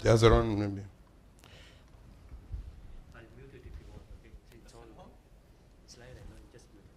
The other one maybe. I'll mute it if you want. Okay, it's on. Slide and I'll just mute it.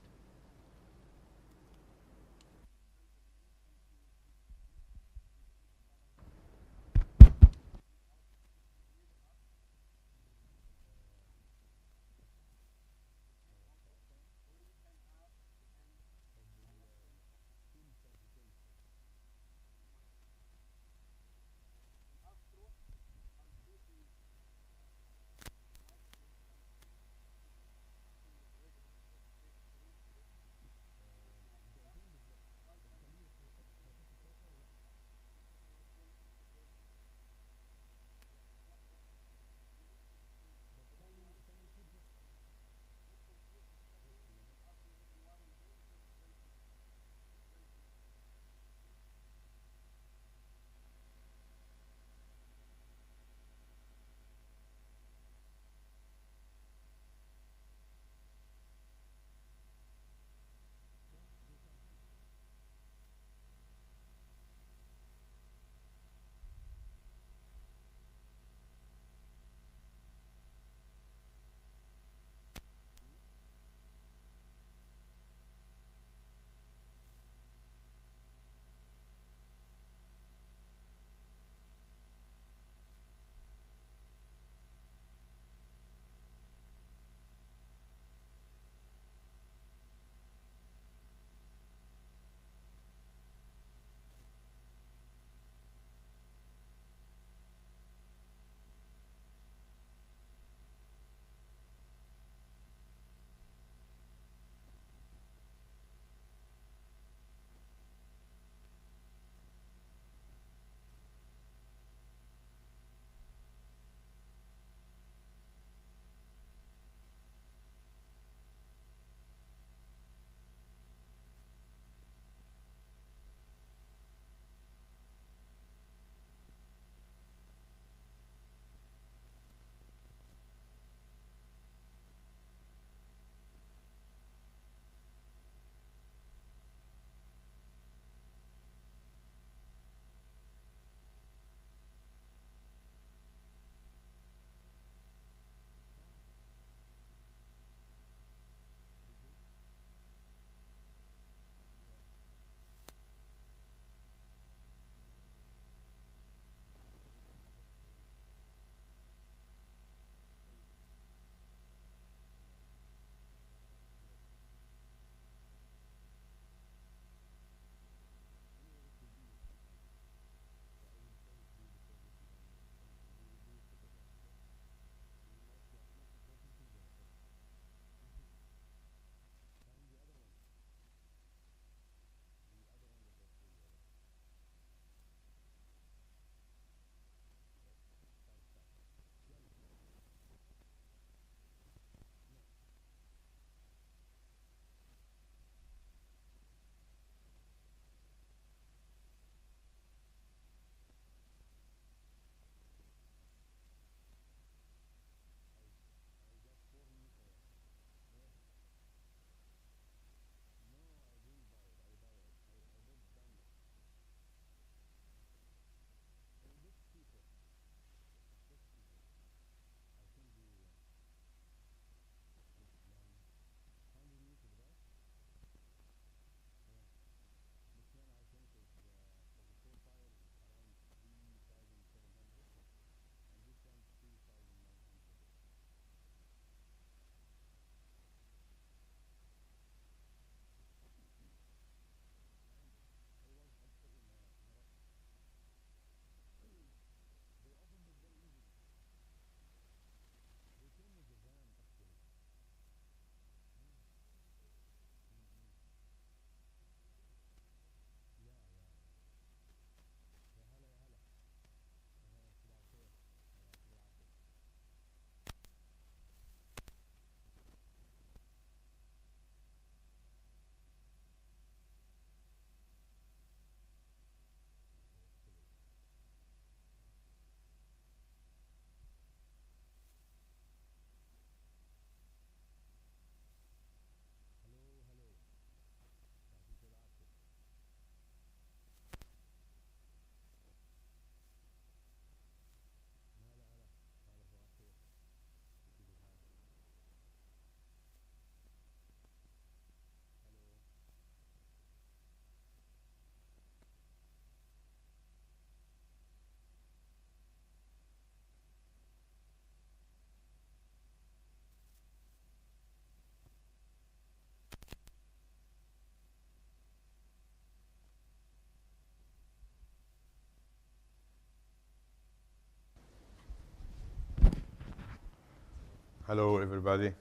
Hello, everybody.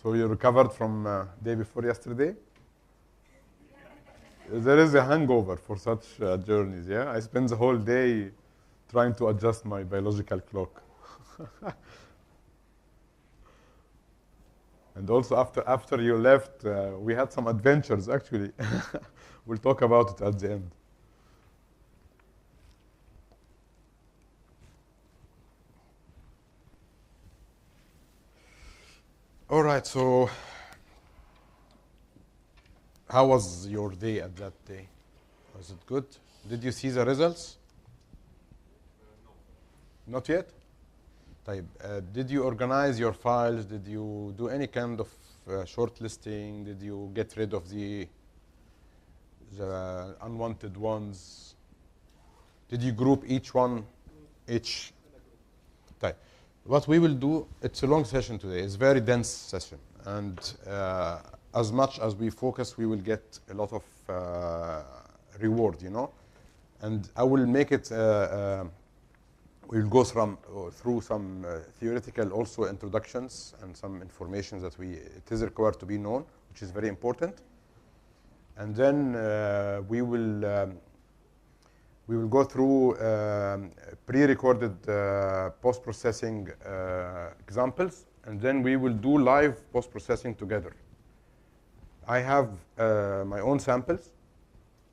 So you recovered from day before yesterday? There is a hangover for such journeys, yeah? I spend the whole day trying to adjust my biological clock. And also after you left, we had some adventures, actually. We'll talk about it at the end. All right, so how was your day at that day? Was it good? Did you see the results? Not yet? طيب, did you organize your files? Did you do any kind of shortlisting? Did you get rid of the unwanted ones? Did you group each one? طيب. What we will do, it's a long session today. It's a very dense session. And as much as we focus, we will get a lot of reward, you know. And I will make it, we'll go through some theoretical also introductions and some information that it is required to be known, which is very important. And then we will go through pre-recorded post-processing examples, and then we will do live post-processing together. I have my own samples,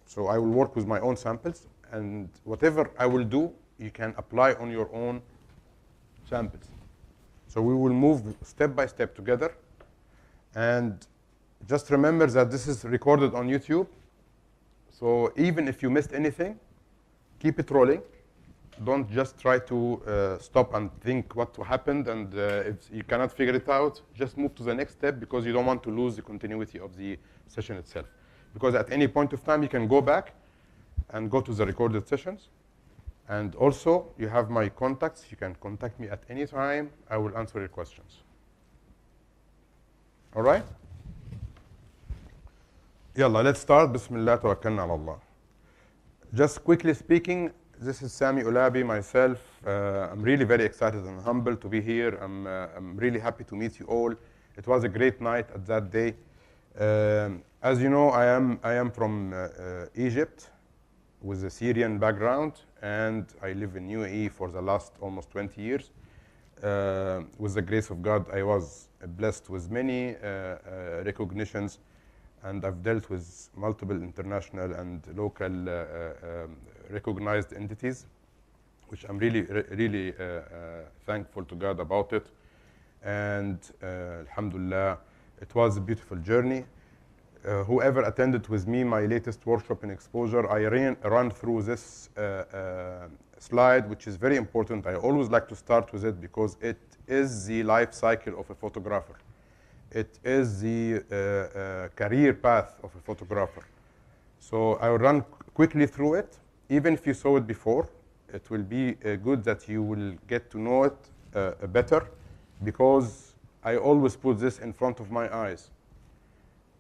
so I will work with my own samples, and whatever I will do, you can apply on your own samples. So we will move step by step together, and just remember that this is recorded on YouTube, so even if you missed anything, keep it rolling. Don't just try to stop and think what happened, and if you cannot figure it out, just move to the next step, because you don't want to lose the continuity of the session itself. Because at any point of time, you can go back and go to the recorded sessions. And also, you have my contacts. You can contact me at any time. I will answer your questions. All right? Yalla, let's start. Bismillah, tawakkalna ala Allah. Just quickly speaking, this is Samy Olabi, myself. I'm really very excited and humbled to be here. I'm really happy to meet you all. It was a great night at that day. As you know, I am from Egypt with a Syrian background, and I live in UAE for the last almost 20 years. With the grace of God, I was blessed with many recognitions, and I've dealt with multiple international and local recognized entities, which I'm really thankful to God about it. And alhamdulillah, it was a beautiful journey. Whoever attended with me my latest workshop in exposure, I ran through this slide, which is very important. I always like to start with it because it is the life cycle of a photographer. It is the career path of a photographer. So I will run quickly through it. Even if you saw it before, it will be good that you will get to know it better, because I always put this in front of my eyes.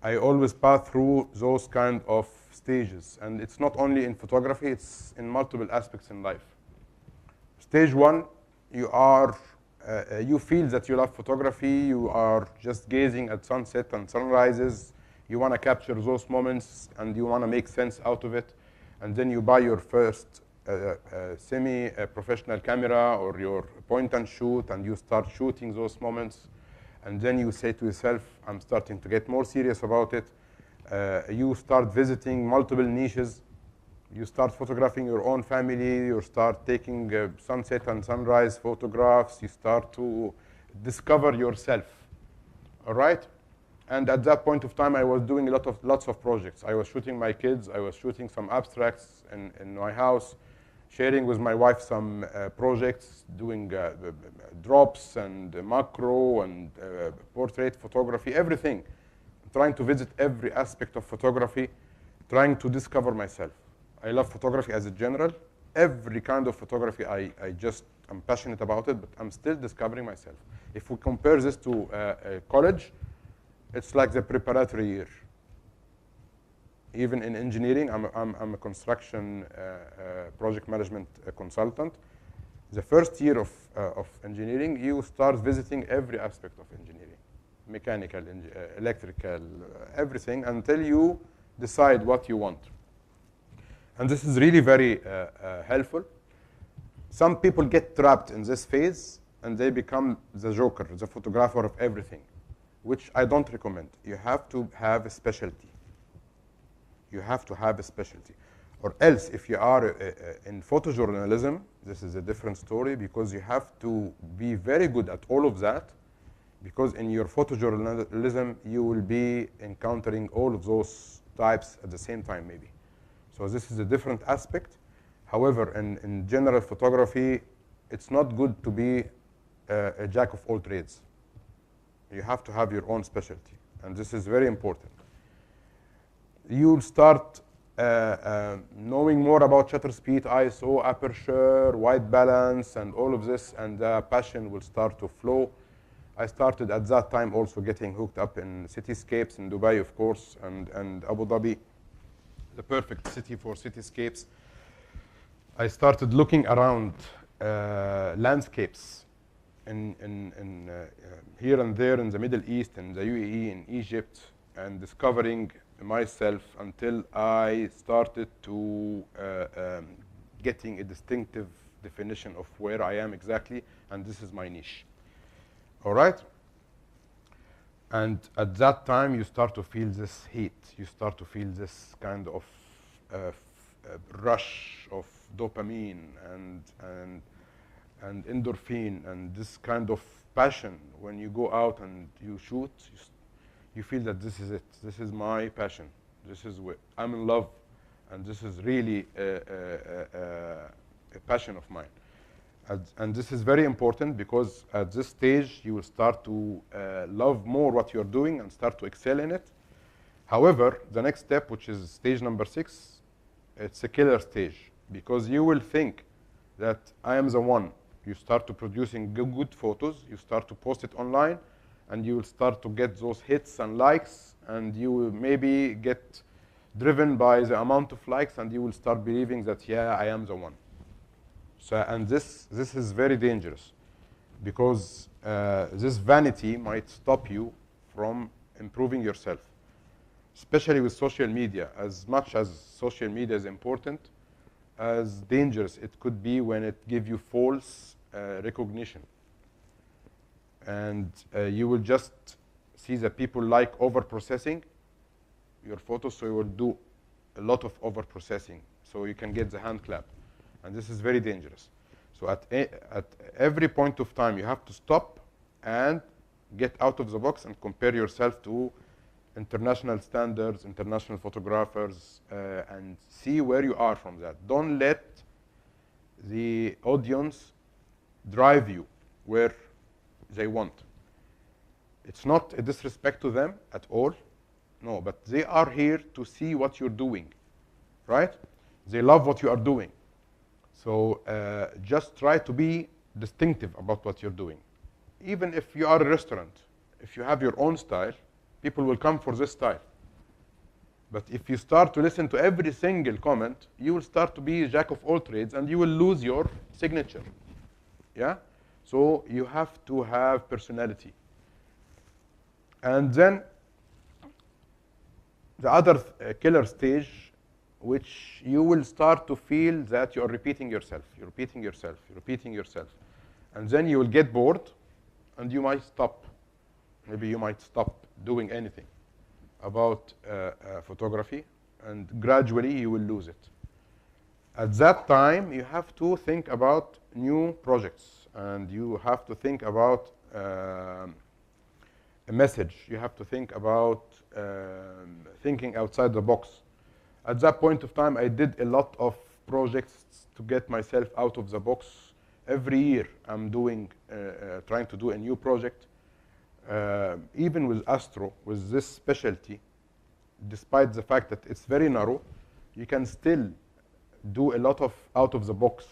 I always pass through those kind of stages. And it's not only in photography, it's in multiple aspects in life. Stage one, you feel that you love photography. You are just gazing at sunset and sunrises. You want to capture those moments, and you want to make sense out of it. And then you buy your first semi-professional camera or your point and shoot, and you start shooting those moments. And then you say to yourself, I'm starting to get more serious about it. You start visiting multiple niches. You start photographing your own family. You start taking sunset and sunrise photographs. You start to discover yourself. All right? And at that point of time, I was doing lots of projects. I was shooting my kids. I was shooting some abstracts in my house, sharing with my wife some projects, doing drops and macro and portrait photography, everything. Trying to visit every aspect of photography, trying to discover myself. I love photography as a general. Every kind of photography, I'm passionate about it, but I'm still discovering myself. If we compare this to college, it's like the preparatory year. Even in engineering, I'm a construction project management consultant. The first year of engineering, you start visiting every aspect of engineering, mechanical, electrical, everything, until you decide what you want. And this is really very helpful. Some people get trapped in this phase, and they become the joker, the photographer of everything, which I don't recommend. You have to have a specialty. You have to have a specialty. Or else, if you are in photojournalism, this is a different story, because you have to be very good at all of that, because in your photojournalism, you will be encountering all of those types at the same time, maybe. So this is a different aspect. However, in general photography, it's not good to be a jack of all trades. You have to have your own specialty, and this is very important. You'll start knowing more about shutter speed, ISO, aperture, white balance, and all of this, and the passion will start to flow. I started at that time also getting hooked up in cityscapes in Dubai, of course, and Abu Dhabi, the perfect city for cityscapes. I started looking around landscapes here and there in the Middle East, in the UAE, in Egypt, and discovering myself until I started to getting a distinctive definition of where I am exactly, and this is my niche. All right? And at that time, you start to feel this heat. You start to feel this kind of rush of dopamine and endorphin, and this kind of passion. When you go out and you shoot, you feel that this is it. This is my passion. This is what I'm in love, and this is really a passion of mine. And this is very important, because at this stage you will start to love more what you're doing and start to excel in it. However, the next step, which is stage number 6, it's a killer stage, because you will think that I am the one. You start to producing good photos, you start to post it online, and you will start to get those hits and likes, and you will maybe get driven by the amount of likes, and you will start believing that, yeah, I am the one. So, and this is very dangerous, because this vanity might stop you from improving yourself, especially with social media. As much as social media is important, as dangerous it could be when it gives you false recognition. And you will just see that people like over-processing your photos, so you will do a lot of over-processing, so you can get the hand clap. And this is very dangerous. So at every point of time, you have to stop and get out of the box and compare yourself to international standards, international photographers, and see where you are from that. Don't let the audience drive you where they want. It's not a disrespect to them at all. No, but they are here to see what you're doing, right? They love what you are doing. So just try to be distinctive about what you're doing. Even if you are a restaurant, if you have your own style, people will come for this style. But if you start to listen to every single comment, you will start to be a jack of all trades, and you will lose your signature. Yeah? So you have to have personality. And then the other killer stage, which you will start to feel that you're repeating yourself, you're repeating yourself, you're repeating yourself. And then you will get bored, and you might stop. Maybe you might stop doing anything about photography, and gradually you will lose it. At that time, you have to think about new projects, and you have to think about a message. You have to think about thinking outside the box. At that point of time, I did a lot of projects to get myself out of the box. Every year, I'm doing, trying to do a new project. Even with Astro, with this specialty, despite the fact that it's very narrow, you can still do a lot of out-of-the-box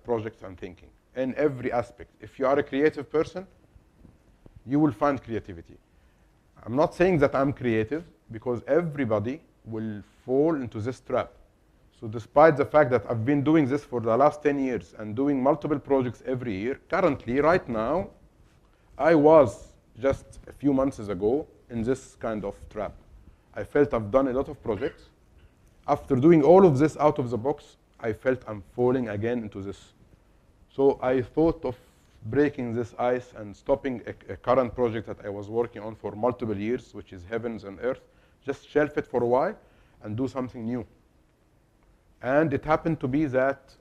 projects and thinking in every aspect. If you are a creative person, you will find creativity. I'm not saying that I'm creative, because everybody will fall into this trap. So despite the fact that I've been doing this for the last 10 years and doing multiple projects every year, currently, right now, I was just a few months ago in this kind of trap. I felt I've done a lot of projects. After doing all of this out of the box, I felt I'm falling again into this. So I thought of breaking this ice and stopping a current project that I was working on for multiple years, which is Heavens and Earth, just shelf it for a while and do something new. And it happened to be that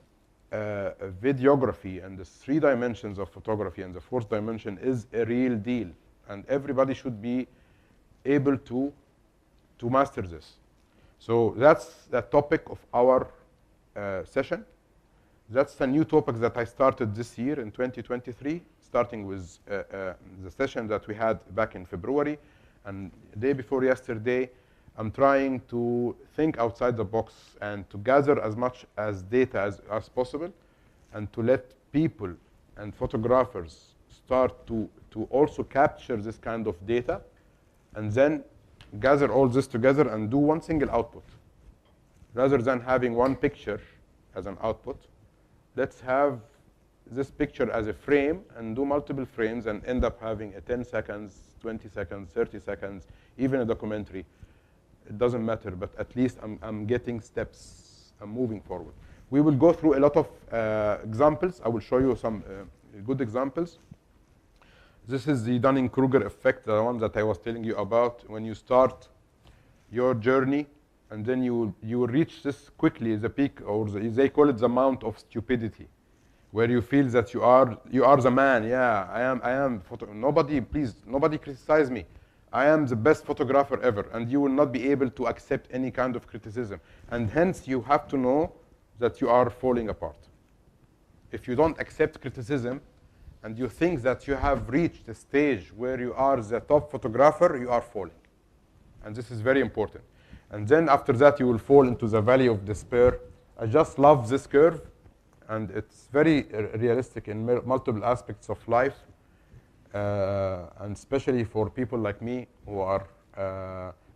videography and the 3 dimensions of photography and the 4th dimension is a real deal. And everybody should be able to master this. So that's the topic of our session. That's a new topic that I started this year in 2023, starting with the session that we had back in February. And the day before yesterday, I'm trying to think outside the box and to gather as much as data as possible and to let people and photographers start to also capture this kind of data and then gather all this together and do one single output. Rather than having one picture as an output, let's have this picture as a frame and do multiple frames and end up having a 10 seconds, 20 seconds, 30 seconds, even a documentary. It doesn't matter, but at least I'm getting steps. I'm moving forward. We will go through a lot of examples. I will show you some good examples. This is the Dunning-Kruger effect, the one that I was telling you about. When you start your journey, and then you will reach this quickly, the peak, or they call it the mount of stupidity, where you feel that you are the man. Yeah, I am. Nobody criticize me. I am the best photographer ever, and you will not be able to accept any kind of criticism. And hence, you have to know that you are falling apart. If you don't accept criticism, and you think that you have reached a stage where you are the top photographer, you are falling. And this is very important. And then after that, you will fall into the valley of despair. I just love this curve, and it's very realistic in multiple aspects of life. And especially for people like me who are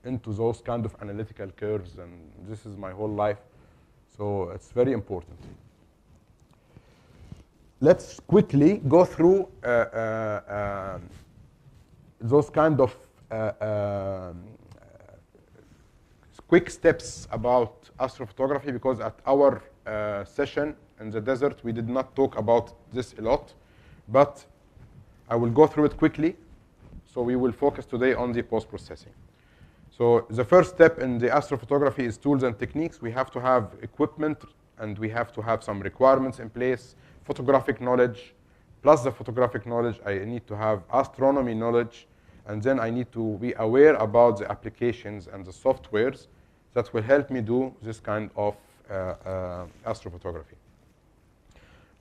into those kind of analytical curves, and this is my whole life. So it's very important. Let's quickly go through those kind of quick steps about astrophotography, because at our session in the desert, we did not talk about this a lot, but I will go through it quickly. So we will focus today on the post-processing. So the first step in the astrophotography is tools and techniques. We have to have equipment, and we have to have some requirements in place. Photographic knowledge, plus the photographic knowledge, I need to have astronomy knowledge, and then I need to be aware about the applications and the softwares that will help me do this kind of astrophotography.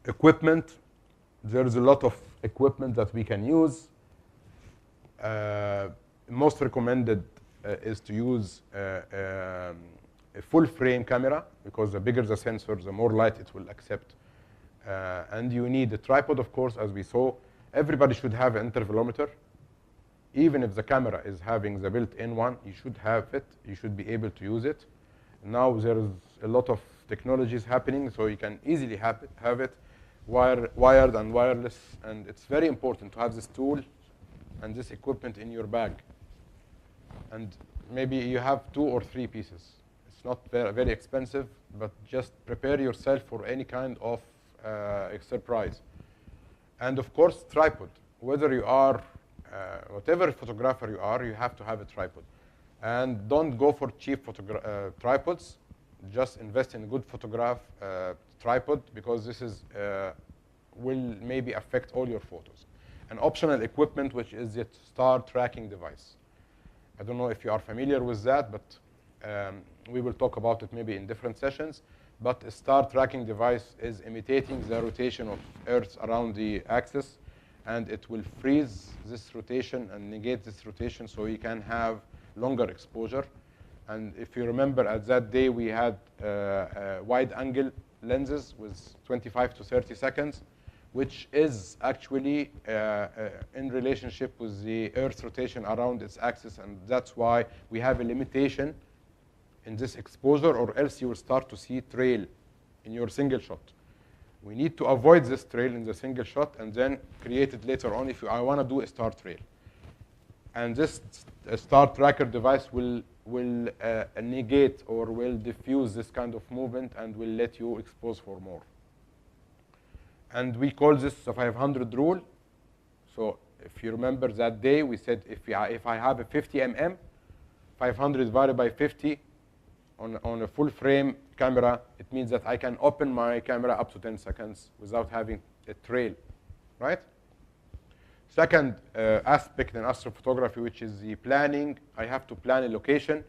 Equipment, there's a lot of equipment that we can use. Most recommended is to use a full frame camera, because the bigger the sensor, the more light it will accept. And you need a tripod, of course, as we saw. Everybody should have an intervalometer. Even if the camera is having the built-in one, you should have it. You should be able to use it. Now there is a lot of technologies happening, so you can easily have it wired and wireless. And it's very important to have this tool and this equipment in your bag. And maybe you have 2 or 3 pieces. It's not very, very expensive, but just prepare yourself for any kind of surprise. And of course, tripod. Whether you are, whatever photographer you are, you have to have a tripod. And don't go for cheap tripods. Just invest in a good tripod, because this is will maybe affect all your photos. An optional equipment, which is the star tracking device. I don't know if you are familiar with that, but we will talk about it maybe in different sessions. But a star tracking device is imitating the rotation of Earth around the axis, and it will freeze this rotation and negate this rotation, so you can have longer exposure. And if you remember, at that day, we had wide-angle lenses with 25 to 30 seconds, which is actually in relationship with the Earth's rotation around its axis, and that's why we have a limitation in this exposure, or else you will start to see trail in your single shot. We need to avoid this trail in the single shot and then create it later on if I want to do a star trail. And this star tracker device will negate or will diffuse this kind of movement and will let you expose for more. And we call this the 500 rule. So if you remember that day, we said if I have a 50 mm, 500 divided by 50 on a full frame camera, it means that I can open my camera up to 10 seconds without having a trail, right? Second aspect in astrophotography, which is the planning. I have to plan a location.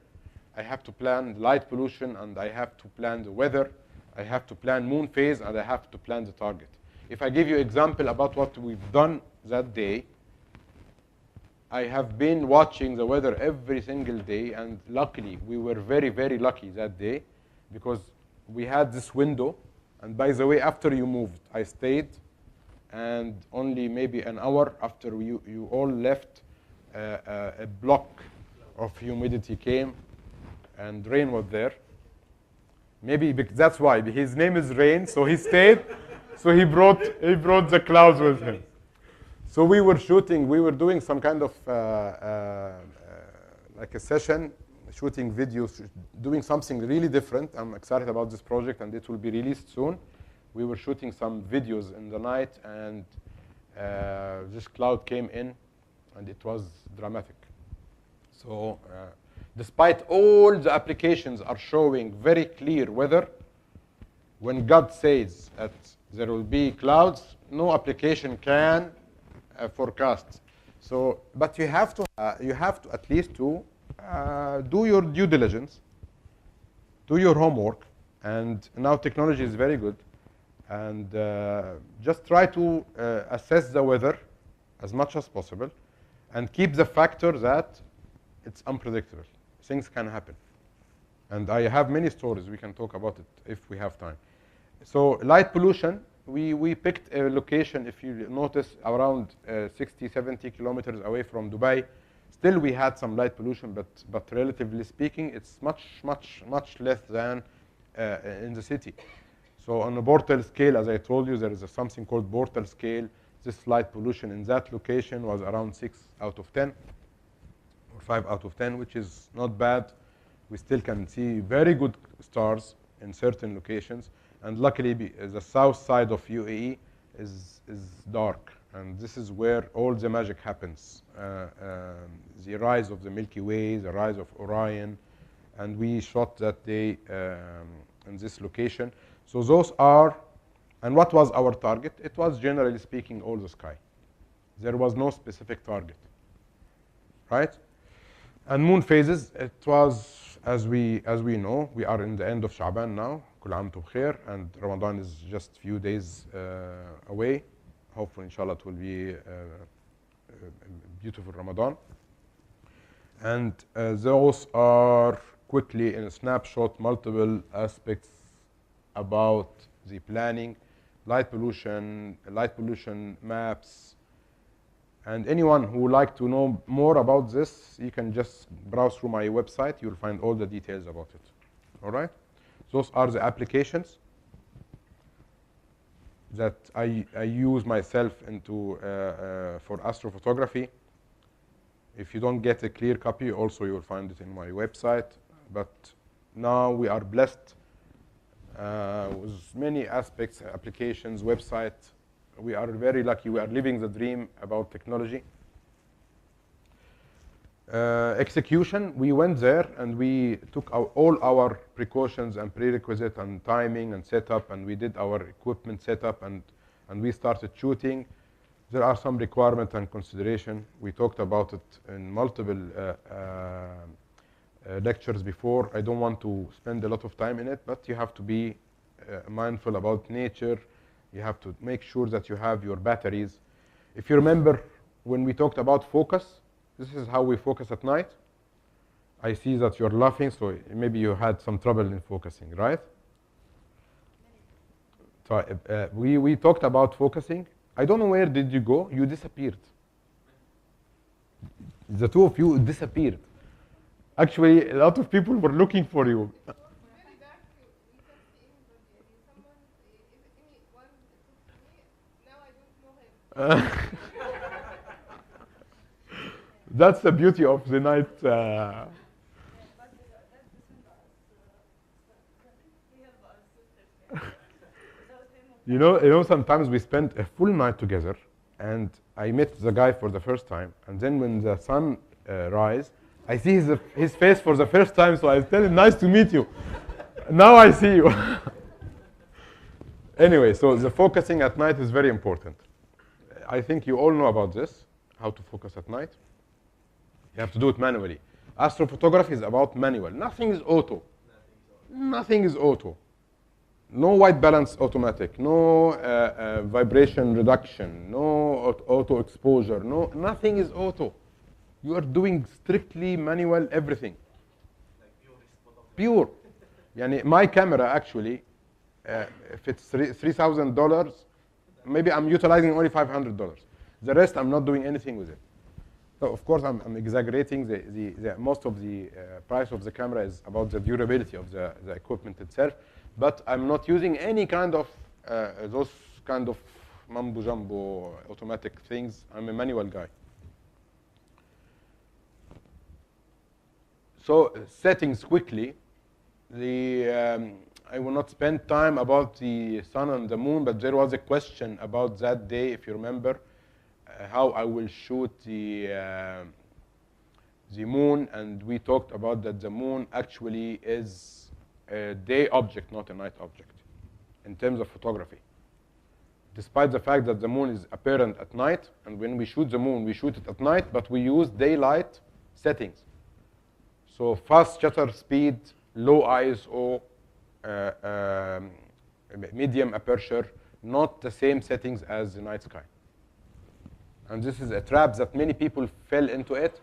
I have to plan light pollution, and I have to plan the weather. I have to plan moon phase, and I have to plan the target. If I give you an example about what we've done that day, I have been watching the weather every single day, and luckily, we were very, very lucky that day because we had this window. And by the way, after you moved, I stayed, and only maybe an hour after you all left, a block of humidity came, and rain was there. Maybe that's why. His name is Rain, so he stayed. So he brought the clouds with him. So we were shooting. We were doing some kind of like a session, shooting videos, doing something really different. I'm excited about this project, and it will be released soon. We were shooting some videos in the night, and this cloud came in, and it was dramatic. So despite all the applications are showing very clear weather, when God says that there will be clouds, no application can forecast. So, but you have to at least to do your due diligence, do your homework, and now technology is very good. And just try to assess the weather as much as possible and keep the factor that it's unpredictable. Things can happen. And I have many stories. We can talk about it if we have time. So light pollution, we picked a location, if you notice, around 60, 70 kilometers away from Dubai. Still, we had some light pollution, but relatively speaking, it's much, much, much less than in the city. So on a Bortle scale, as I told you, there is something called Bortle scale. This light pollution in that location was around 6 out of 10, or 5 out of 10, which is not bad. We still can see very good stars in certain locations. And luckily, the south side of UAE is dark. And this is where all the magic happens. The rise of the Milky Way, the rise of Orion. And we shot that day in this location. So those are, and what was our target? It was, generally speaking, all the sky. There was no specific target, right? And moon phases, it was, as we know, we are in the end of Sha'ban now, كل عام وانتم بخير, and Ramadan is just few days away. Hopefully, inshallah, it will be a beautiful Ramadan. And those are quickly in a snapshot, multiple aspects about the planning, light pollution maps. And anyone who would like to know more about this, you can just browse through my website. You'll find all the details about it. All right? Those are the applications that I use myself into for astrophotography. If you don't get a clear copy, also you will find it in my website. But now we are blessed with many aspects, applications, website. We are very lucky. We are living the dream about technology. Execution, we went there and we took all our precautions and prerequisites and timing and setup, and we did our equipment setup, and we started shooting. There are some requirements and consideration. We talked about it in multiple lectures before. I don't want to spend a lot of time in it, but you have to be mindful about nature. You have to make sure that you have your batteries. If you remember when we talked about focus, this is how we focus at night. I see that you're laughing, so maybe you had some trouble in focusing, right? So we talked about focusing. I don't know where did you go. You disappeared. The two of you disappeared. Actually, a lot of people were looking for you. very dark. We can see anybody. Someone, if anyone talks to me, now I don't know him. That's the beauty of the night. Sometimes we spend a full night together, and I met the guy for the first time, and then when the sun rise, I see his face for the first time, so I tell him, nice to meet you. Now I see you. Anyway, so the focusing at night is very important. I think you all know about this, how to focus at night. You have to do it manually. Astrophotography is about manual. Nothing is auto. Nothing is auto. No white balance automatic. No vibration reduction. No auto exposure. No, nothing is auto. You are doing strictly manual everything. Pure. Yani my camera actually, if it's $3,000, maybe I'm utilizing only $500. The rest I'm not doing anything with it. So of course I'm exaggerating. Most of the price of the camera is about the durability of the equipment itself, but I'm not using any kind of those kind of mumbo jumbo automatic things. I'm a manual guy. So settings quickly. I will not spend time about the sun and the moon, but there was a question about that day, if you remember, how I will shoot the moon, and we talked about that the moon actually is a day object, not a night object, in terms of photography. Despite the fact that the moon is apparent at night, and when we shoot the moon, we shoot it at night, but we use daylight settings. So fast shutter speed, low ISO, medium aperture, not the same settings as the night sky. And this is a trap that many people fell into it.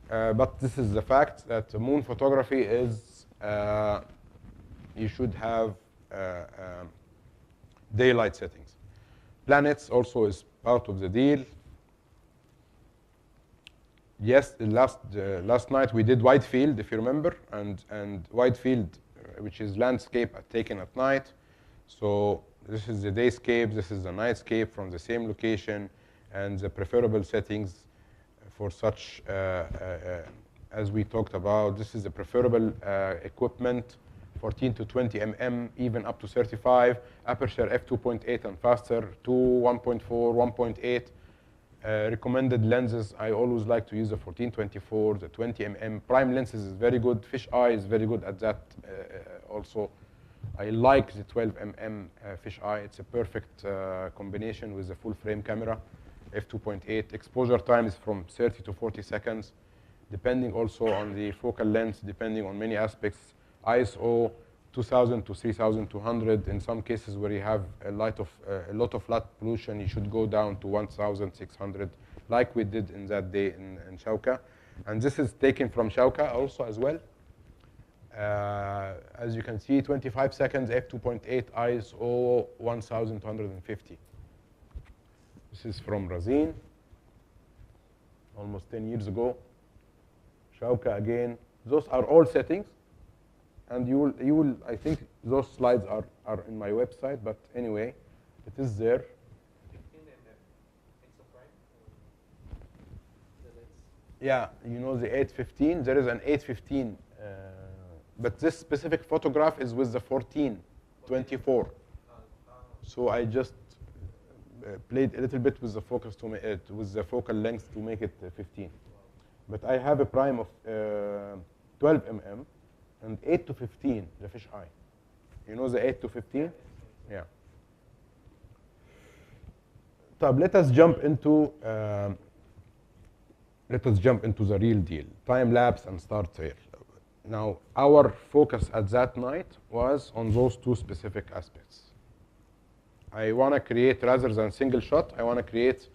But this is the fact that the moon photography is, you should have daylight settings. Planets also is part of the deal. Yes, last night we did wide field, if you remember, and wide field, which is landscape taken at night. So this is the dayscape, this is the nightscape from the same location, and the preferable settings for such, as we talked about, this is the preferable equipment, 14 to 20 mm, even up to 35, aperture f2.8 and faster, 2, 1.4, 1.8. Recommended lenses, I always like to use the 14-24, the 20 mm. Prime lenses is very good. Fish eye is very good at that also. I like the 12 mm fish eye. It's a perfect combination with the full frame camera, f2.8. Exposure time is from 30 to 40 seconds, depending also on the focal length, depending on many aspects. ISO 2000 to 3200. In some cases where you have a lot of light pollution, you should go down to 1600, like we did in that day in Shauka. And this is taken from Shauka also as well. As you can see, 25 seconds, f2.8, ISO 1250. This is from Razin, almost 10 years ago. Shauka again. Those are all settings. And you will, I think those slides are in my website, but anyway, it is there. Yeah, you know the 815, there is an 815, but this specific photograph is with the 14-24. So I just played a little bit with the focus with the focal length to make it 15. But I have a prime of 12 mm. And 8 to 15, the fish eye. You know the 8 to 15? Yeah. So let us jump into the real deal. Time lapse and start trail. Now, our focus at that night was on those two specific aspects. I want to create, rather than single shot, I want to create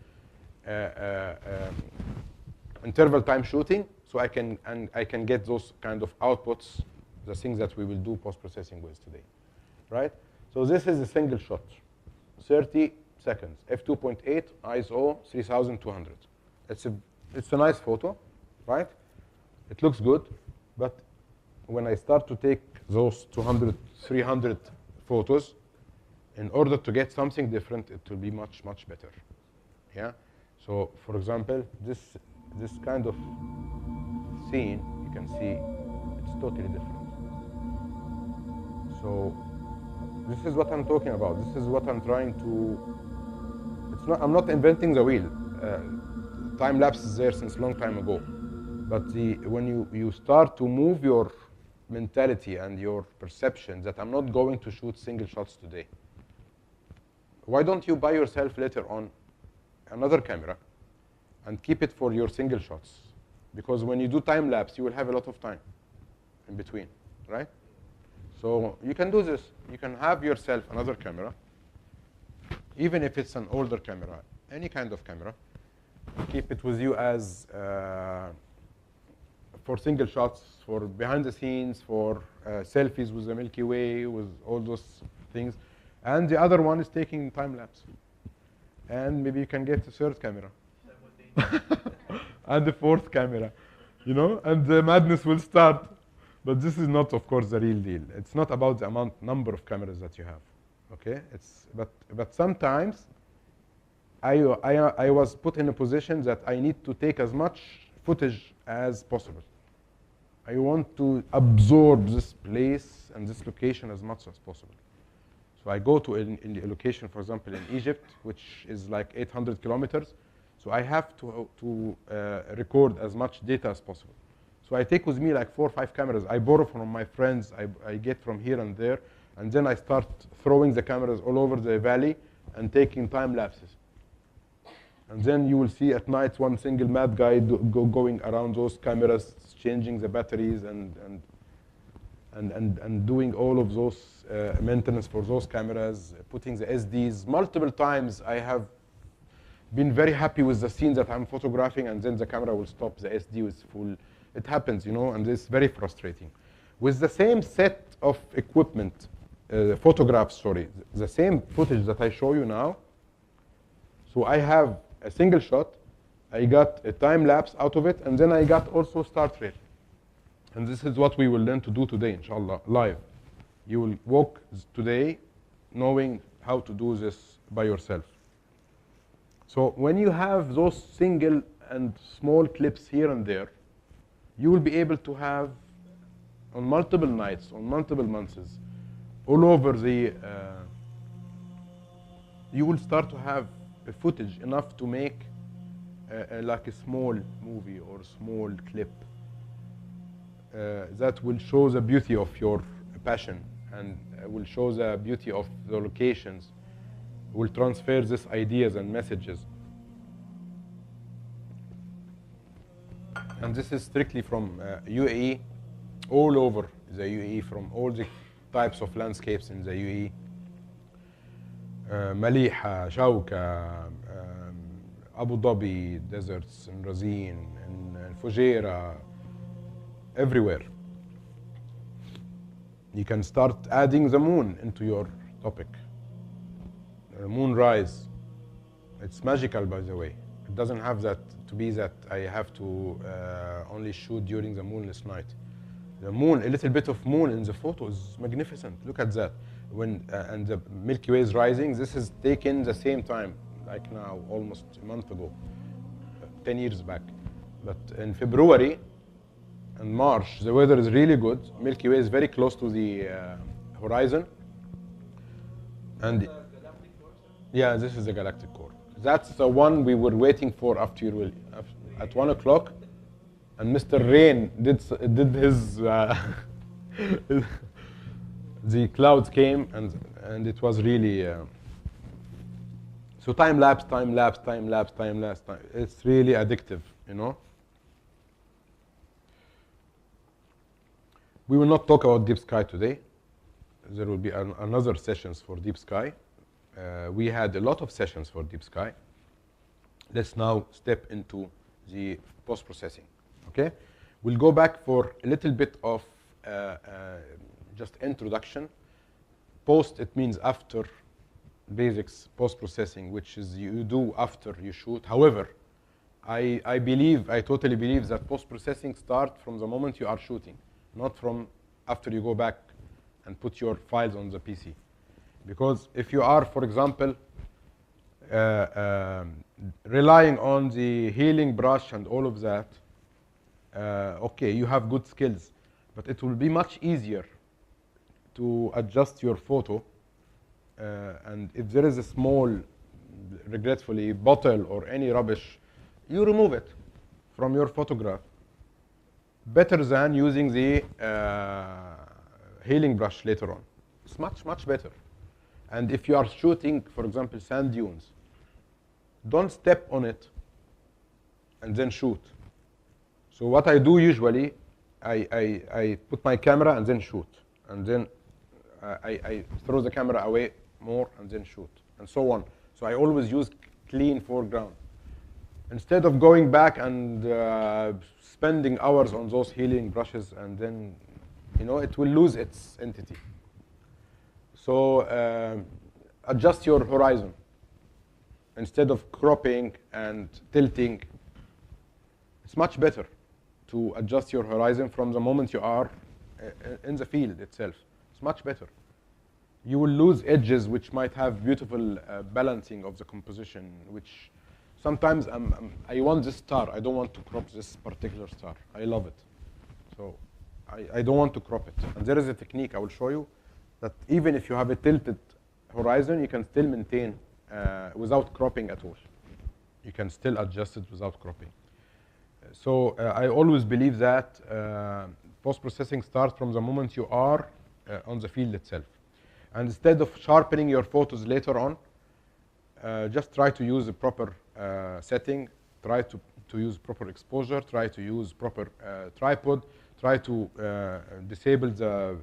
interval time shooting, so I can get those kind of outputs, the things that we will do post-processing with today, right? So this is a single shot, 30 seconds, f2.8, ISO 3200. It's a nice photo, right? It looks good, but when I start to take those 200, 300 photos, in order to get something different, it will be much, much better. Yeah. So, for example, this kind of scene, you can see it's totally different. So, this is what I'm talking about. This is what I'm trying to. It's not. I'm not inventing the wheel. Time lapse is there since long time ago, but when you start to move your mentality and your perception that I'm not going to shoot single shots today. Why don't you buy yourself later on another camera and keep it for your single shots? Because when you do time lapse, you will have a lot of time in between, right? So you can do this. You can have yourself another camera, even if it's an older camera, any kind of camera. Keep it with you as for single shots, for behind the scenes, for selfies with the Milky Way, with all those things. And the other one is taking time lapse. And maybe you can get a third camera. And the fourth camera, you know, and the madness will start. But this is not, of course, the real deal. It's not about the number of cameras that you have, okay? But sometimes I was put in a position that I need to take as much footage as possible. I want to absorb this place and this location as much as possible. So I go to in a location, for example, in Egypt, which is like 800 kilometers. So I have to record as much data as possible. So I take with me like 4 or 5 cameras. I borrow from my friends. I get from here and there. And then I start throwing the cameras all over the valley and taking time lapses. And then you will see at night one single mad guy going around those cameras, changing the batteries and doing all of those maintenance for those cameras, putting the SDs. Multiple times I have been very happy with the scene that I'm photographing, and then the camera will stop, the SD is full. It happens, you know, and it's very frustrating. With the same set of equipment, photographs, sorry, the same footage that I show you now, so I have a single shot, I got a time lapse out of it, and then I got also start rate. And this is what we will learn to do today, inshallah, live. You will walk today knowing how to do this by yourself. So when you have those single and small clips here and there, you will be able to have on multiple nights, on multiple months, all over the, you will start to have a footage enough to make like a small movie or small clip that will show the beauty of your passion and will show the beauty of the locations, will transfer these ideas and messages. And this is strictly from UAE, all over the UAE, from all the types of landscapes in the UAE. Maliha, Shawka, Abu Dhabi deserts, and Razin, and Fujairah, everywhere. You can start adding the moon into your topic. Moonrise, it's magical, by the way. It doesn't have that to be that I have to only shoot during the moonless night. The moon, a little bit of moon in the photo is magnificent. Look at that. When and the Milky Way is rising. This is taken the same time, like now, almost a month ago, 10 years back. But in February and March, the weather is really good. Milky Way is very close to the horizon. And yeah, this is the galactic core. That's the one we were waiting for after you will, at 1 o'clock. And Mr. Rain did his, the clouds came and it was really, so time lapse, time lapse, time lapse, time lapse, it's really addictive, you know. We will not talk about deep sky today. There will be another sessions for deep sky. We had a lot of sessions for deep sky. Let's now step into the post-processing, okay? We'll go back for a little bit of just introduction. Post, it means after basics, post-processing, which is you do after you shoot. However, I totally believe that post-processing starts from the moment you are shooting, not from after you go back and put your files on the PC. Because if you are, for example, relying on the healing brush and all of that, okay, you have good skills, but it will be much easier to adjust your photo. And if there is a small, regretfully, bottle or any rubbish, you remove it from your photograph. Better than using the healing brush later on. It's much, much better. And if you are shooting, for example, sand dunes, don't step on it and then shoot. So what I do usually, I put my camera and then shoot. And then I throw the camera away more and then shoot, and so on. So I always use clean foreground. Instead of going back and spending hours on those healing brushes, and then, it will lose its entity. So adjust your horizon. Instead of cropping and tilting, it's much better to adjust your horizon from the moment you are in the field itself. It's much better. You will lose edges which might have beautiful balancing of the composition, which sometimes I want this star. I don't want to crop this particular star. I love it. So I don't want to crop it. And there is a technique I will show you that even if you have a tilted horizon, you can still maintain without cropping at all. You can still adjust it without cropping. So I always believe that post-processing starts from the moment you are on the field itself. And instead of sharpening your photos later on, just try to use a proper setting, try to use proper exposure, try to use proper tripod, try to disable the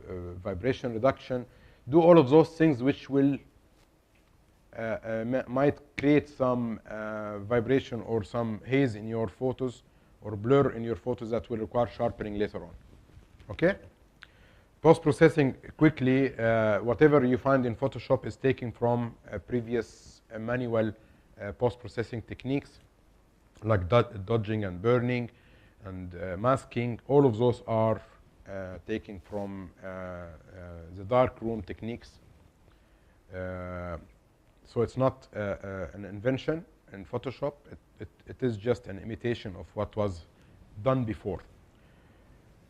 vibration reduction. Do all of those things which will might create some vibration or some haze in your photos or blur in your photos that will require sharpening later on. Okay? Post-processing quickly, whatever you find in Photoshop is taken from previous manual post-processing techniques like dodging and burning and masking. All of those are taken from the dark room techniques. So it's not an invention in Photoshop. It is just an imitation of what was done before.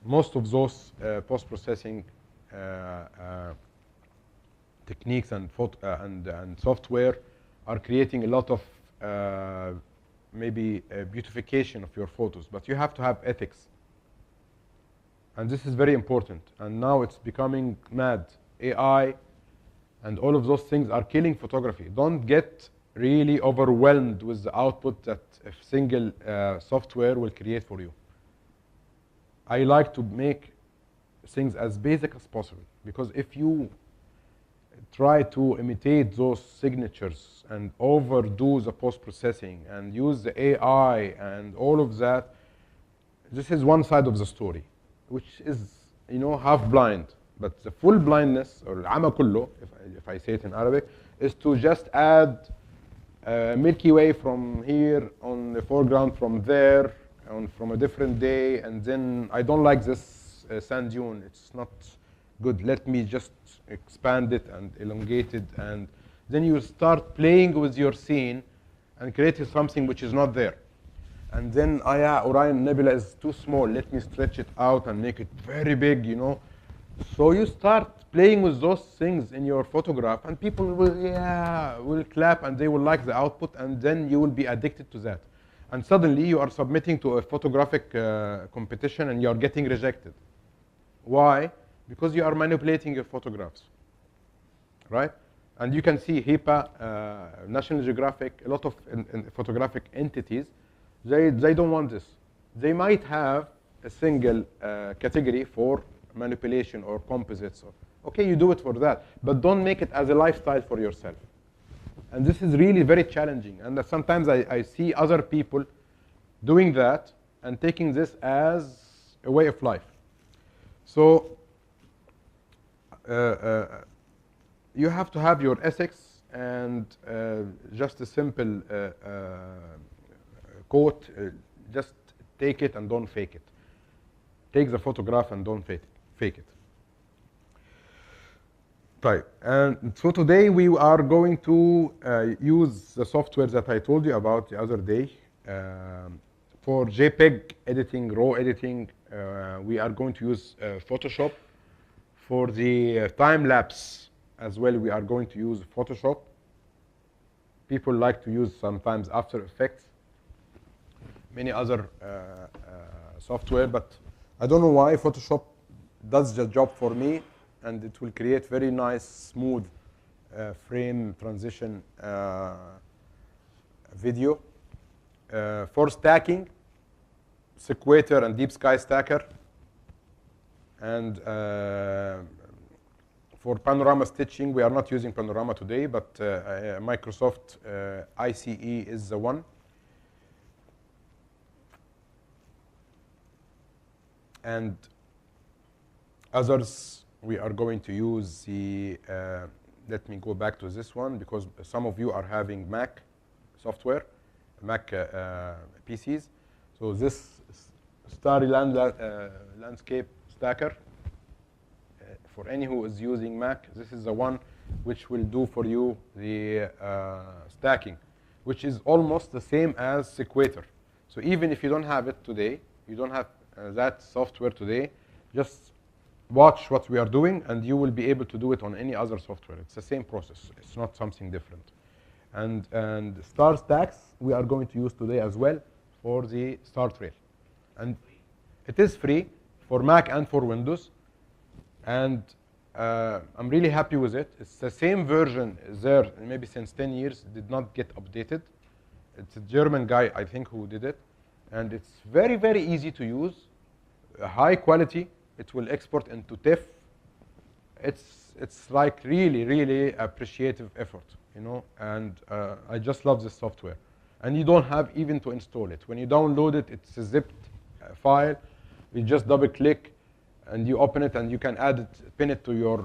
Most of those post-processing techniques and software are creating a lot of maybe beautification of your photos, but you have to have ethics. And this is very important. And now it's becoming mad. AI and all of those things are killing photography. Don't get really overwhelmed with the output that a single software will create for you. I like to make things as basic as possible, because if you try to imitate those signatures and overdo the post-processing and use the AI and all of that, this is one side of the story, which is, half blind. But the full blindness, or العمى كله, if I say it in Arabic, is to just add Milky Way from here on the foreground, from there, from a different day, and then I don't like this sand dune. It's not good. Let me just expand it and elongate it, and then you start playing with your scene and creating something which is not there. And then, Orion Nebula is too small. Let me stretch it out and make it very big, So you start playing with those things in your photograph, and people will clap and they will like the output, and then you will be addicted to that. And suddenly you are submitting to a photographic competition and you are getting rejected. Why? Because you are manipulating your photographs, right? And you can see HIPAA, National Geographic, a lot of photographic entities, they don't want this. They might have a single category for manipulation or composites. Okay, you do it for that, but don't make it as a lifestyle for yourself. And this is really very challenging. And sometimes I see other people doing that and taking this as a way of life. So you have to have your ethics and just a simple quote, just take it and don't fake it. Take the photograph and don't fake it. Right. And so today we are going to use the software that I told you about the other day. For JPEG editing, raw editing, we are going to use Photoshop. For the time lapse as well, we are going to use Photoshop. People like to use sometimes After Effects, many other software, but I don't know why Photoshop does the job for me, and it will create very nice, smooth frame transition video. For stacking, Sequator and Deep Sky Stacker. And for panorama stitching, we are not using panorama today, but Microsoft ICE is the one. And others, we are going to use the, let me go back to this one, because some of you are having Mac software, Mac PCs. So this Starry Landscape Stacker, for any who is using Mac, this is the one which will do for you the stacking, which is almost the same as Sequator. So even if you don't have it today, you don't have that software today, just watch what we are doing and you will be able to do it on any other software. It's the same process. It's not something different. And Star Stacks we are going to use today as well for the Star Trail. And it is free for Mac and for Windows. And I'm really happy with it. It's the same version there, maybe since 10 years, did not get updated. It's a German guy, I think, who did it. And it's very, very easy to use, high quality. It will export into TIFF. It's like really, really appreciative effort, you know. And I just love this software. And you don't have even to install it. When you download it, it's a zipped file. You just double click and you open it and you can add it, pin it to your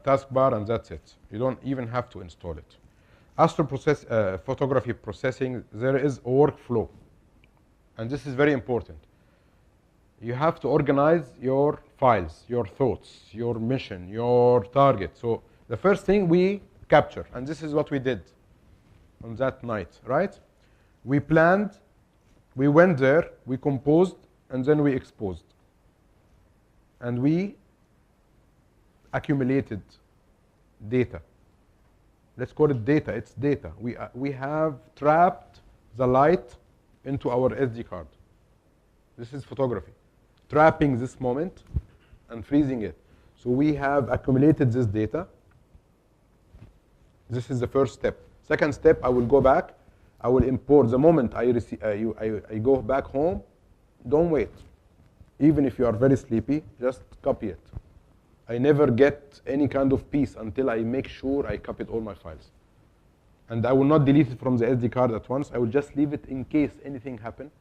taskbar, and that's it. You don't even have to install it. Astro photography processing, there is a workflow. And this is very important. You have to organize your files, your thoughts, your mission, your target. So the first thing we capture, and this is what we did on that night, right? We planned, we went there, we composed, and then we exposed. And we accumulated data. Let's call it data, it's data. We have trapped the light into our SD card. This is photography. Trapping this moment and freezing it. So we have accumulated this data. This is the first step. Second step, I will go back. I will import the moment I go back home. Don't wait. Even if you are very sleepy, just copy it. I never get any kind of peace until I make sure I copied all my files. And I will not delete it from the SD card at once. I will just leave it in case anything happens.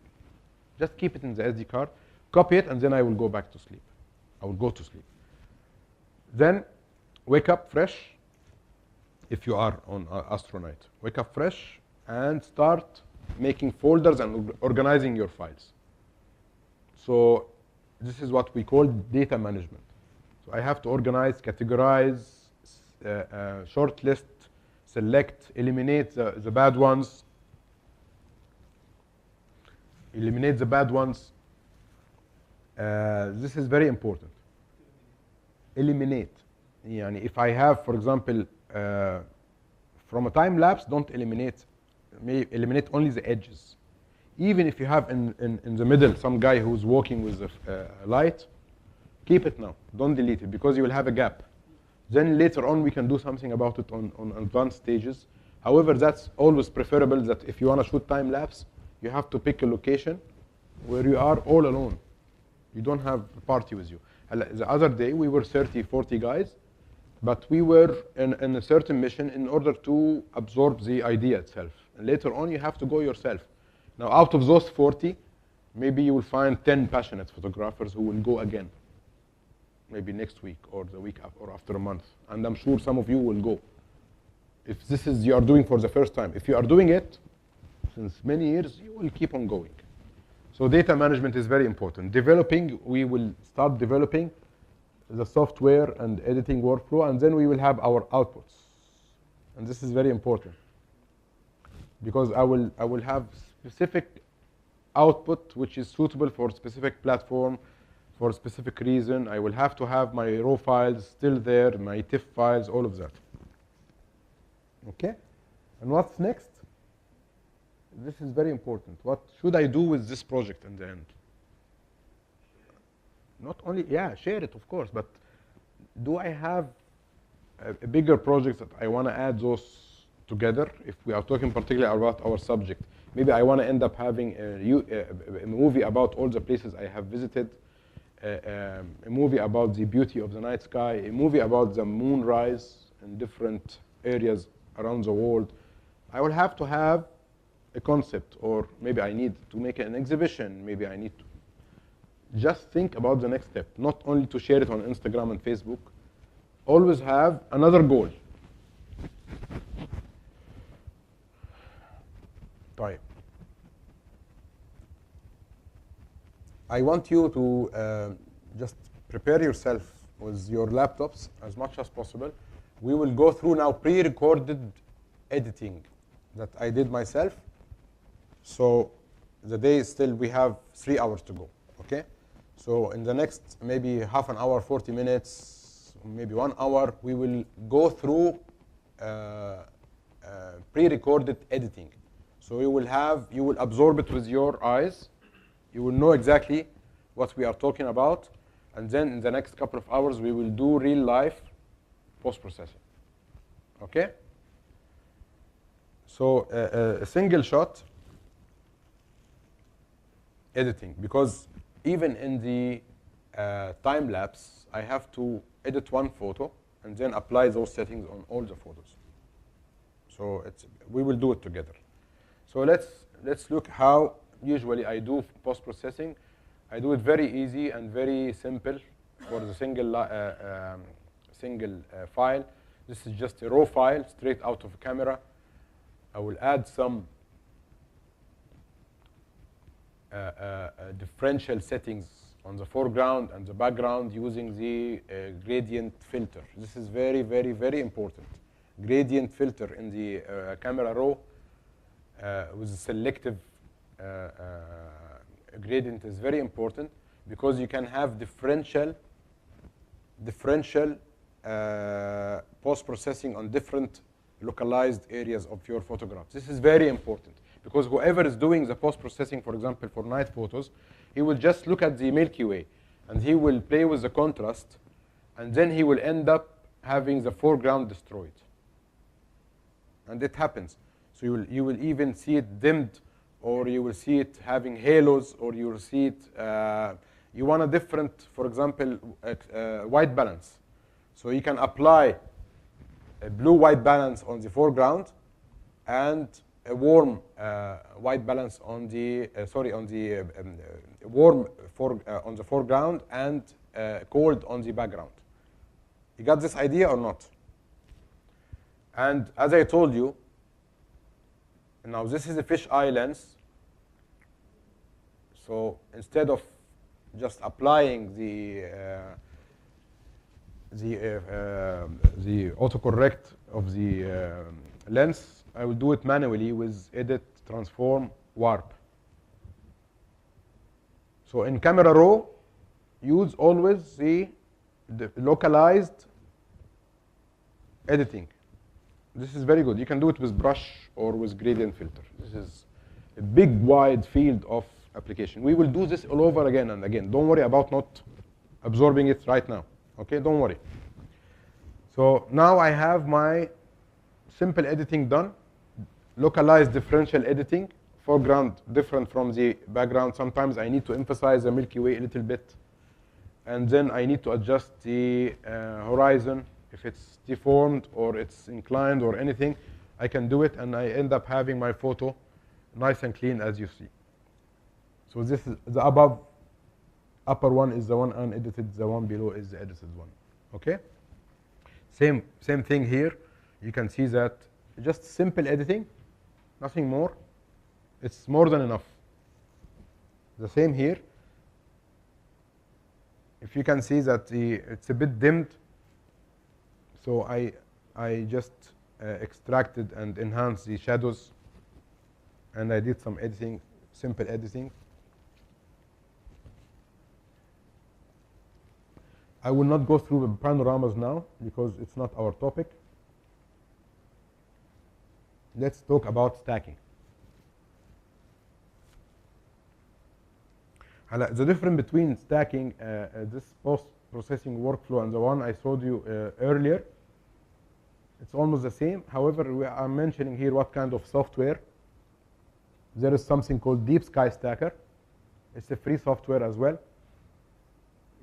Just keep it in the SD card, copy it, and then I will go back to sleep. I will go to sleep. Then wake up fresh. If you are on Astro night, wake up fresh and start making folders and organizing your files. So this is what we call data management. So I have to organize, categorize, shortlist, select, eliminate the bad ones. Eliminate the bad ones. This is very important. Eliminate. Yani if I have, for example, from a time lapse, don't eliminate. Eliminate only the edges. Even if you have in the middle some guy who's walking with a light, keep it now. Don't delete it because you will have a gap. Then later on we can do something about it on advanced stages. However, that's always preferable that if you want to shoot time lapse, you have to pick a location where you are all alone. You don't have a party with you. The other day we were 30, 40 guys, but we were in a certain mission in order to absorb the idea itself. And later on you have to go yourself. Now out of those 40, maybe you will find 10 passionate photographers who will go again. Maybe next week or the week or after a month. And I'm sure some of you will go. If this is you are doing for the first time. If you are doing it, since many years, you will keep on going. So data management is very important. Developing, we will start developing the software and editing workflow, and then we will have our outputs. And this is very important because I will have specific output which is suitable for specific platform, for a specific reason. I will have to have my raw files still there, my TIFF files, all of that. Okay? And what's next? This is very important. What should I do with this project in the end? Not only, yeah, share it, of course, but do I have a bigger project that I want to add those together? If we are talking particularly about our subject, maybe I want to end up having a movie about all the places I have visited, a movie about the beauty of the night sky, a movie about the moonrise in different areas around the world. I will have to have a concept, or maybe I need to make an exhibition, maybe I need to just think about the next step, not only to share it on Instagram and Facebook. Always have another goal. طيب. I want you to just prepare yourself with your laptops as much as possible. We will go through now pre-recorded editing that I did myself. So the day is still, we have 3 hours to go, okay? So in the next maybe half an hour, 40 minutes, maybe 1 hour, we will go through pre-recorded editing. So you will absorb it with your eyes. You will know exactly what we are talking about. And then in the next couple of hours, we will do real life post-processing, okay? So a single shot editing, because even in the time lapse, I have to edit one photo and then apply those settings on all the photos. So we will do it together. So let's look how usually I do post-processing. I do it very easy and very simple for the single file. This is just a raw file straight out of a camera. I will add some differential settings on the foreground and the background using the gradient filter. This is very, very, very important. Gradient filter in the camera raw with a selective gradient is very important, because you can have differential post-processing on different localized areas of your photographs. This is very important, because whoever is doing the post-processing, for example, for night photos, he will just look at the Milky Way, and he will play with the contrast, and then he will end up having the foreground destroyed. And it happens. So you will even see it dimmed, or you will see it having halos, or you will see it, you want a different, for example, white balance. So you can apply a blue-white balance on the foreground and a warm white balance on the, on the foreground and cold on the background. You got this idea or not? And as I told you, now this is a fisheye lens. So instead of just applying the autocorrect of the lens, I will do it manually with edit, transform, warp. So in camera raw, use always the localized editing. This is very good. You can do it with brush or with gradient filter. This is a big, wide field of application. We will do this all over again and again. Don't worry about not absorbing it right now. Okay, don't worry. So now I have my simple editing done. Localized differential editing. Foreground different from the background. Sometimes I need to emphasize the Milky Way a little bit. And then I need to adjust the horizon. If it's deformed or it's inclined or anything, I can do it, and I end up having my photo nice and clean, as you see. So this is the upper one is the one unedited, the one below is the edited one. Okay? Same thing here. You can see that just simple editing, nothing more. It's more than enough. The same here. If you can see that it's a bit dimmed, so I just extracted and enhanced the shadows, and I did some editing, simple editing. I will not go through the panoramas now because it's not our topic. Let's talk about stacking. The difference between stacking this post-processing workflow and the one I showed you earlier, it's almost the same. However, I'm mentioning here what kind of software. There is something called Deep Sky Stacker. It's a free software as well.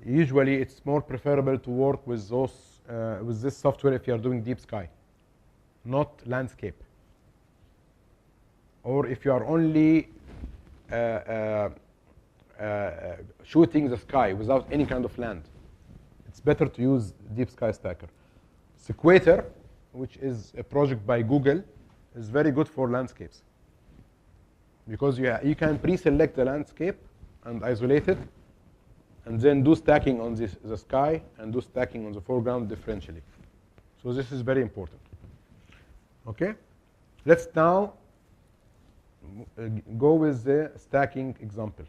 Usually, it's more preferable to work with with this software if you are doing deep sky, not landscape. Or if you are only shooting the sky without any kind of land, it's better to use Deep Sky Stacker. Sequator, which is a project by Google, is very good for landscapes because you can pre-select the landscape and isolate it, and then do stacking on the sky and do stacking on the foreground differentially. So this is very important. Okay, let's now go with the stacking example.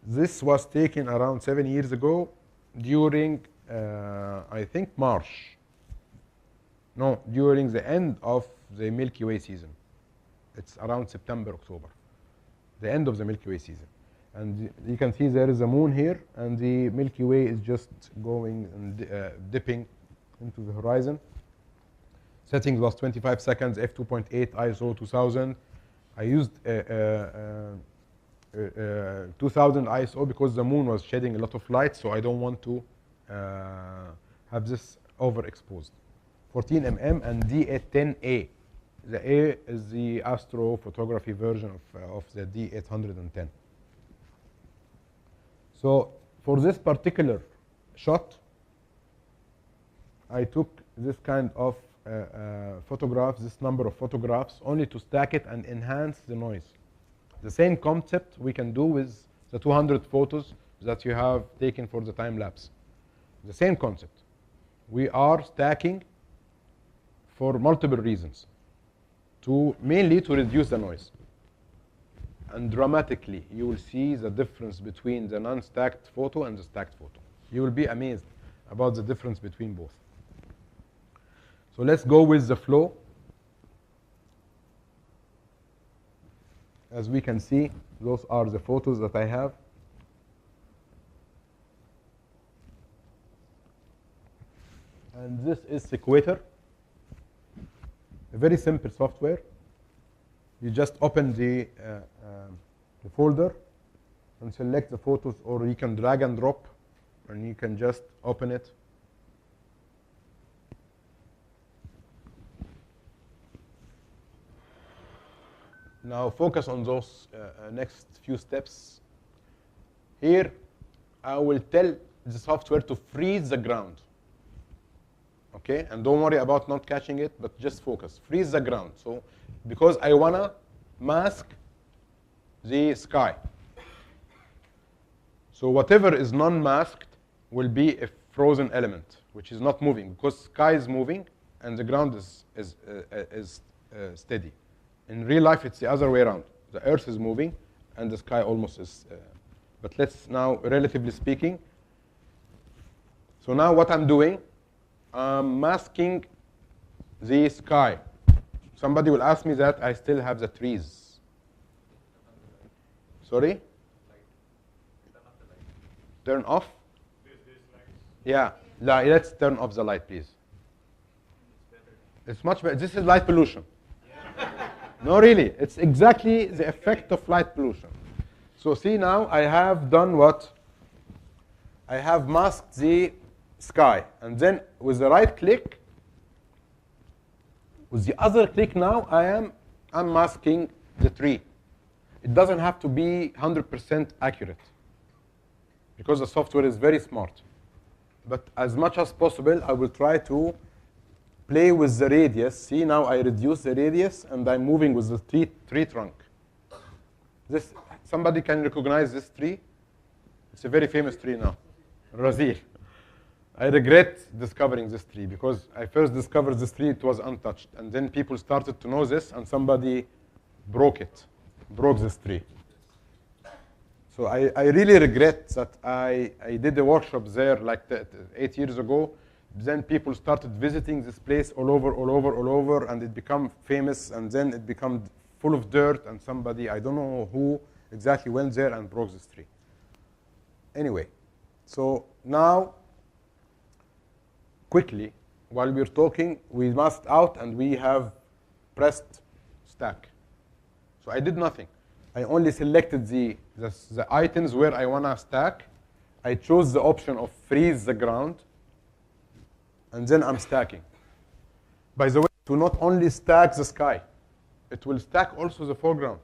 This was taken around 7 years ago during, I think, March. No, during the end of the Milky Way season. It's around September, October, the end of the Milky Way season. And you can see there is a moon here, and the Milky Way is just going and dipping into the horizon. Settings was 25 seconds, f2.8, ISO 2000. I used 2000 ISO because the moon was shedding a lot of light, so I don't want to have this overexposed. 14 mm and D810A. The A is the Astro photography version of the D810. So for this particular shot, I took this kind of photographs, this number of photographs, only to stack it and enhance the noise. The same concept we can do with the 200 photos that you have taken for the time lapse. The same concept. We are stacking for multiple reasons, mainly to reduce the noise. And dramatically, you will see the difference between the non-stacked photo and the stacked photo. You will be amazed about the difference between both. So let's go with the flow. As we can see, those are the photos that I have. And this is Sequator, a very simple software. You just open the folder and select the photos, or you can drag and drop, and you can just open it. Now focus on those next few steps. Here, I will tell the software to freeze the ground. Okay, and don't worry about not catching it, but just focus. Freeze the ground. So, because I wanna mask the sky. So whatever is non-masked will be a frozen element, which is not moving, because sky is moving and the ground is steady. In real life, it's the other way around. The Earth is moving and the sky almost is. But let's now, relatively speaking. So now what I'm doing, I'm masking the sky. Somebody will ask me that I still have the trees. Sorry? Turn off? Yeah, let's turn off the light, please. It's much better. This is light pollution. No, really. It's exactly the effect of light pollution. So see now, I have done what? I have masked the sky. And then with the right click, with the other click now, I'm masking the tree. It doesn't have to be 100% accurate because the software is very smart. But as much as possible, I will try to play with the radius. See, now I reduce the radius, and I'm moving with the tree trunk. This, somebody can recognize this tree? It's a very famous tree now, Razil. I regret discovering this tree because I first discovered this tree, it was untouched. And then people started to know this and somebody broke this tree. So I really regret that I did a workshop there like 8 years ago. Then people started visiting this place all over, and it became famous, and then it became full of dirt, and somebody, I don't know who exactly, went there and broke this tree. Anyway, so now, quickly, while we're talking, we masked out and we have pressed stack. So I did nothing. I only selected the items where I want to stack. I chose the option of freeze the ground, and then I'm stacking. By the way, it will not only stack the sky, it will stack also the foreground.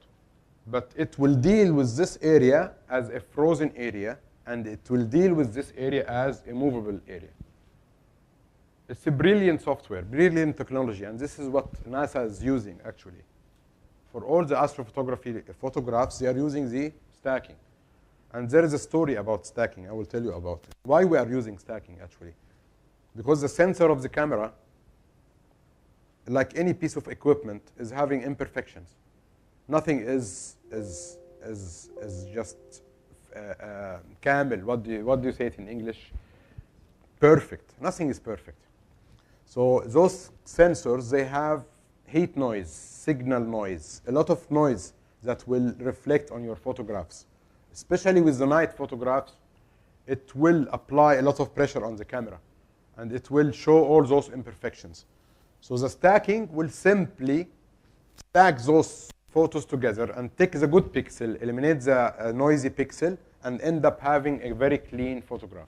But it will deal with this area as a frozen area, and it will deal with this area as a movable area. It's a brilliant software, brilliant technology, and this is what NASA is using, actually. For all the astrophotography photographs, they are using the stacking. And there is a story about stacking. I will tell you about it. Why we are using stacking, actually. Because the sensor of the camera, like any piece of equipment, is having imperfections. Nothing is just kamil. What do you say it in English? Perfect. Nothing is perfect. So those sensors, they have heat noise, signal noise, a lot of noise that will reflect on your photographs. Especially with the night photographs, it will apply a lot of pressure on the camera, and it will show all those imperfections. So the stacking will simply stack those photos together and take the good pixel, eliminate the noisy pixel, and end up having a very clean photograph.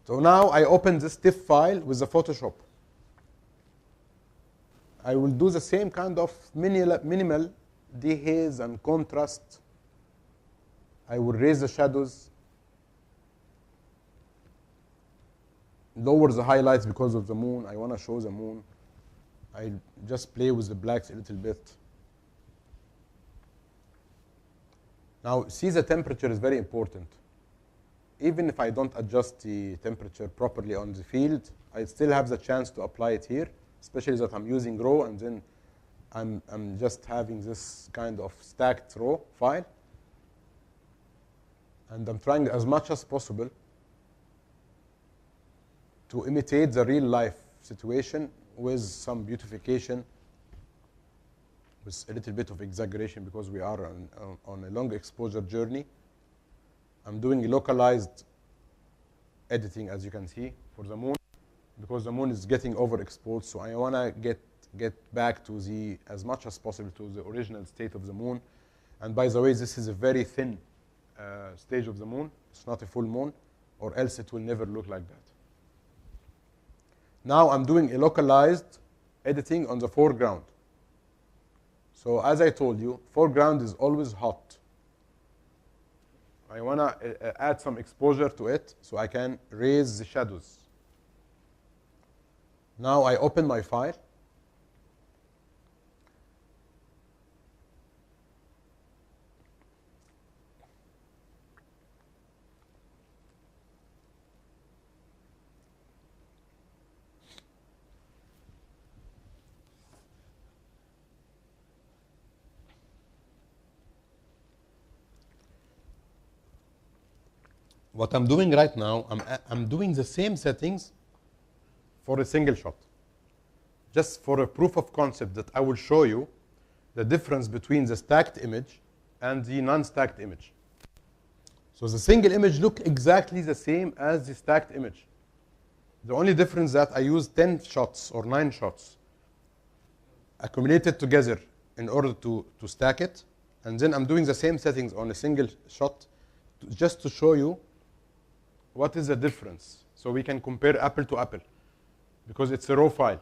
So now I open this TIFF file with the Photoshop. I will do the same kind of minimal dehaze and contrast. I will raise the shadows, lower the highlights because of the moon. I want to show the moon. I just play with the blacks a little bit. Now, see, the temperature is very important. Even if I don't adjust the temperature properly on the field, I still have the chance to apply it here, especially that I'm using RAW, and then I'm just having this kind of stacked RAW file. And I'm trying as much as possible to imitate the real life situation with some beautification, with a little bit of exaggeration because we are on a long exposure journey. I'm doing localized editing, as you can see, for the moon, because the moon is getting overexposed. So I want to get back to as much as possible to the original state of the moon. And by the way, this is a very thin stage of the moon. It's not a full moon, or else it will never look like that. Now I'm doing a localized editing on the foreground. So as I told you, foreground is always hot. I want to add some exposure to it so I can raise the shadows. Now I open my file. What I'm doing right now, I'm doing the same settings for a single shot. Just for a proof of concept that I will show you the difference between the stacked image and the non-stacked image. So the single image looks exactly the same as the stacked image. The only difference that I use 10 shots or 9 shots accumulated together in order to stack it. And then I'm doing the same settings on a single shot just to show you what is the difference, so we can compare apple to apple, because it's a raw file.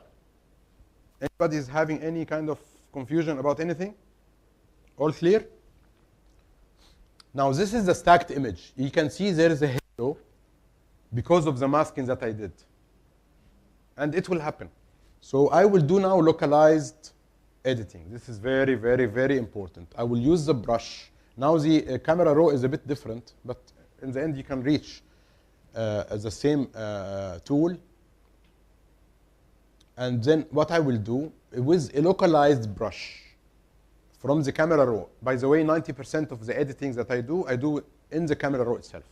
Anybody is having any kind of confusion about anything? All clear? Now this is the stacked image. You can see there is a halo because of the masking that I did. And it will happen. So I will do now localized editing. This is very, very, very important. I will use the brush. Now the camera raw is a bit different, but in the end you can reach the same tool. And then what I will do with a localized brush from the camera raw. By the way, 90% of the editing that I do in the camera raw itself.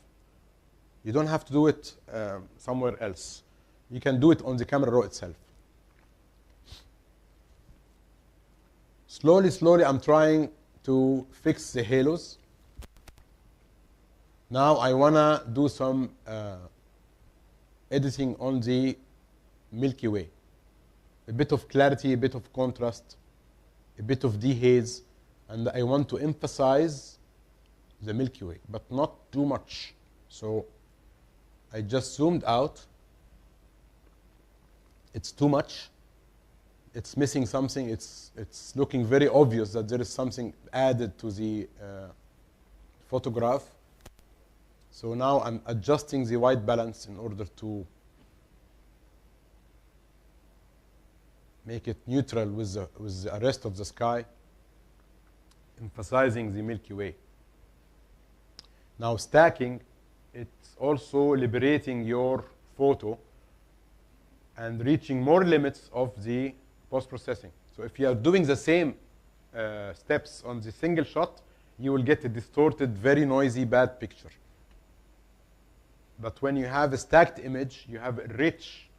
You don't have to do it somewhere else. You can do it on the camera raw itself. Slowly, slowly, I'm trying to fix the halos. Now I wanna do some editing on the Milky Way. A bit of clarity, a bit of contrast, a bit of dehaze, and I want to emphasize the Milky Way, but not too much. So I just zoomed out. It's too much. It's missing something. It's looking very obvious that there is something added to the photograph. So now I'm adjusting the white balance in order to make it neutral with the rest of the sky, emphasizing the Milky Way. Now stacking, it's also liberating your photo and reaching more limits of the post-processing. So if you are doing the same steps on the single shot, you will get a distorted, very noisy, bad picture. But when you have a stacked image, you have a rich,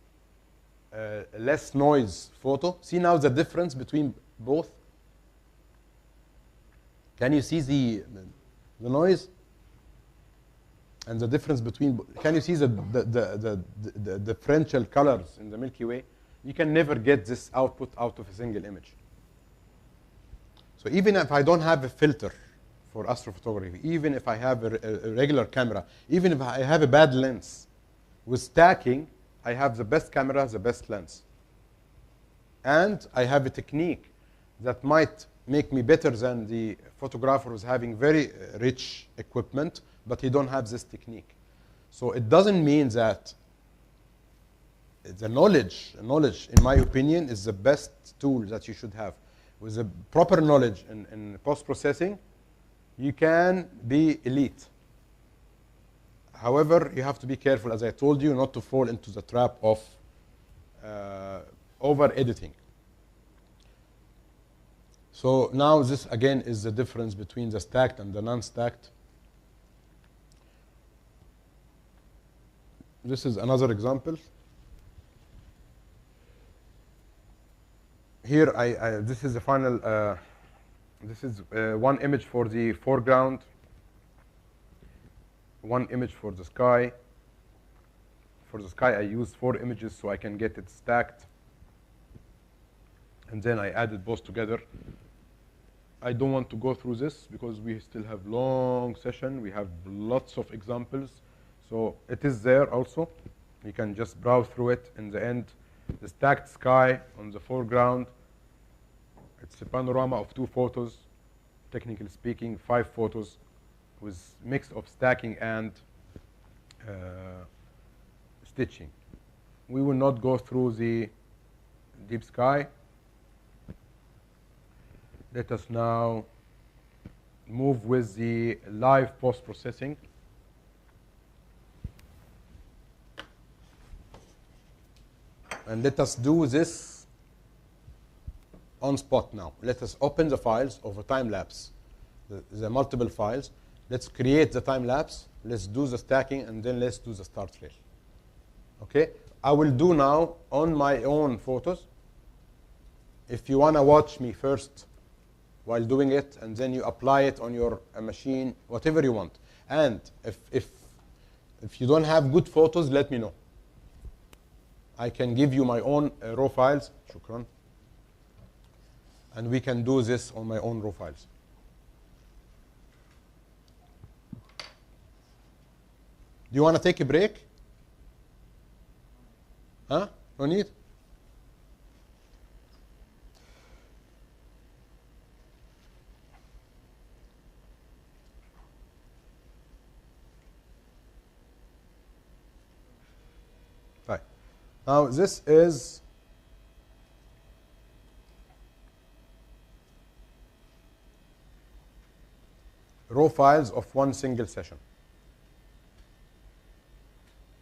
less noise photo. See now the difference between both? Can you see the noise? And the difference between, can you see the differential colors in the Milky Way? You can never get this output out of a single image. So even if I don't have a filter for astrophotography, even if I have a regular camera, even if I have a bad lens, with stacking, I have the best camera, the best lens. And I have a technique that might make me better than the photographer who's having very rich equipment, but he don't have this technique. So it doesn't mean that the knowledge, in my opinion, is the best tool that you should have. With the proper knowledge in post-processing, you can be elite. However, you have to be careful, as I told you, not to fall into the trap of over-editing. So now this, again, is the difference between the stacked and the non-stacked. This is another example. Here, this is the final, this is one image for the foreground, one image for the sky. For the sky, I used 4 images so I can get it stacked. And then I added both together. I don't want to go through this because we still have long session. We have lots of examples. So it is there also. You can just browse through it. In the end, the stacked sky on the foreground, it's a panorama of 2 photos, technically speaking, 5 photos, with mix of stacking and stitching. We will not go through the deep sky. Let us now move with the live post-processing. And let us do this on spot now. Let us open the files of a time lapse, the multiple files. Let's create the time lapse. Let's do the stacking, and then let's do the start trail. Okay? I will do now on my own photos. If you want to watch me first while doing it, and then you apply it on your machine, whatever you want. And if you don't have good photos, let me know. I can give you my own raw files. Shukran. And we can do this on my own raw files. Do you want to take a break? Huh? No need? Right. Now this is raw files of one single session.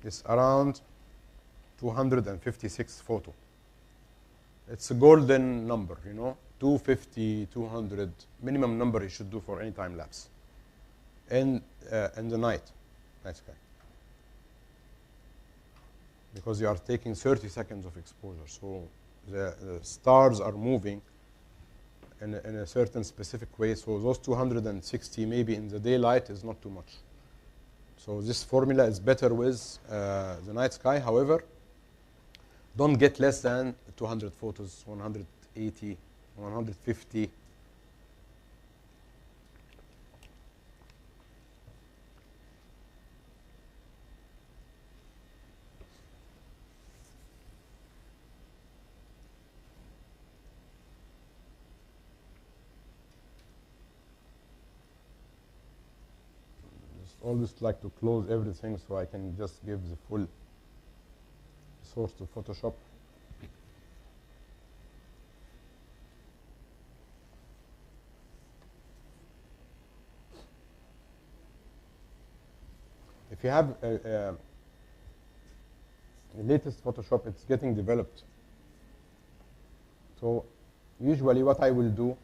It's around 256 photo. It's a golden number, you know, 250, 200, minimum number you should do for any time lapse. In the night sky. Because you are taking 30 seconds of exposure. So the stars are moving in a certain specific way. So those 260 maybe in the daylight is not too much. So this formula is better with the night sky. However, don't get less than 200 photos, 180, 150. Always like to close everything so I can just give the full source to Photoshop. If you have the latest Photoshop, it's getting developed. So usually what I will do,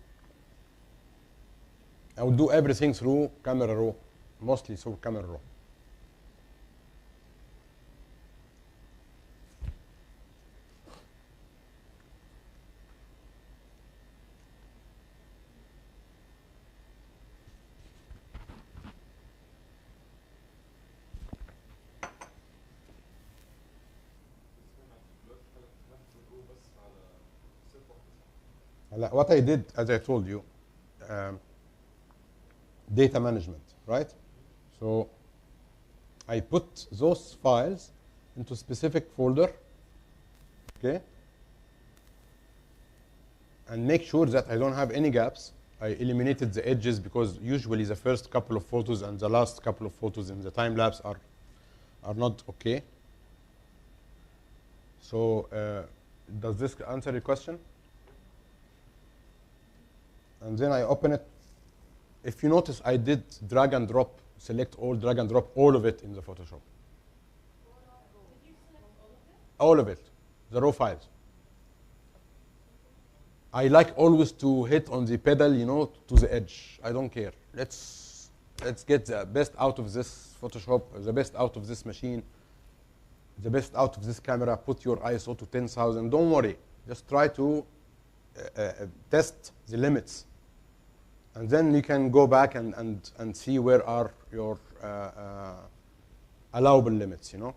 I will do everything through Camera Raw. Mostly through Camera Raw. What I did, as I told you, data management, right? So I put those files into a specific folder, okay? And make sure that I don't have any gaps. I eliminated the edges because usually the first couple of photos and the last couple of photos in the time lapse are not okay. So does this answer your question? And then I open it. If you notice, I did drag and drop. Select all, drag and drop all of it in the Photoshop. Did you select all of it? All of it, the raw files. I like always to hit on the pedal, you know, to the edge. I don't care. Let's get the best out of this Photoshop, the best out of this machine, the best out of this camera. Put your ISO to 10,000. Don't worry. Just try to test the limits. And then you can go back and see where are your allowable limits, you know.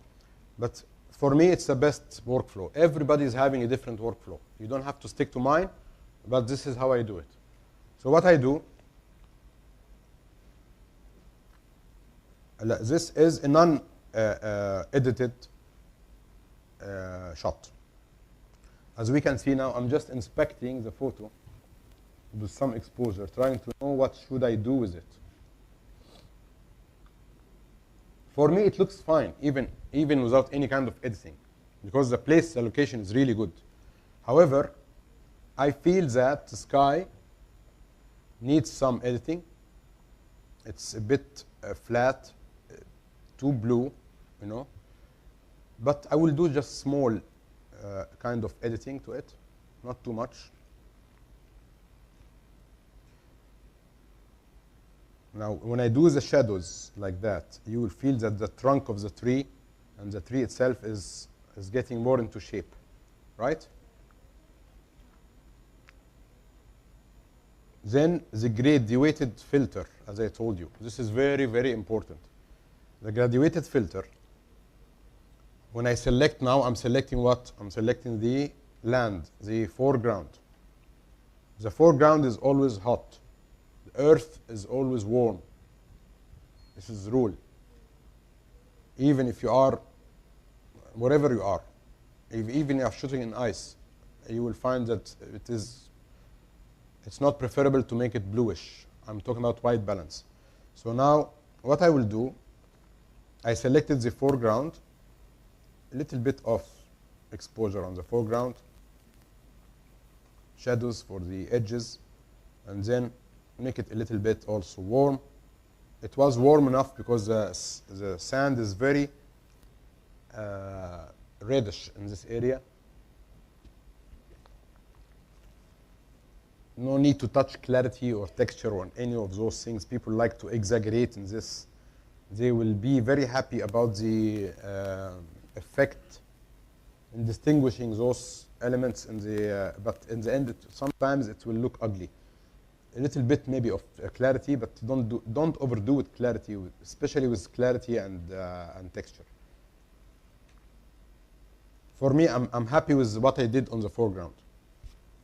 But for me, it's the best workflow. Everybody is having a different workflow. You don't have to stick to mine, but this is how I do it. So what I do, this is a non-edited shot. As we can see now, I'm just inspecting the photo with some exposure, trying to know what should I do with it. For me, it looks fine, even without any kind of editing, because the place allocation is really good. However, I feel that the sky needs some editing. It's a bit flat, too blue, you know. But I will do just small kind of editing to it, not too much. Now, when I do the shadows like that, you will feel that the trunk of the tree and the tree itself is getting more into shape, right? Then the graduated filter, as I told you. This is very, very important. The graduated filter, when I select now, I'm selecting what? I'm selecting the land, the foreground. The foreground is always hot. Earth is always warm. This is the rule. Even if you are, wherever you are, even if you are shooting in ice, you will find that it's not preferable to make it bluish. I'm talking about white balance. So now, what I will do, I selected the foreground, a little bit of exposure on the foreground, shadows for the edges, and then make it a little bit also warm. It was warm enough because the sand is very reddish in this area. No need to touch clarity or texture on any of those things. People like to exaggerate in this. They will be very happy about the effect in distinguishing those elements in the, but in the end, sometimes it will look ugly. A little bit maybe of clarity, but don't overdo with clarity, especially with clarity and texture. For me, I'm happy with what I did on the foreground.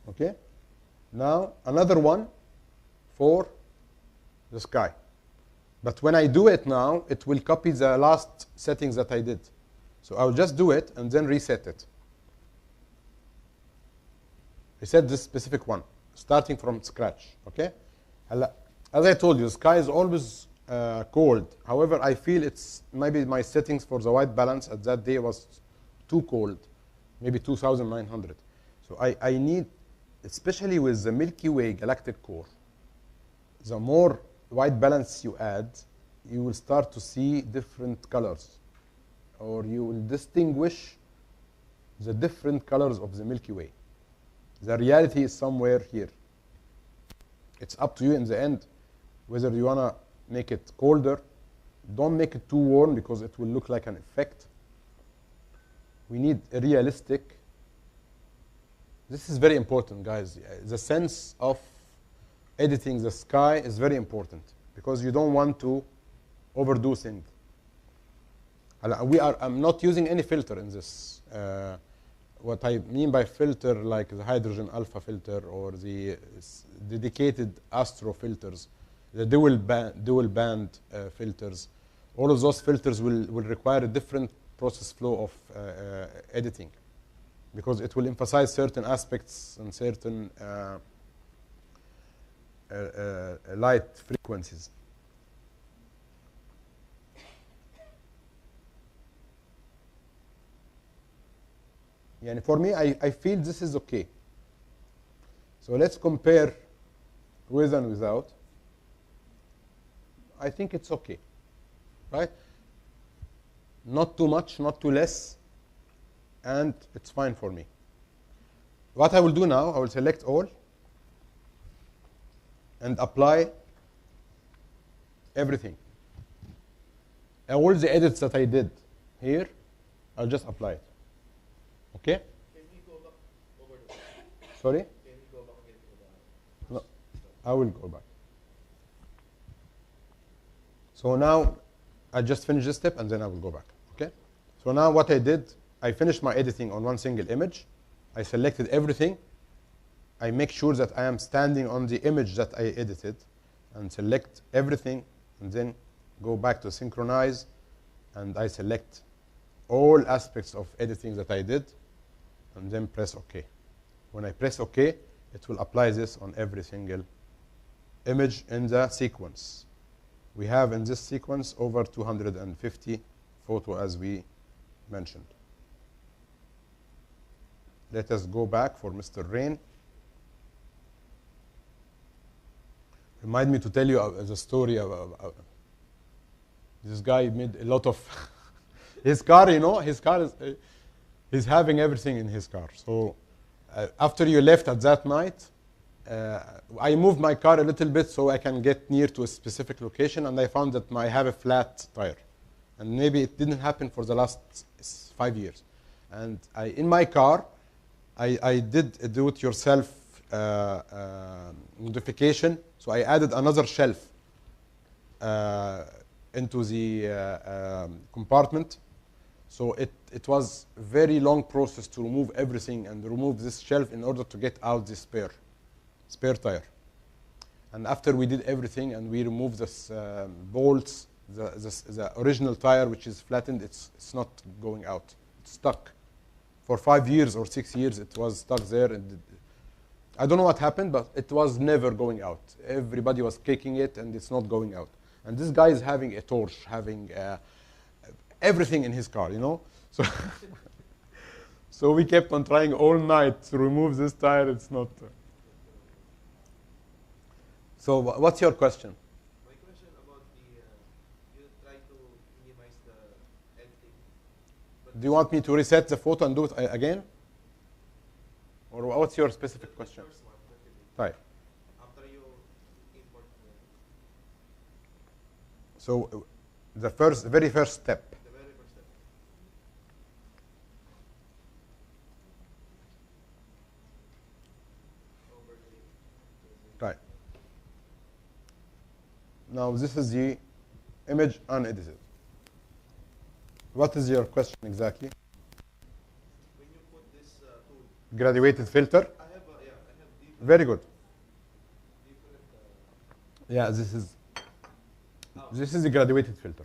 Okay. Now another one for the sky. But when I do it now, it will copy the last settings that I did. So I'll just do it and then reset it. Reset this specific one, starting from scratch. Okay? As I told you, the sky is always cold. However, I feel it's maybe my settings for the white balance at that day was too cold, maybe 2,900. So I need, especially with the Milky Way galactic core, the more white balance you add, you will start to see different colors, or you will distinguish the different colors of the Milky Way. The reality is somewhere here. It's up to you in the end whether you want to make it colder. Don't make it too warm because it will look like an effect. We need a realistic. This is very important, guys. The sense of editing the sky is very important because you don't want to overdo things. I'm not using any filter in this. What I mean by filter, like the hydrogen alpha filter or the dedicated Astro filters, the dual band filters, all of those filters will require a different process flow of editing because it will emphasize certain aspects and certain light frequencies. And for me, I feel this is okay. So let's compare with and without. I think it's okay, right? Not too much, not too less, and it's fine for me. What I will do now, I will select all and apply everything. All the edits that I did here, I'll just apply it. Okay? Can we go back over the... Sorry? Can we go back again to the... No, I will go back. So now, I just finished this step and then I will go back. Okay? So now what I did, I finished my editing on one single image. I selected everything. I make sure that I am standing on the image that I edited and select everything and then go back to synchronize and I select all aspects of editing that I did and then press OK. When I press OK, it will apply this on every single image in the sequence. We have in this sequence over 250 photos as we mentioned. Let us go back for Mr. Rain. Remind me to tell you the story of this guy made a lot of his car, you know, his car is he's having everything in his car. So after you left at that night, I moved my car a little bit so I can get near to a specific location, and I found that I have a flat tire. And maybe it didn't happen for the last 5 years. And in my car, I did a do-it-yourself modification. So I added another shelf into the compartment. So it was a very long process to remove everything and remove this shelf in order to get out the spare tire. And after we did everything and we removed this bolts, the original tire, which is flattened, it's not going out. It's stuck. For 5 years or 6 years, it was stuck there. And I don't know what happened, but it was never going out. Everybody was kicking it, and it's not going out. And this guy is having a torch, having everything in his car, you know? So, so we kept on trying all night to remove this tire. It's not. So what's your question? My question about the Do you want me to reset the photo and do it again? Or what's your specific question? Right. After you import So the very first step. the very first step. Right. Now this is the image unedited. What is your question exactly? When you put this tool, Graduated filter. I have different, Very good. different Yeah, this is the graduated filter.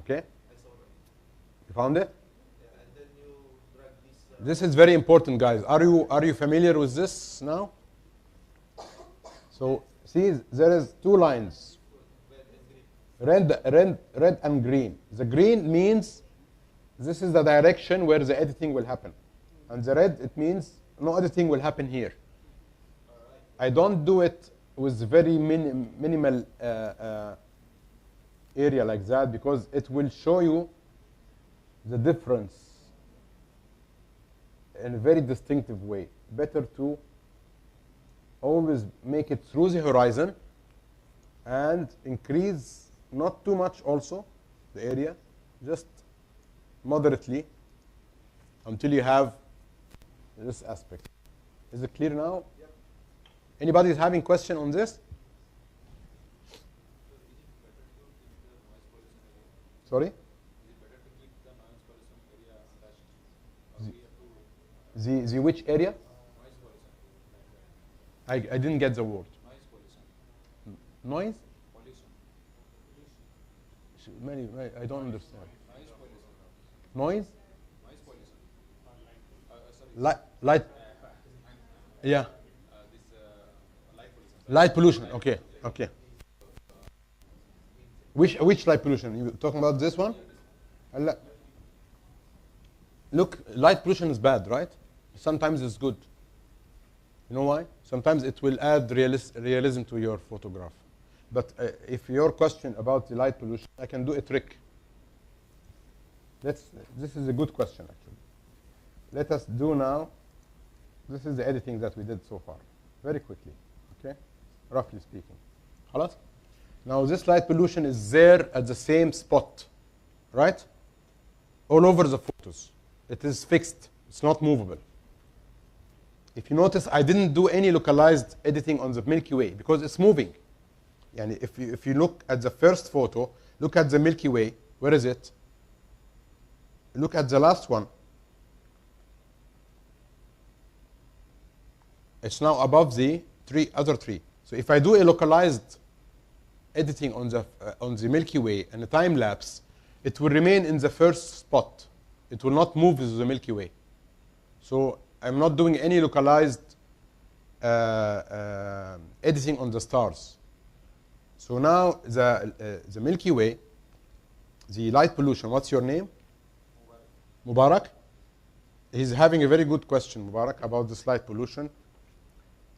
Okay? I saw that. You found it? Yeah, and then you drag this. This is very important, guys. Are you familiar with this now? So see, there is two lines. Red and green. The green means this is the direction where the editing will happen. And the red, it means no editing will happen here. I don't do it with very minimal area like that because it will show you the difference in a very distinctive way. Better to always make it through the horizon and increase not too much also the area, just moderately until you have this aspect. Is it clear now? Yep. Anybody is having question on this? Sorry? The which area? I didn't get the word. Noise? I don't understand. Noise? Light. Yeah. Light pollution. Okay. Okay. Which light pollution? You talking about this one? Look, light pollution is bad, right? Sometimes it's good. You know why? Sometimes it will add realism to your photograph. But if your question about the light pollution, I can do a trick. This is a good question, actually. Let us do now. This is the editing that we did so far. Very quickly, okay? Roughly speaking. خلاص? Now this light pollution is there at the same spot, right? All over the photos. It is fixed. It's not movable. If you notice, I didn't do any localized editing on the Milky Way because it's moving. Yani if you look at the first photo, look at the Milky Way. Where is it? Look at the last one. It's now above the other three. So if I do a localized editing on the Milky Way and a time lapse, it will remain in the first spot. It will not move with the Milky Way. So I'm not doing any localized editing on the stars. So now the Milky Way, the light pollution, what's your name? Mubarak. He's having a very good question, Mubarak, about this light pollution.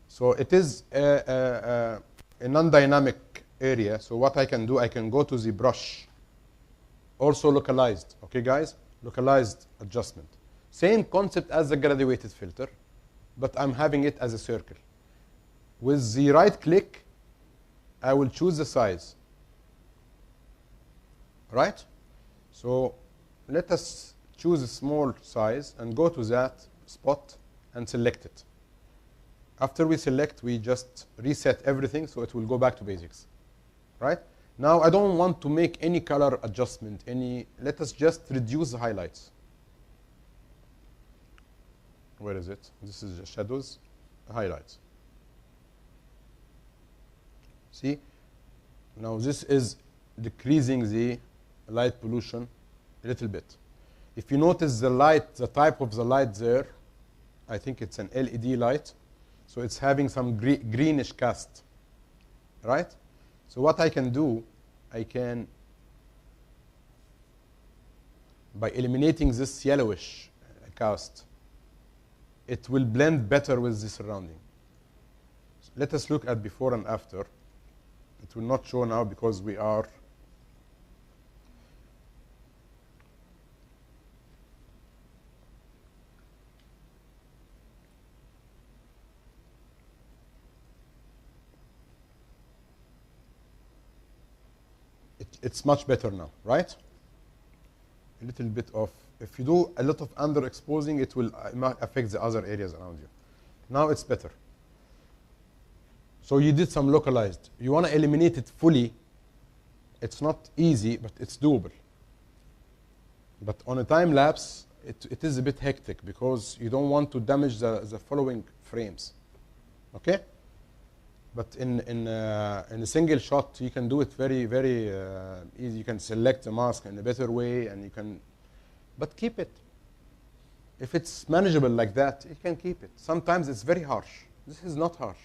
So it is a non-dynamic area. So what I can do, I can go to the brush. Also localized, okay guys? Localized adjustment. Same concept as the graduated filter, but I'm having it as a circle. With the right click, I will choose the size. Right? So let us choose a small size and go to that spot and select it. After we select, we just reset everything so it will go back to basics. Right? Now I don't want to make any color adjustment, let us just reduce the highlights. Where is it? This is the shadows, highlights. See? Now this is decreasing the light pollution a little bit. If you notice the light, the type of the light there, I think it's an LED light. So it's having some greenish cast, right? So what I can do, I can, by eliminating this yellowish cast, it will blend better with the surrounding. So let us look at before and after. It will not show now because we are it's much better now, right? A little bit of, if you do a lot of underexposing, it will affect the other areas around you. Now it's better. So you did some localized. You want to eliminate it fully. It's not easy, but it's doable. But on a time lapse, it is a bit hectic because you don't want to damage the following frames. Okay? But in a single shot, you can do it very, very easy. You can select the mask in a better way, and you can, but keep it. If it's manageable like that, you can keep it. Sometimes it's very harsh. This is not harsh.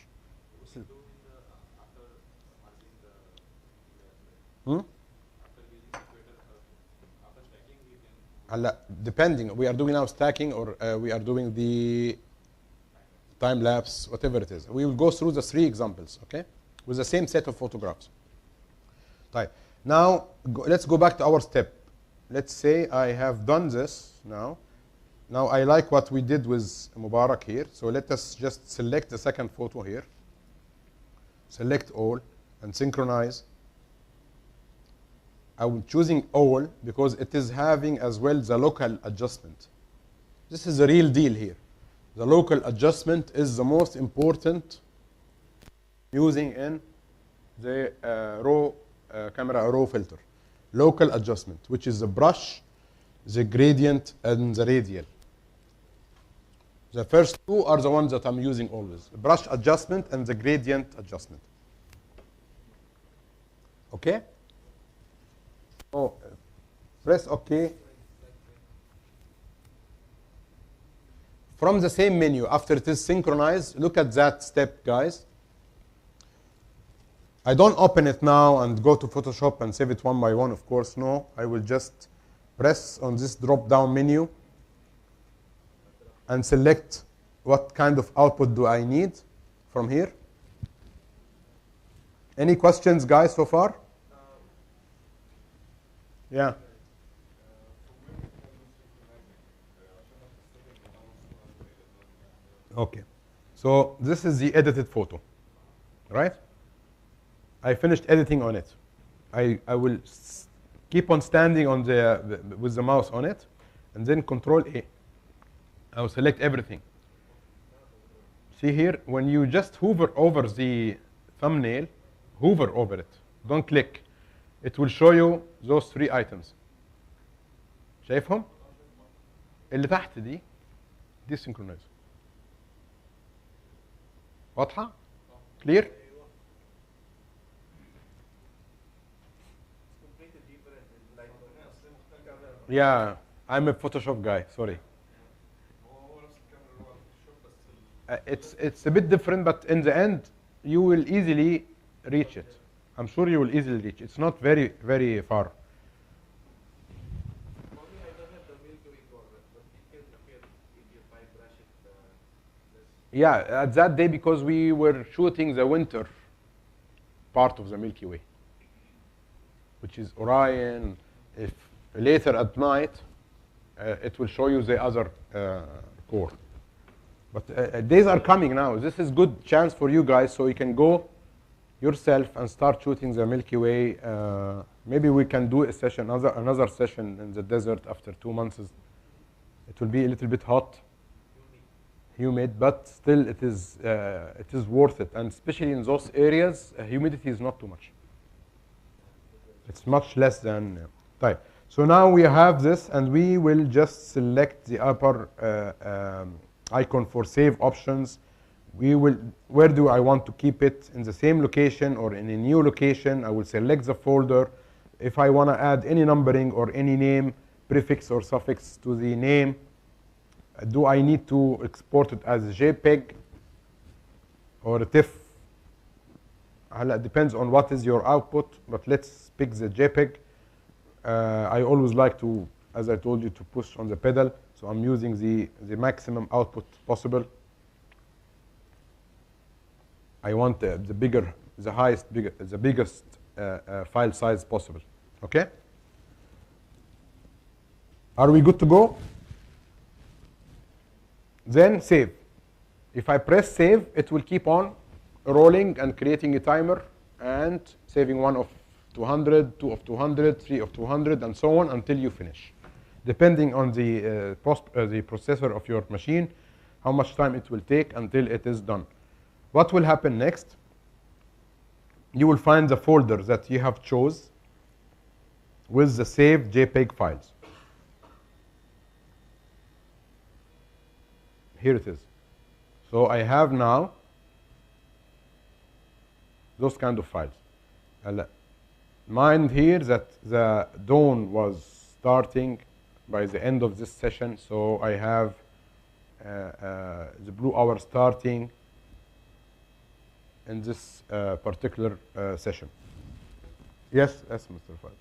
Depending, we are doing now stacking, or we are doing the time lapse, whatever it is. We will go through the 3 examples, okay, with the same set of photographs. Right. Now let's go back to our step. Let's say I have done this now. Now I like what we did with Mubarak here. So let us just select the second photo here. Select all and synchronize. I'm choosing all because it is having as well the local adjustment. This is the real deal here. The local adjustment is the most important using in the camera raw filter. Local adjustment, which is the brush, the gradient, and the radial. The first 2 are the ones that I'm using always. The brush adjustment and the gradient adjustment. Okay? So press OK. From the same menu, after it is synchronized, look at that step, guys. I don't open it now and go to Photoshop and save it one by one, of course. No, I will just press on this drop-down menu and select what kind of output do I need from here. Any questions, guys, so far? Yeah. Okay. So this is the edited photo, right? I finished editing on it. I will keep on standing on with the mouse on it, and then Control A. I will select everything. See here, when you just hover over the thumbnail, hover over it. Don't click. It will show you those 3 items. شايفهم؟ اللي تحت دي synchronize. واضحة؟ Clear? Yeah, I'm a Photoshop guy. Sorry. It's a bit different, but in the end, you will easily reach it. I'm sure you will easily reach it. It's not very, very far. Yeah, at that day, because we were shooting the winter part of the Milky Way, which is Orion. If later at night, it will show you the other core. But days are coming now. This is good chance for you guys, so you can go yourself and start shooting the Milky Way. Maybe we can do a session, another session in the desert after 2 months. It will be a little bit hot, humid, but still it is worth it. And especially in those areas, humidity is not too much. It's much less than type. So now we have this, and we will just select the upper icon for save options. Where do I want to keep it? In the same location or in a new location? I will select the folder. If I want to add any numbering or any name, prefix or suffix to the name, do I need to export it as a JPEG or a TIFF? It depends on what is your output, but let's pick the JPEG. I always like to, as I told you, to push on the pedal, so I'm using the maximum output possible. I want the biggest file size possible. Okay? Are we good to go? Then save. If I press save, it will keep on rolling and creating a timer and saving one of 200, 2 of 200, 3 of 200, and so on until you finish. Depending on the processor of your machine, how much time it will take until it is done. What will happen next? You will find the folder that you have chose with the saved JPEG files. Here it is. So I have now those kind of files. Mind here that the dawn was starting by the end of this session, so I have the blue hour starting in this particular session. Yes, Mr. Fad.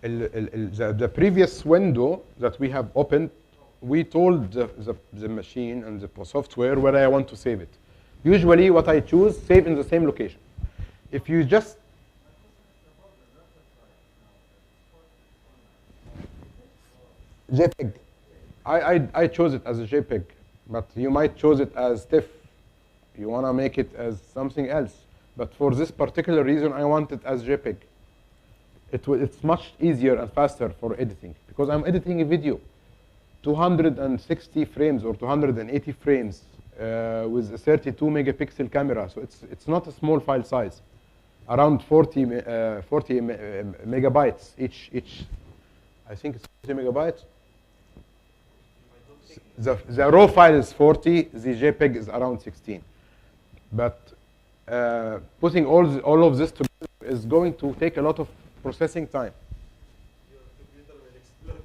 The previous window that we have opened, we told the machine and the software where I want to save it. Usually what I choose, save in the same location. If you just JPEG. I chose it as a JPEG, but you might choose it as TIFF. You want to make it as something else. But for this particular reason, I want it as JPEG. It's much easier and faster for editing because I'm editing a video. 260 frames or 280 frames with a 32 megapixel camera. So it's not a small file size. Around 40 megabytes each. I think it's 40 megabytes. The raw file is 40, the JPEG is around 16. But putting all of this together is going to take a lot of processing time. Your computer will explode.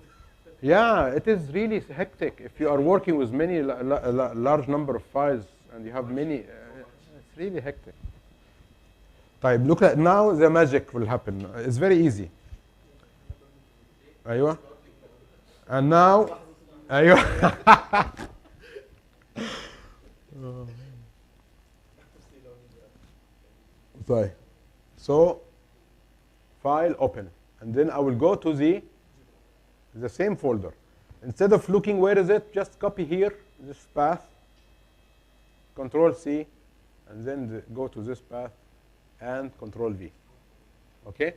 Yeah, it is really hectic. If you are working with many large number of files and you have many, it's really hectic. طيب, look at now the magic will happen. It's very easy. أيوة. And now, أيوة. طيب. So, file open, and then I will go to the same folder. Instead of looking where is it, just copy here this path, Control C, and then go to this path and Control V. Okay.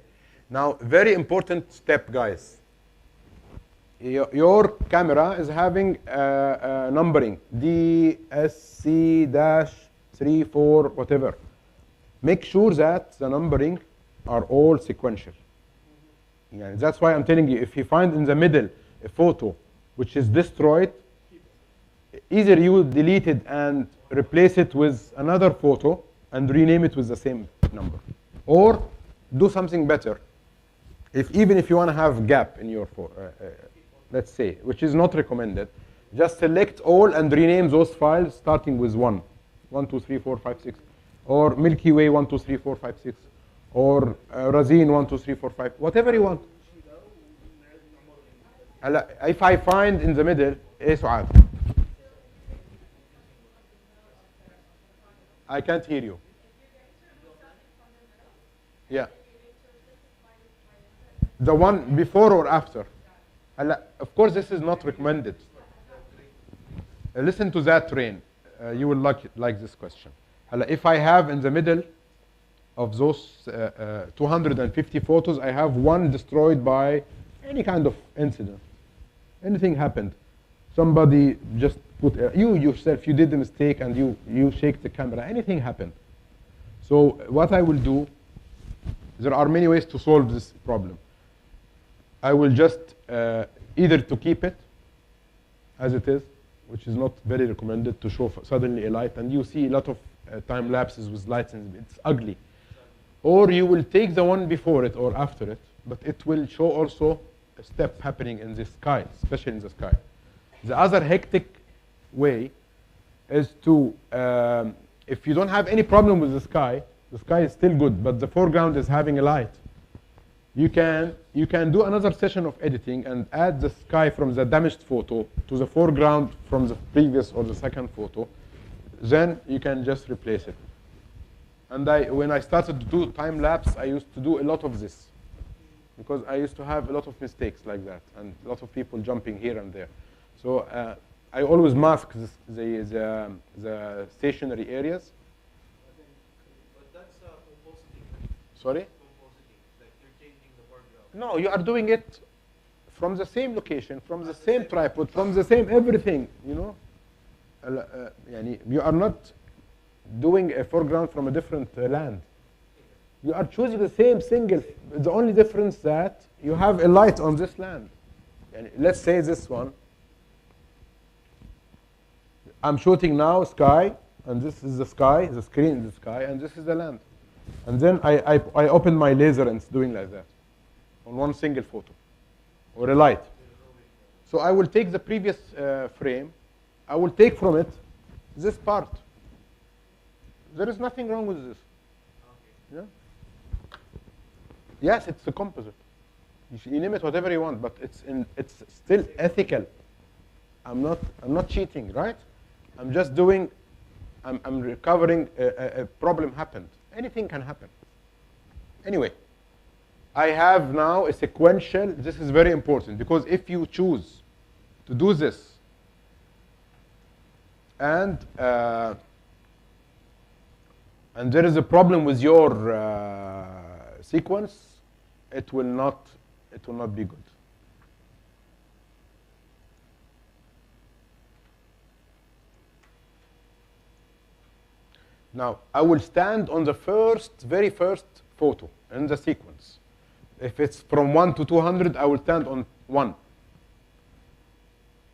Now, very important step, guys. Your camera is having numbering DSC-3, 4, whatever. Make sure that the numbering are all sequential. Yeah, that's why I'm telling you, if you find in the middle a photo which is destroyed, either you delete it and replace it with another photo and rename it with the same number, or do something better. Even if you want to have gap in your let's say, which is not recommended, just select all and rename those files starting with 1, 1, 2, 3, 4, 5, 6, or Milky Way 1, 2, 3, 4, 5, 6, or Razine 1, 2, 3, 4, 5, whatever you want. If I find in the middle, سعاد. I can't hear you. Yeah. The one before or after? Of course, this is not recommended. Listen to that train. You will like this question. If I have in the middle of those 250 photos, I have one destroyed by any kind of incident. Anything happened. Somebody just put, you yourself, you did the mistake and you shake the camera. Anything happened. So what I will do, there are many ways to solve this problem. I will just either to keep it as it is, which is not very recommended to show suddenly a light, and you see a lot of time lapses with lights and it's ugly. Or you will take the one before it or after it, but it will show also a step happening in the sky, especially in the sky. The other hectic way is to, if you don't have any problem with the sky is still good, but the foreground is having a light. You can do another session of editing and add the sky from the damaged photo to the foreground from the previous or the second photo. Then you can just replace it. And when I started to do time lapse, I used to do a lot of this because I used to have a lot of mistakes like that and a lot of people jumping here and there. So I always mask the stationary areas. But that's compositing. Sorry? Compositing. Like you're changing the foreground. No, you are doing it from the same location, from the same tripod, from the same everything, you know. يعني you are not doing a foreground from a different land. You are choosing the same single. The only difference that you have a light on this land. يعني let's say this one. I'm shooting now sky, and this is the sky, the screen is the sky, and this is the land. And then I open my laser and it's doing like that on one single photo or a light. So I will take the previous frame. I will take from it this part. There is nothing wrong with this. Yeah? Yes, it's a composite. You name it whatever you want, but it's still ethical. I'm not cheating, right? I'm just doing. I'm recovering a problem happened. Anything can happen. Anyway, I have now a sequential. This is very important because if you choose to do this and there is a problem with your sequence, it will not be good. Now, I will stand on the very first photo in the sequence. If it's from 1 to 200, I will stand on 1.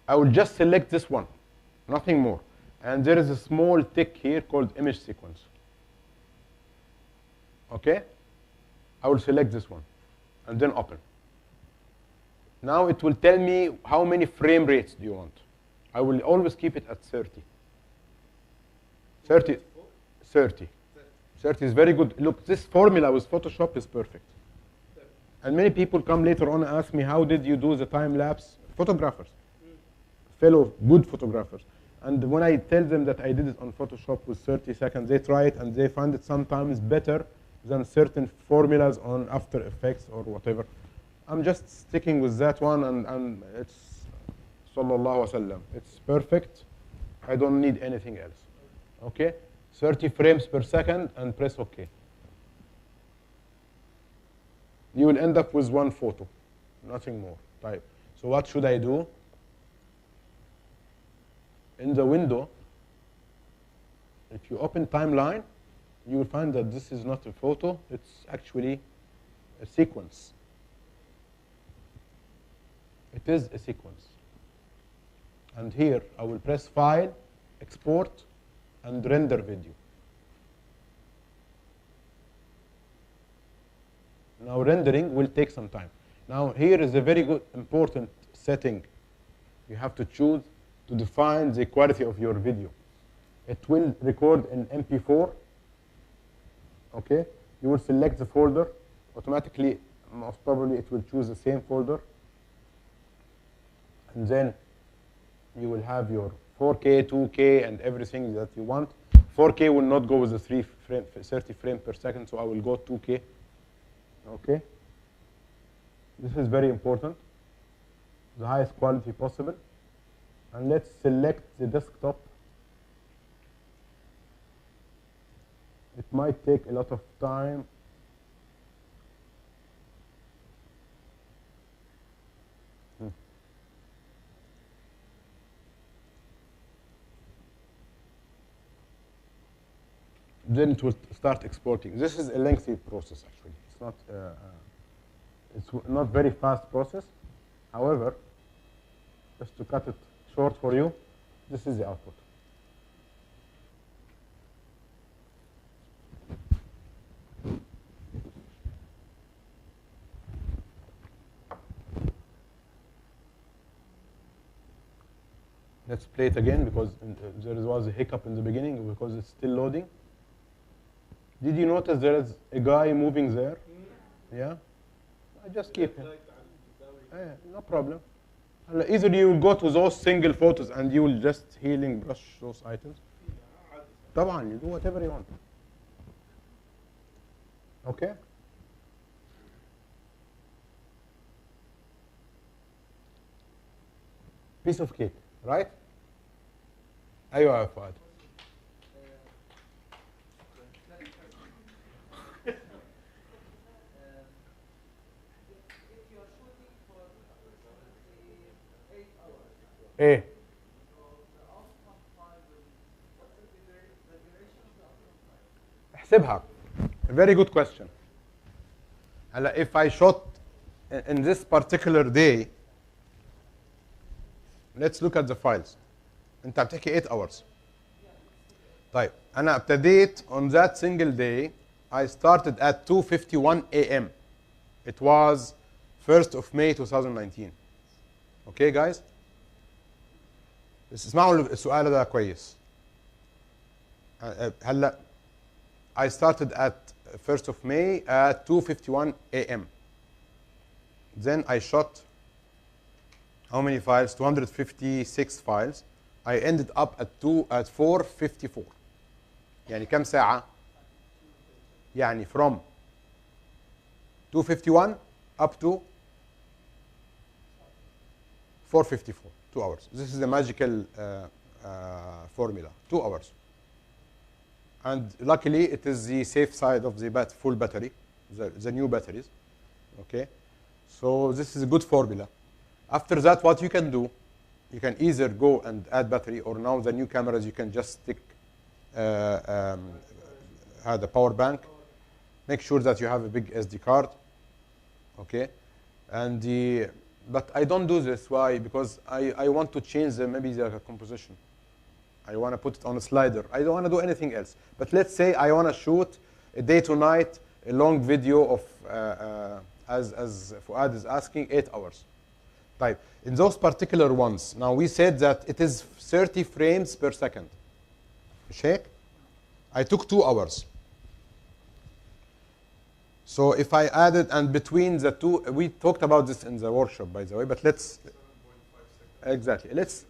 I will just select this one, nothing more. And there is a small tick here called image sequence. Okay? I will select this one and then open. Now it will tell me how many frame rates do you want. I will always keep it at 30. 30. 30. 30 is very good. Look, this formula with Photoshop is perfect. And many people come later on and ask me, how did you do the time lapse? Photographers, fellow good photographers. And when I tell them that I did it on Photoshop with 30 seconds, they try it and they find it sometimes better than certain formulas on After Effects or whatever. I'm just sticking with that one, and it's sallallahu alaihi wasallam. It's perfect. I don't need anything else. Okay? 30 frames per second and press OK. You will end up with one photo, nothing more. Type. So what should I do? In the window, if you open timeline, you will find that this is not a photo, it's actually a sequence. It is a sequence. And here I will press File, Export, and Render Video. Now rendering will take some time. Now here is a very good important setting you have to choose to define the quality of your video. It will record in MP4. Okay, you will select the folder. Automatically, most probably it will choose the same folder. And then you will have your 4K, 2K, and everything that you want. 4K will not go with the 30 frames per second, so I will go 2K. Okay? This is very important. The highest quality possible. And let's select the desktop. It might take a lot of time. Then it will start exporting. This is a lengthy process, actually. It's not very fast process. However, just to cut it short for you, this is the output. Let's play it again because there was a hiccup in the beginning because it's still loading. Did you notice there is a guy moving there? Yeah? I just keep him. No problem. Either you will go to those single photos and you will just healing brush those items. طبعا, you do whatever you want. Okay? Piece of cake, right? ايوه يا فؤاد. ايه احسبها. Very good question. هلا if I shot in this particular day, let's look at the files. انت بتحكي 8 hours. طيب انا ابتديت on that single day. I started at 2:51 a.m. It was 1st of May 2019. Okay guys? بس اسمعوا السؤال ده كويس. هلا I started at 1st of May at 2:51 a.m. Then I shot how many files? 256 files. I ended up at 4:54. يعني كم ساعة؟ يعني from 2:51 up to 4:54. 2 hours. This is the magical formula. 2 hours. And luckily, it is the safe side of the full battery, the new batteries. Okay, so this is a good formula. After that, what you can do, you can either go and add battery, or now the new cameras, you can just stick the power bank. Make sure that you have a big SD card. Okay, and but I don't do this. Why? Because I want to change maybe the composition. I want to put it on a slider. I don't want to do anything else. But let's say I want to shoot a day to night, a long video of, as Fuad is asking, 8 hours. Type. In those particular ones, now we said that it is 30 frames per second. Sheikh? I took 2 hours. So if I added, and between the two, we talked about this in the workshop, by the way, but let's, exactly, let's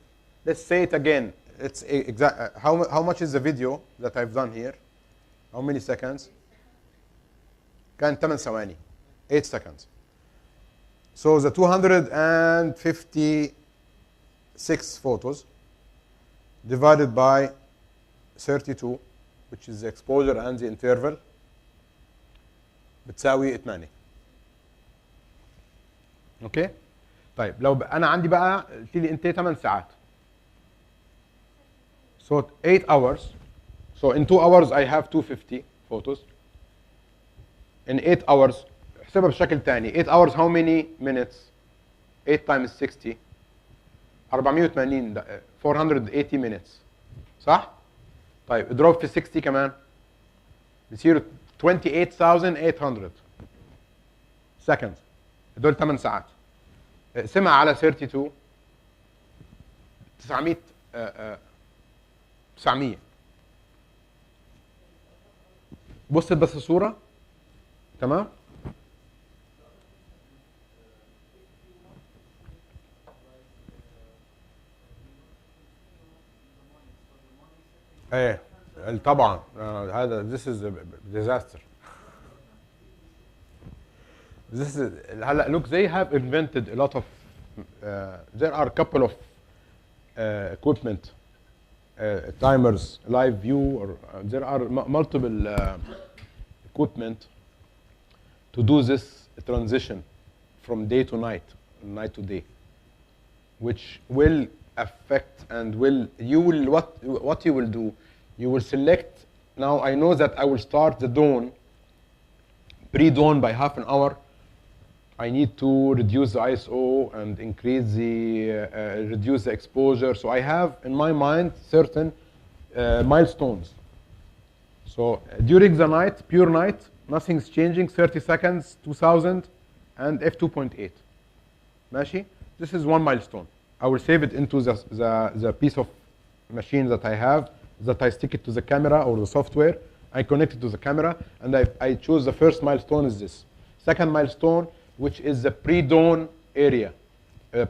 say it again. It's exact. How much is the video that I've done here? How many seconds? كان 8 ثواني. 8 seconds. So the 256 photos divided by 32, which is the exposure and the interval, بتساوي 8. اوكي؟ طيب لو انا عندي بقى قلت لي انت 8 ساعات. So 8 hours. So in 2 hours I have 250 photos. In 8 hours, احسبها بشكل ثاني. 8 hours how many minutes? 8 times 60. 480 480 minutes. صح؟ طيب اضرب في 60 كمان. بيصير 28,800 seconds. دول 8 ساعات. اقسمها على 32. 900 900. بص بس الصورة. تمام؟ ايه طبعا هذا this is a disaster. This is هلا look, they have invented a lot of there are a couple of equipment, timers, live view, or there are multiple equipment to do this transition from day to night, night to day, which will affect and will what you will do, you will select. Now I know that I will start the dawn, pre-dawn by half an hour. I need to reduce the ISO and increase the reduce the exposure. So I have in my mind certain milestones. So during the night, pure night, nothing's changing. 30 seconds, 2000, and f2.8. ماشي? This is one milestone. I will save it into the piece of machine that I have, that I stick it to the camera or the software. I connect it to the camera, and I choose the first milestone is this. Second milestone, which is the pre-dawn area,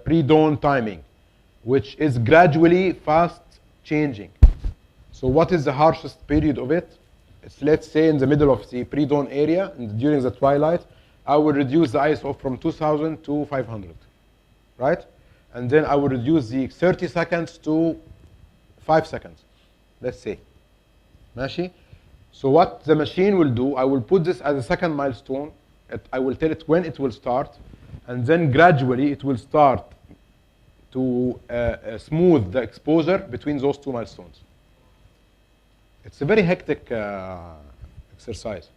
pre-dawn timing, which is gradually fast changing. So what is the harshest period of it? It's, let's say, in the middle of the pre-dawn area, and during the twilight, I will reduce the ISO from 2000 to 500, right? And then I will reduce the 30 seconds to 5 seconds, let's say. ماشي. So what the machine will do, I will put this as a second milestone. I will tell it when it will start, and then gradually it will start to smooth the exposure between those two milestones. It's a very hectic exercise.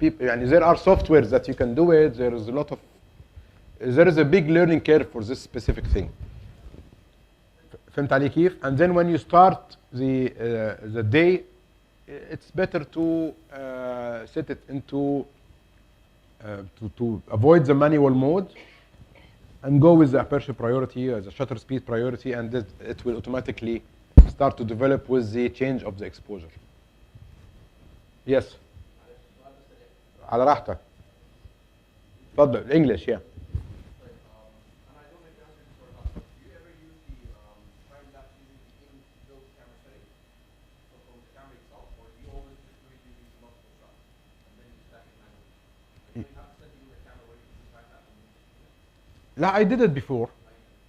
And there are softwares that you can do it. There is a big learning curve for this specific thing. فهمت علي كيف؟ And then when you start the day, it's better to set it into to avoid the manual mode and go with the aperture priority as a shutter speed priority, and it will automatically start to develop with the change of the exposure. Yes. على راحتك. اتفضل. English, yeah. لا, I did it before,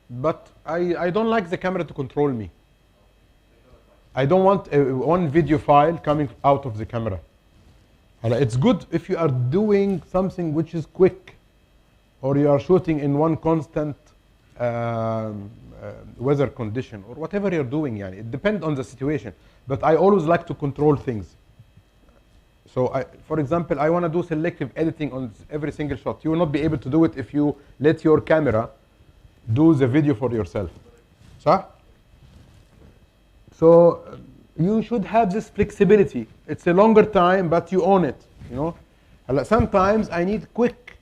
but I don't like the camera to control me. I don't want one video file coming out of the camera. It's good if you are doing something which is quick, or you are shooting in one constant weather condition, or whatever you're doing. Yani. It depends on the situation. But I always like to control things. So, for example, I want to do selective editing on every single shot. You will not be able to do it if you let your camera do the video for yourself. So you should have this flexibility. It's a longer time, but you own it. You know. Sometimes I need quick.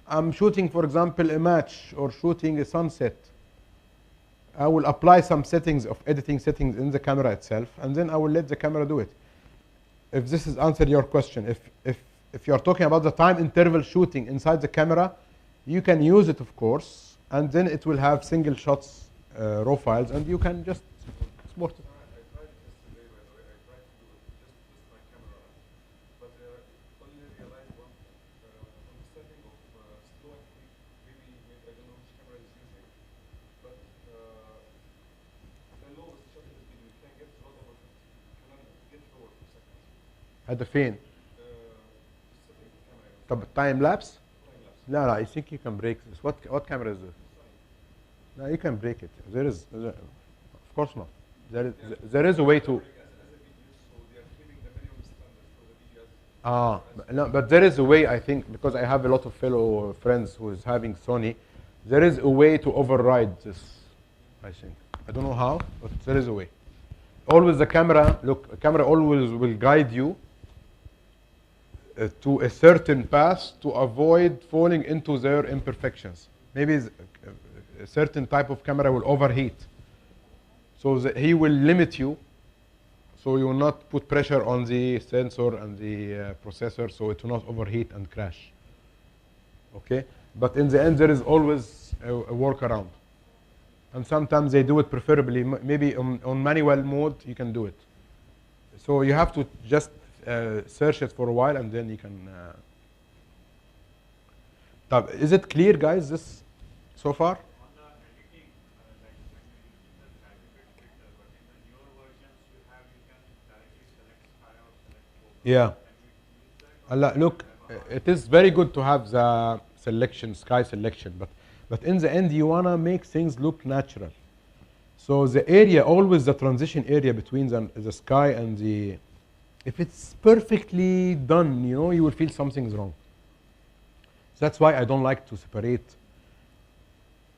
I'm shooting, for example, a match or shooting a sunset. I will apply some settings of editing settings in the camera itself, and then I will let the camera do it. If this has answered your question, if you are talking about the time interval shooting inside the camera, you can use it, of course, and then it will have single shots, raw files, and you can just export it. I tried it yesterday, by the way. I tried to do it just my camera, but only realized one thing. On the setting of slow and quick, maybe I don't know which camera is using, but the lowest shutter speed we can get is 1 over 50. Cannot get lower per second. هذا فين؟ Setting the camera. طب time lapse؟ Time lapse. لا, I think you can break this. What camera is this? No, you can break it. Of course not. There is a way to. No, but there is a way, I think, because I have a lot of fellow friends who is having Sony. There is a way to override this, I think. I don't know how, but there is a way. Always the camera, look, the camera always will guide you to a certain path to avoid falling into their imperfections. Maybe a certain type of camera will overheat. So he will limit you, so you will not put pressure on the sensor and the processor, so it will not overheat and crash. Okay? But in the end, there is always a workaround. And sometimes they do it preferably, maybe on manual mode, you can do it. So you have to just search it for a while, and then you can... Is it clear, guys, this so far? Yeah. Look, it is very good to have the selection, sky selection, but in the end, you want to make things look natural. So the area, always the transition area between the sky and the... If it's perfectly done, you know, you will feel something's wrong. That's why I don't like to separate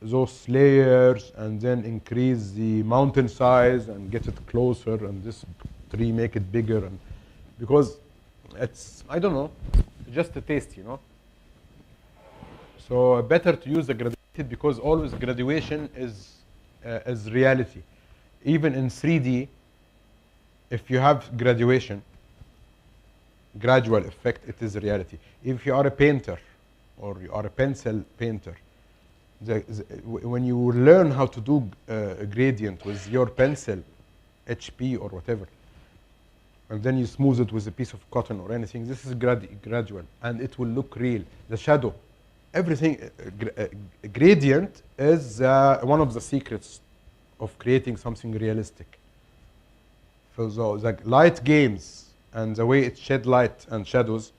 those layers and then increase the mountain size and get it closer and this tree make it bigger, and because it's, I don't know, just a taste, you know. So better to use the graduated, because always graduation is reality. Even in 3D, if you have graduation, gradual effect, it is reality. If you are a painter or you are a pencil painter, when you learn how to do a gradient with your pencil, HP or whatever, and then you smooth it with a piece of cotton or anything, this is gradual, and it will look real. The shadow, everything, gradient is one of the secrets of creating something realistic. for the light games and the way it shed light and shadows,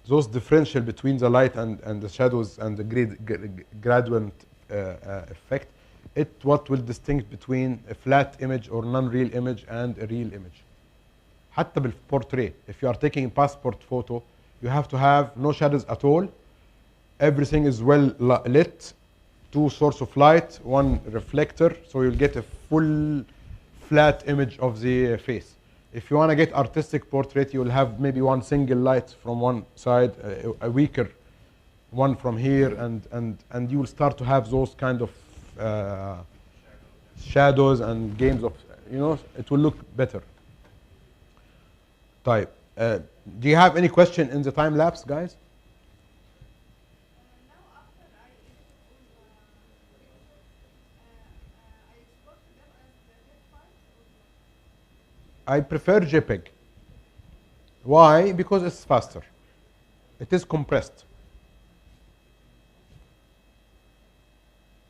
those differential between the light and the shadows and the gradient effect, it what will distinguish between a flat image or non-real image and a real image. حتى بالportrait, if you are taking a passport photo, you have to have no shadows at all. Everything is well lit, two sources of light, one reflector, so you'll get a full flat image of the face. If you want to get artistic portrait, you will have maybe one single light from one side, a weaker one from here, and you will start to have those kind of shadows and games of, you know, it will look better. طيب, do you have any question in the time lapse, guys? Now after I edit all the pictures, I export them as the zip files or not? I prefer JPEG. Why? Because it's faster. It is compressed.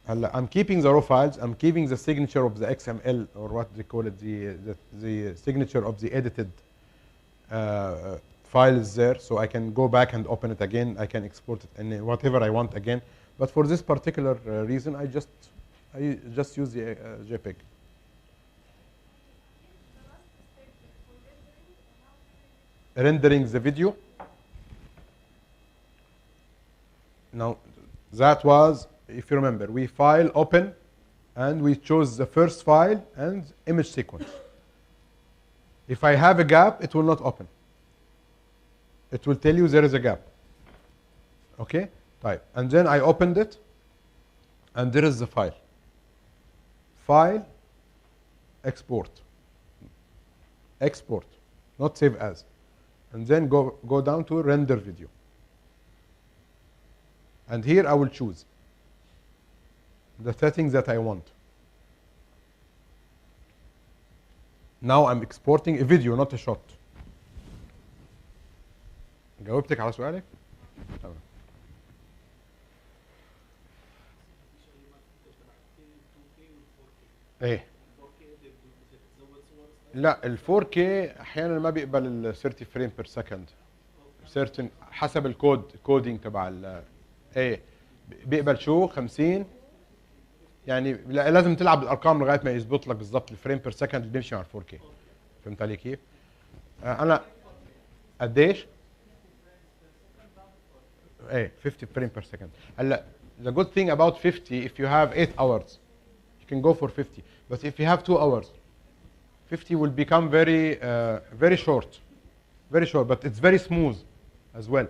I'm keeping the raw files. I'm keeping the signature of the XML, or what they call it, the signature of the edited file is there, so I can go back and open it again. I can export it in whatever I want again. But for this particular reason, I just use the JPEG. The last step for rendering, how can I Rendering the video. Now, that was, if you remember, we file open, and we chose the first file and image sequence. If I have a gap, it will not open. It will tell you there is a gap. Okay? Right. And then I opened it, and there is the file. File, export. Export, not save as. And then go down to render video. And here I will choose the settings that I want. Now I'm exporting a video, not a shot. جاوبتك على سؤالك؟ تمام. ايه؟ لا ال 4K احيانا ما بيقبل ال 30 فريم بير سكند. certain حسب الكودينج تبع ايه بيقبل شو 50 يعني لازم تلعب بالارقام لغايه ما يظبط لك بالضبط الفريم بير سكند اللي بيمشي مع ال 4K. فهمت علي كيف؟ انا قديش؟ ايه 50 فريم بير سكند. هلا the good thing about 50, if you have 8 hours you can go for 50, but if you have 2 hours 50 will become very short, but it's very smooth as well.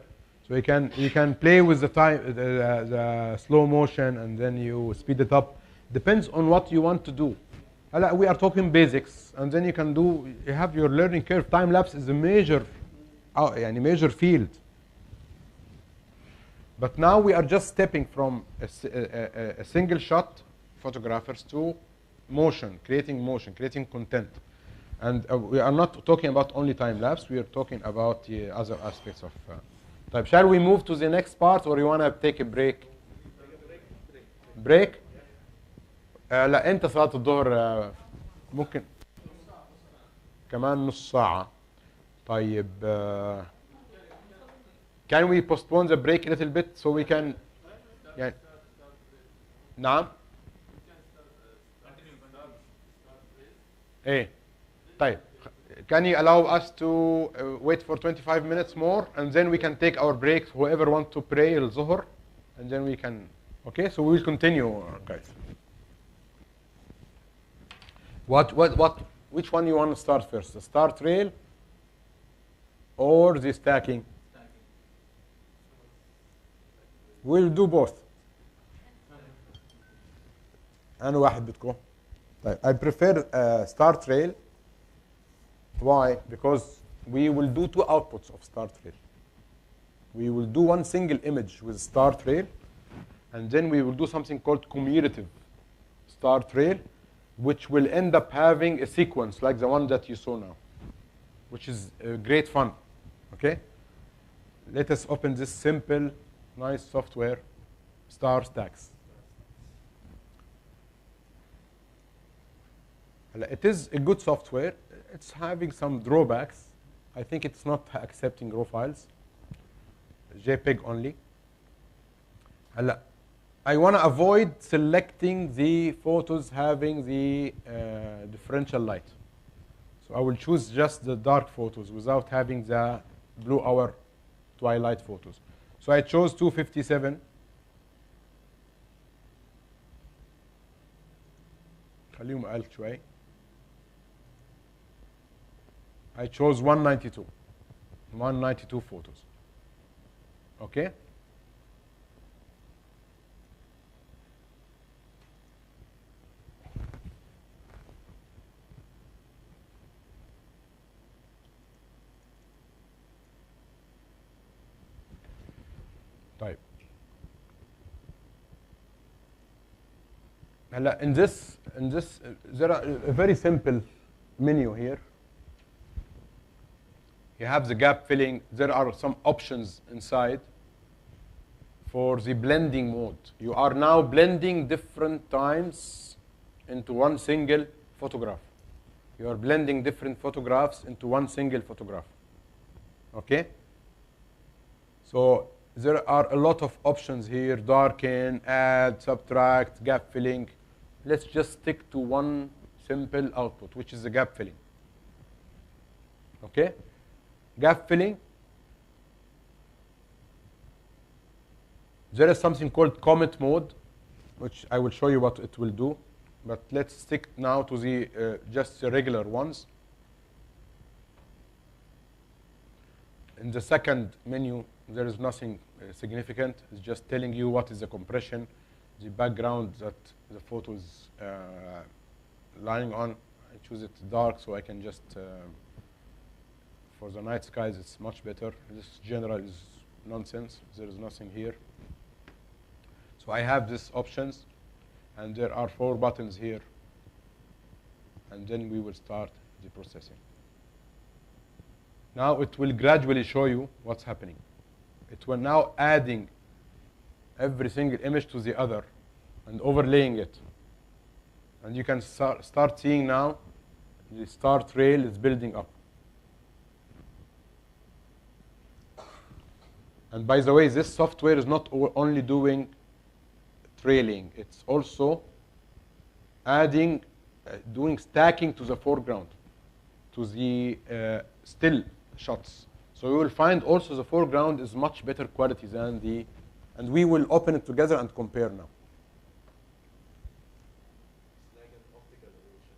So you can play with the time, the slow motion, and then you speed it up. Depends on what you want to do. We are talking basics, and then you have your learning curve. Time lapse is a major field. But now we are just stepping from a single shot photographers to motion, creating content. And we are not talking about only time lapse, we are talking about the other aspects of طيب, shall we move to the next part, or you want to take a break? Break? لا انت صلاة الظهر ممكن كمان نص ساعة. طيب can we postpone the break a little bit so we can يعني نعم ايه طيب can you allow us to wait for 25 minutes more, and then we can take our breaks, whoever want to pray al-Zuhr, and then we can, okay, so we will continue, guys. Which one you want to start first, the start rail or the stacking? We'll do both. أنا واحد بدكم. طيب, I prefer start rail. Why? Because we will do two outputs of start rail. We will do one single image with start rail, and then we will do something called cumulative start rail, which will end up having a sequence like the one that you saw now, which is great fun. Okay? Let us open this simple, nice software, Star Stacks. It is a good software. it's having some drawbacks. I think it's not accepting raw files, JPEG only. هلا I want to avoid selecting the photos having the differential light. So I will choose just the dark photos without having the blue hour twilight photos. So I chose 257. خليهم أقل شوي. I chose 192. 192 photos. Okay? طيب. هلا in this there are a very simple menu here. You have the gap filling. There are some options inside for the blending mode. You are now blending different times into one single photograph. You are blending different photographs into one single photograph. Okay? So there are a lot of options here: darken, add, subtract, gap filling. Let's just stick to one simple output, which is the gap filling. Okay? Gap filling. There is something called comet mode, which I will show you what it will do. But let's stick now to the just the regular ones. In the second menu, there is nothing significant. It's just telling you what is the compression, the background that the photo is lying on. I choose it dark so I can just, for the night skies, it's much better. This general is nonsense. There is nothing here. So I have these options, and there are 4 buttons here. And then we will start the processing. Now it will gradually show you what's happening. It will now adding every single image to the other and overlaying it. And you can start seeing now the star trail is building up. And by the way, this software is not only doing trailing, it's also adding, doing stacking to the foreground, to the still shots. So you will find also the foreground is much better quality than the, and we will open it together and compare now. It's like an optical illusion.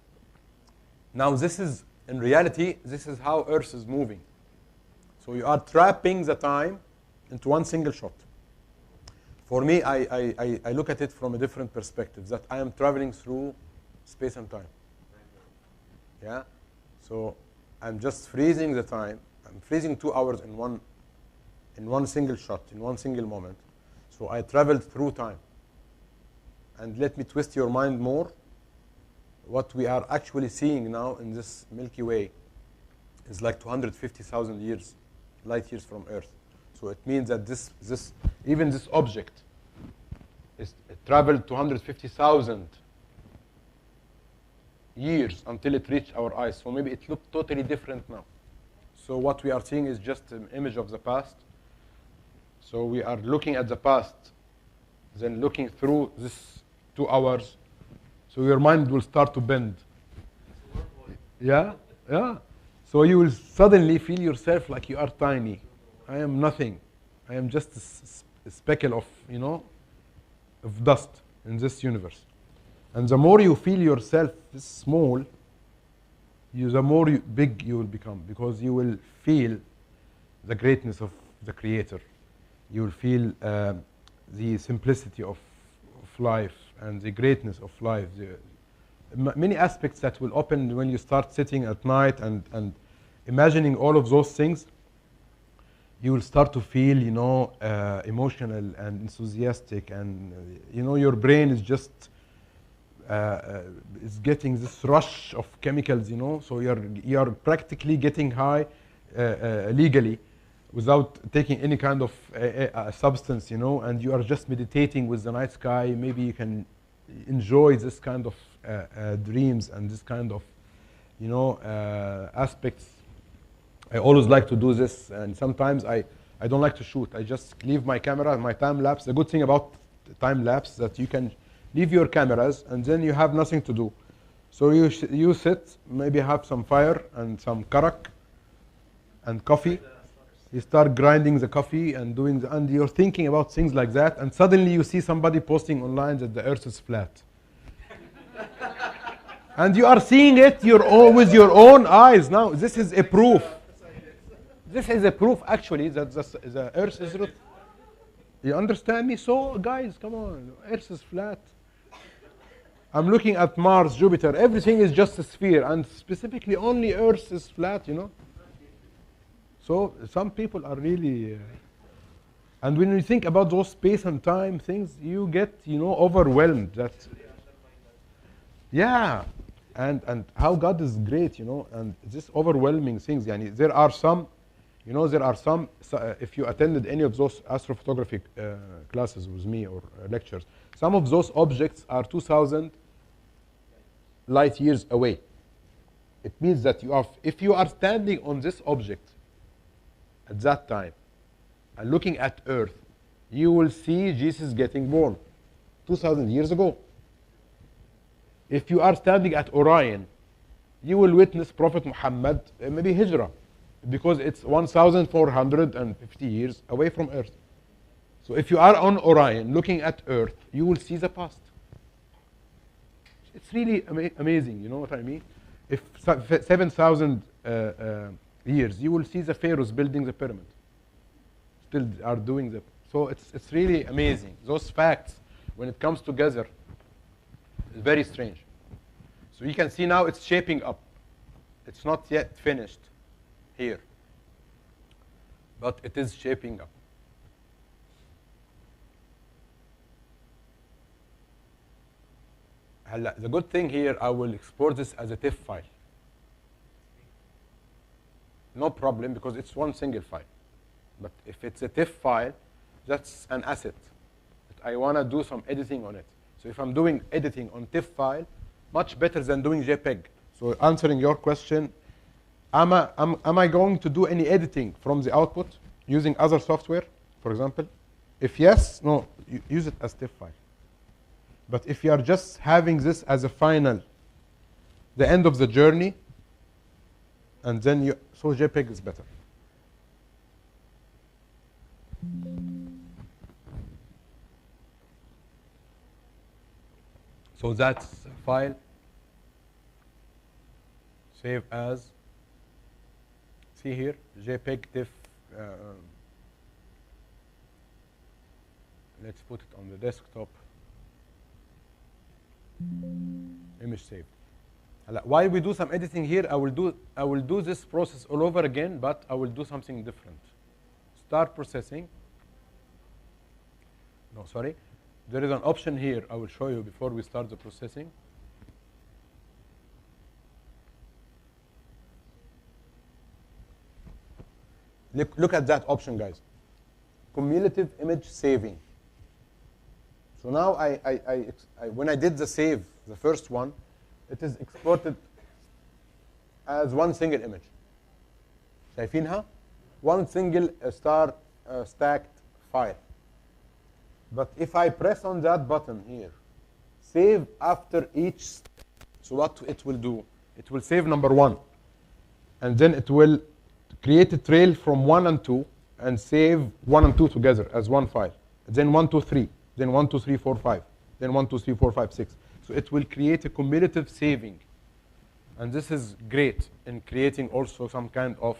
Now this is, in reality, this is how Earth is moving. So you are trapping the time into one single shot. For me, I look at it from a different perspective, that I am traveling through space and time. Yeah? So I'm just freezing the time. I'm freezing 2 hours in one single shot, in one single moment. So I traveled through time. And let me twist your mind more. What we are actually seeing now in this Milky Way is like 250,000 years, light years from Earth. So it means that even this object it traveled 250,000 years until it reached our eyes. So maybe it looked totally different now. So what we are seeing is just an image of the past. So we are looking at the past, then looking through this 2 hours. So your mind will start to bend. Yeah, yeah. So you will suddenly feel yourself like you are tiny. I am nothing. I am just a speckle of, of dust in this universe. And the more you feel yourself this small, the more big you will become, because you will feel the greatness of the Creator. You will feel the simplicity of life and the greatness of life. Many aspects that will open when you start sitting at night and imagining all of those things. You will start to feel, emotional and enthusiastic, and your brain is just is getting this rush of chemicals, So you are practically getting high legally, without taking any kind of substance, And you are just meditating with the night sky. Maybe you can enjoy this kind of dreams and this kind of aspects. I always like to do this, and sometimes I don't like to shoot. I just leave my camera, my time lapse. The good thing about time lapse that you can leave your cameras, and then you have nothing to do. So you sit, maybe have some fire and some karak and coffee. You start grinding the coffee and and you're thinking about things like that, and suddenly you see somebody posting online that the earth is flat. And you are seeing it with your own eyes. Now, this is a proof. This is a proof, actually, that the earth is round. You understand me? So, guys, come on. Earth is flat. I'm looking at Mars, Jupiter. Everything is just a sphere. And specifically, only Earth is flat, So, some people are really... and when you think about those space and time things, you get, overwhelmed. Yeah. And how God is great, and this overwhelming things. There are some, if you attended any of those astrophotography classes with me or lectures, some of those objects are 2,000 light years away. It means that if you are standing on this object at that time and looking at Earth, you will see Jesus getting born 2,000 years ago. If you are standing at Orion, you will witness Prophet Muhammad, maybe Hijrah, because it's 1,450 years away from Earth. So if you are on Orion looking at Earth, you will see the past. It's really amazing, you know what I mean? If 7,000 years, you will see the pharaohs building the pyramid. Still are doing the... So it's really amazing. Those facts, when it comes together, it's very strange. So you can see now it's shaping up. It's not yet finished here, but it is shaping up. The good thing here, I will export this as a TIFF file. No problem, because it's one single file. But if it's a TIFF file, that's an asset. I want to do some editing on it. So if I'm doing editing on TIFF file, much better than doing JPEG. So answering your question, am I going to do any editing from the output using other software, for example? If yes, no, use it as TIFF file. But if you are just having this as a final, the end of the journey, and then so JPEG is better. So that's file, save as, see here, JPEG TIFF. Let's put it on the desktop. Image saved. While we do some editing here, I will do this process all over again, but I will do something different. Start processing. No, sorry. There is an option here I will show you before we start the processing. Look at that option, guys. Cumulative image saving. So now when I did the save, the first one, it is exported as one single image. شايفينها? One single stacked file. But if I press on that button here, save after each step, so what it will do? It will save number 1. And then it will create a trail from 1 and 2 and save 1 and 2 together as one file. Then 1, 2, 3. Then 1, 2, 3, 4, 5. Then 1, 2, 3, 4, 5, 6. So it will create a cumulative saving. And this is great in creating also some kind of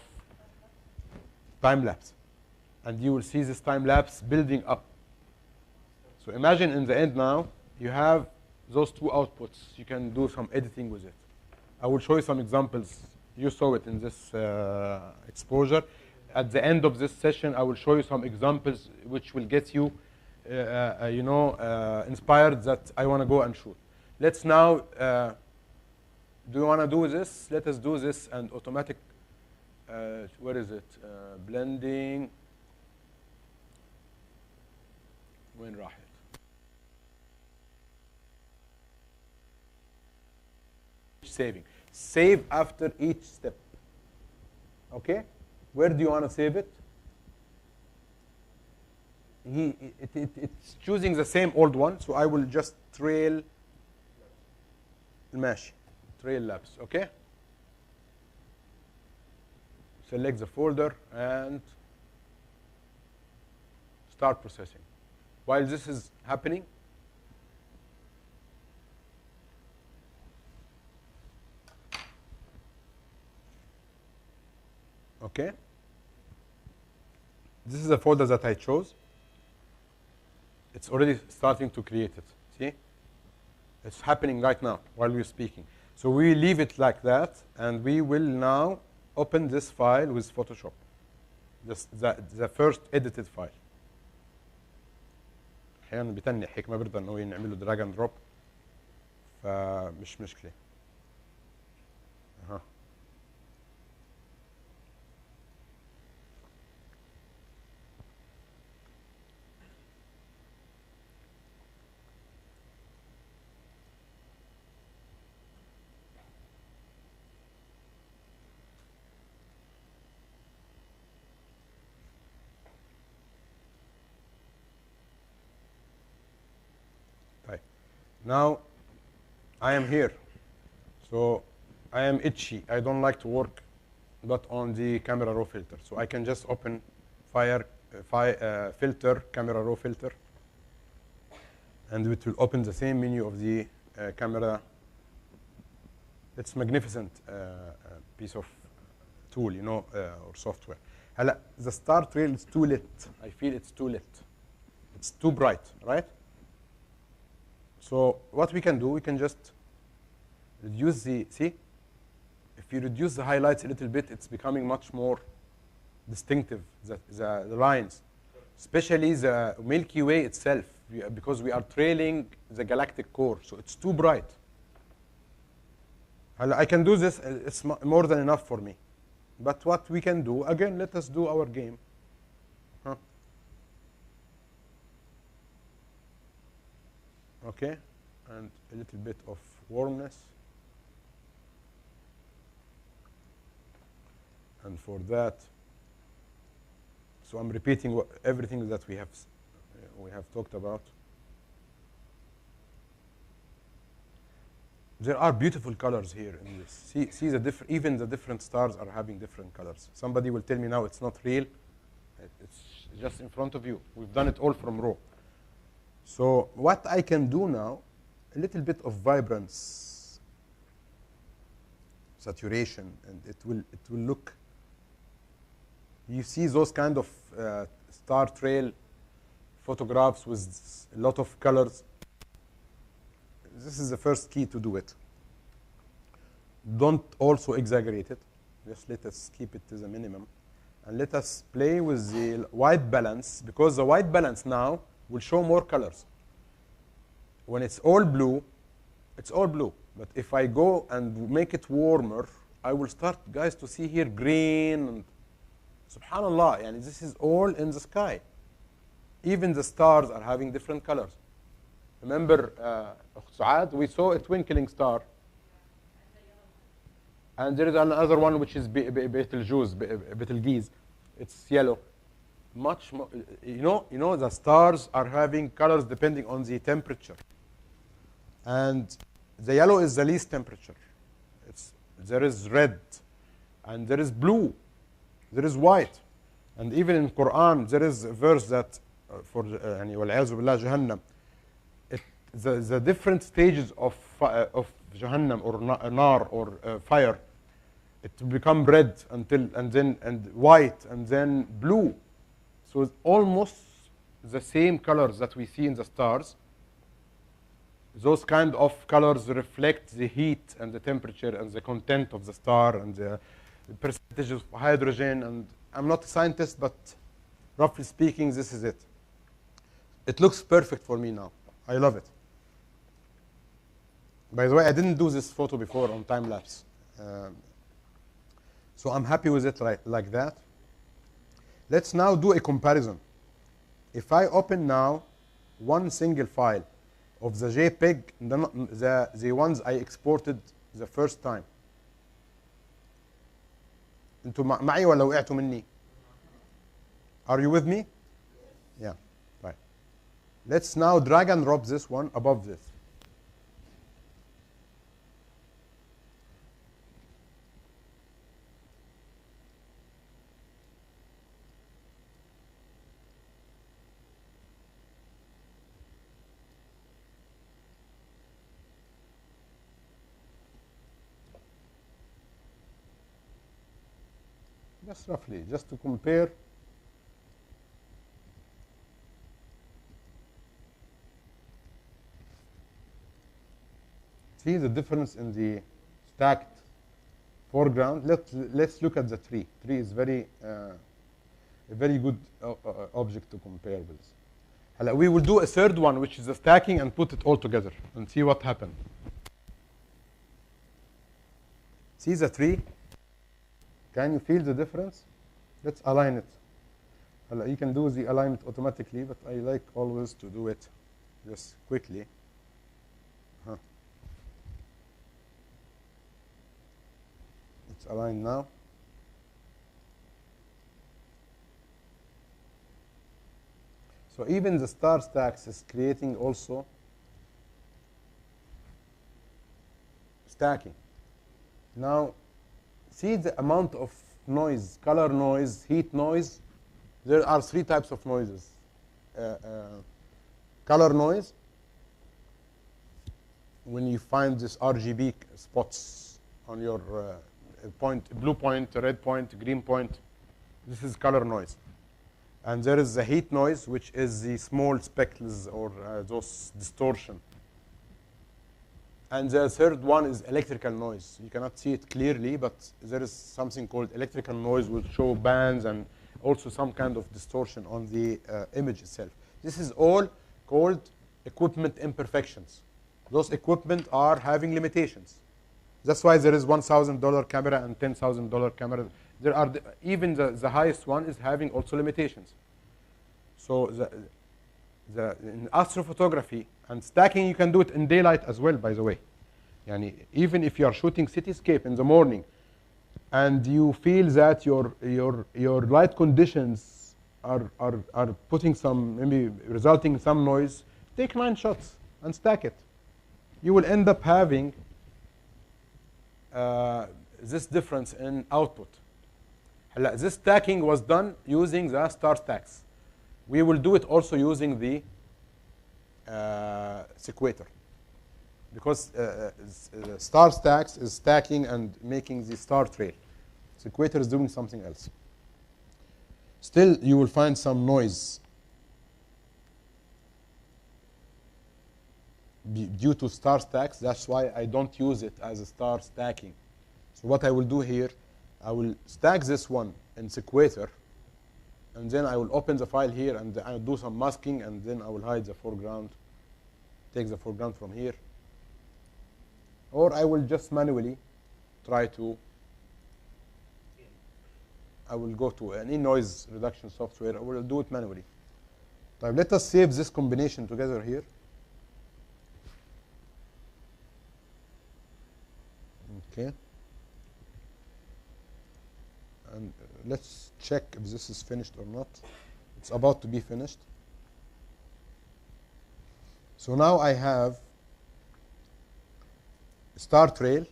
time lapse. And you will see this time lapse building up. So imagine in the end now, you have those two outputs. You can do some editing with it. I will show you some examples. You saw it in this exposure. At the end of this session, I will show you some examples which will get you, inspired that I want to go and shoot. Let's now, do you want to do this? Let us do this and automatic, where is it? Blending. وين راحت؟ saving. save after each step. Okay? Where do you want to save it? It's choosing the same old one, so I will just trail الماشي trail labs. Okay? Select the folder and start processing. While this is happening, okay, this is the folder that I chose. It's already starting to create it. See? It's happening right now while we're speaking. So we leave it like that, and we will now open this file with Photoshop, the first edited file. احيانا بتنح هيك ما بيرضى انه نعمل له دراج اند دروب، فمش مشكله. اها Now, I am here, so I am itchy. I don't like to work, but on the camera raw filter. So I can just open filter, camera raw filter, and it will open the same menu of the camera. It's magnificent piece of tool, you know, or software. هلا, the star trail is too lit. I feel it's too lit. It's too bright, right? So what we can do, we can just reduce the, see? If you reduce the highlights a little bit, it's becoming much more distinctive, the lines. Especially the Milky Way itself, because we are trailing the galactic core, so it's too bright. I can do this, it's more than enough for me. But what we can do, again, let us do our game. Okay, and a little bit of warmness. And for that, so I'm repeating everything that we have talked about. There are beautiful colors here in this. See the even the different stars are having different colors. Somebody will tell me now it's not real. It's just in front of you. We've done it all from raw. So what I can do now, a little bit of vibrance, saturation, and it will look. You see those kind of star trail photographs with a lot of colors. This is the first key to do it. Don't also exaggerate it. Just let us keep it to the minimum. And let us play with the white balance, because the white balance now will show more colors. When it's all blue, it's all blue. But if I go and make it warmer, I will start, guys, to see here green. And subhanallah, yani this is all in the sky. Even the stars are having different colors. Remember, Suad, we saw a twinkling star. And there is another one which is Betelgeuse. It's yellow. Much more, you know, the stars are having colors depending on the temperature. And the yellow is the least temperature. There is red, and there is blue, there is white. And even in Quran, there is a verse that, for وَالْعِيَاذُ بِاللَّهِ جَهَنَّمْ, the different stages of Jahannam or nar or fire, it will become red and white and then blue. So it's almost the same colors that we see in the stars. Those kind of colors reflect the heat and the temperature and the content of the star and the percentage of hydrogen. And I'm not a scientist, but roughly speaking, this is it. It looks perfect for me now. I love it. By the way, I didn't do this photo before on time lapse. So I'm happy with it like that. Let's now do a comparison. If I open now one single file of the JPEG, the ones I exported the first time, انتوا معي ولا وقعتوا مني؟ Are you with me? Yeah. Right. Let's now drag and drop this one above this. Just roughly, just to compare. See the difference in the stacked foreground. Let's look at the tree. Tree is a very good object to compare with. هلا we will do a third one, which is the stacking, and put it all together and see what happens. See the tree? Can you feel the difference? Let's align it. You can do the alignment automatically, but I like always to do it just quickly. It's aligned now. So even the star stacks is creating also stacking. Now, see the amount of noise, color noise, heat noise. There are three types of noises. Color noise, when you find this RGB spots on your point, blue point, red point, green point, this is color noise. And there is the heat noise, which is the small speckles or those distortion. And the third one is electrical noise. You cannot see it clearly, but there is something called electrical noise, which show bands and also some kind of distortion on the image itself. This is all called equipment imperfections. Those equipment are having limitations. That's why there is $1,000 camera and $10,000 camera. There are even the highest one is having also limitations. So in astrophotography and stacking, you can do it in daylight as well, by the way. Yani, even if you are shooting cityscape in the morning and you feel that your light conditions are putting some, maybe resulting in some noise, take 9 shots and stack it. You will end up having this difference in output. This stacking was done using the star stacks. We will do it also using the sequator, because star stacks is stacking and making the star trail. Sequator is doing something else. Still, you will find some noise due to star stacks. That's why I don't use it as a star stacking. So what I will do here, I will stack this one in sequator, and then I will open the file here and I will do some masking, and then I will hide the foreground, take the foreground from here. Or I will just manually try to, I will go to any noise reduction software, I will do it manually. Now let us save this combination together here. Okay. And let's check if this is finished or not. It's about to be finished. So now I have star trail.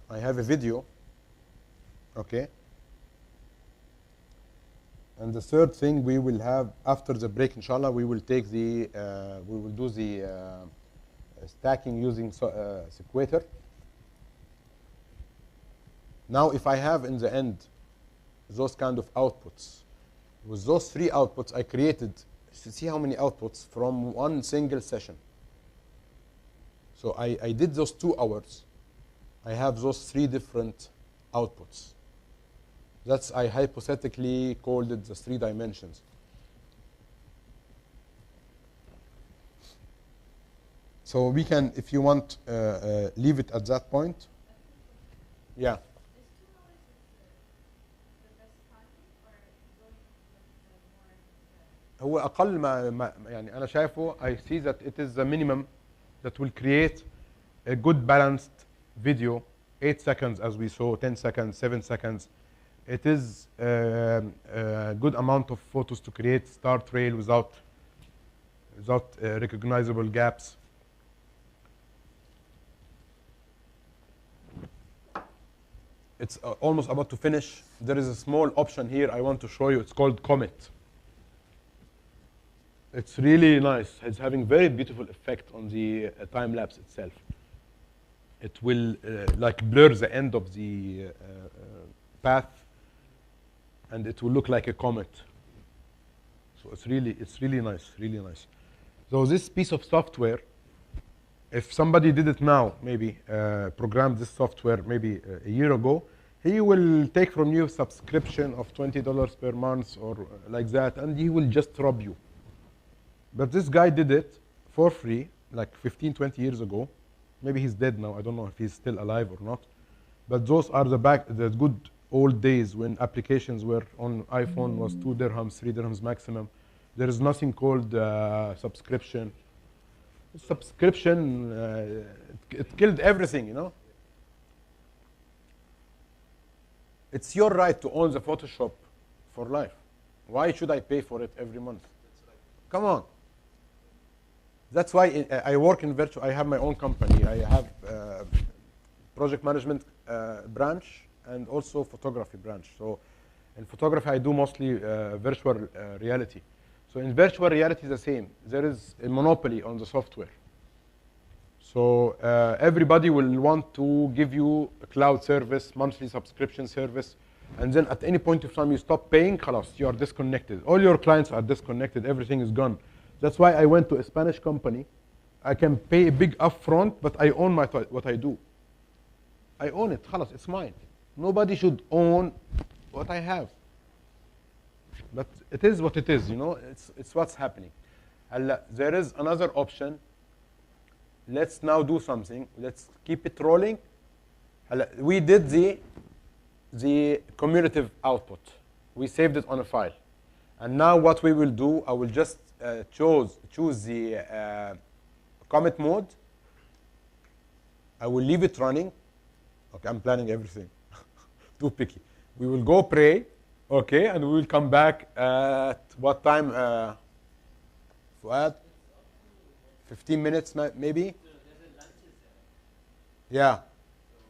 I have a video. Okay. And the third thing we will have after the break, inshallah, we will take the we will do the stacking using sequator. Now, if I have in the end those kind of outputs, with those 3 outputs I created, see how many outputs from one single session. So I did those 2 hours. I have those 3 different outputs. That's, I hypothetically called it the 3 dimensions. So we can, if you want, leave it at that point. Yeah. هو أقل ما يعني أنا شايفه, I see that it is the minimum that will create a good balanced video. 8 seconds as we saw, 10 seconds, 7 seconds. It is a good amount of photos to create star trail without recognizable gaps. It's almost about to finish. There is a small option here I want to show you. It's called Comet. It's really nice. It's having very beautiful effect on the time lapse itself. It will like blur the end of the path, and it will look like a comet. So it's really nice, really nice. So this piece of software, if somebody did it now, maybe programmed this software maybe a year ago, he will take from you a subscription of $20 per month or like that, and he will just rob you. But this guy did it for free, like 15, 20 years ago. Maybe he's dead now. I don't know if he's still alive or not. But those are the good old days when applications were on iPhone was 2 dirhams, 3 dirhams maximum. There is nothing called subscription. Subscription, it killed everything, you know. It's your right to own the Photoshop for life. Why should I pay for it every month? Come on. That's why I work in virtual. I have my own company. I have project management branch and also photography branch. So in photography, I do mostly virtual reality. So in virtual reality, it's the same. There is a monopoly on the software. So everybody will want to give you a cloud service, monthly subscription service, and then at any point of time you stop paying, khalas, you are disconnected. All your clients are disconnected. Everything is gone. That's why I went to a Spanish company. I can pay a big upfront, but I own what I do. I own it. Khalas, it's mine. Nobody should own what I have. But it is what it is, you know. It's what's happening. There is another option. Let's now do something. Let's keep it rolling. We did the cumulative output. We saved it on a file. And now what we will do, I will just choose the commit mode. I will leave it running. Okay, I'm planning everything. Too picky. We will go pray, okay, and we will come back at what time, Fuad? 15 minutes maybe? Yeah.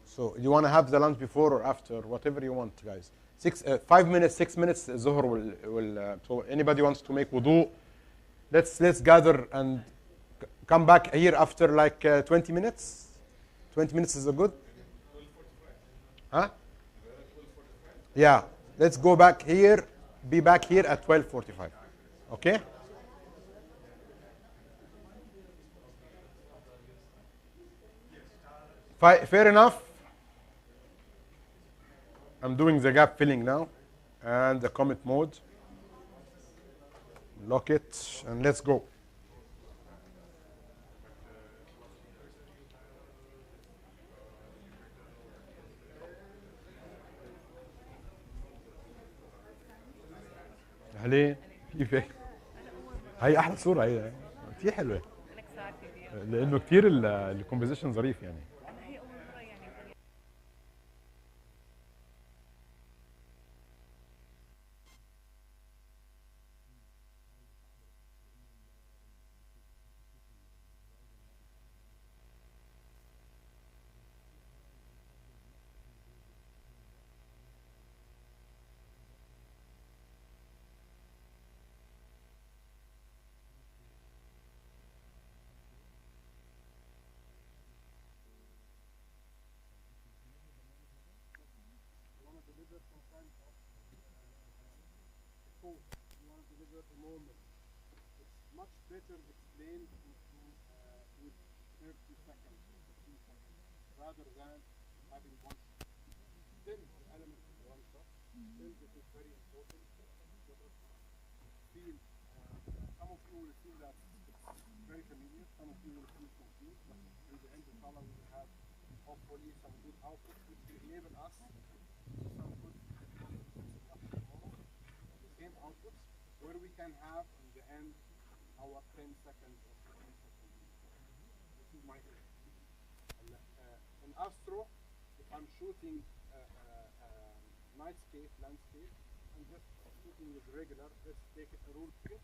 So you want to have the lunch before or after, whatever you want, guys. 5 minutes, 6 minutes, Zuhr will so anybody wants to make wudu, let's gather and come back here after like 20 minutes. 20 minutes is a good? Huh? Yeah. Let's go back here, be back here at 12:45. Okay? Fair enough. I'm doing the gap filling now and the commit mode. Lock it and let's go. عليه كيفك؟ هي احلى صوره هي كثير حلوه لانه كثير الكومبوزيشن ظريف يعني. Much better explained with 30 seconds, 15 seconds, rather than having one shot. Still, the element of one shot, still this is very important. Feel, some of you will feel that it's very familiar, some of you will feel confused, but in the end, inshallah, we will have hopefully some good output which will enable us to do some good the same outputs where we can have in the end our 10 seconds or 15 seconds. This is my aim. In Astro, if I'm shooting night landscape, and just shooting with regular, let's take it a rule kit.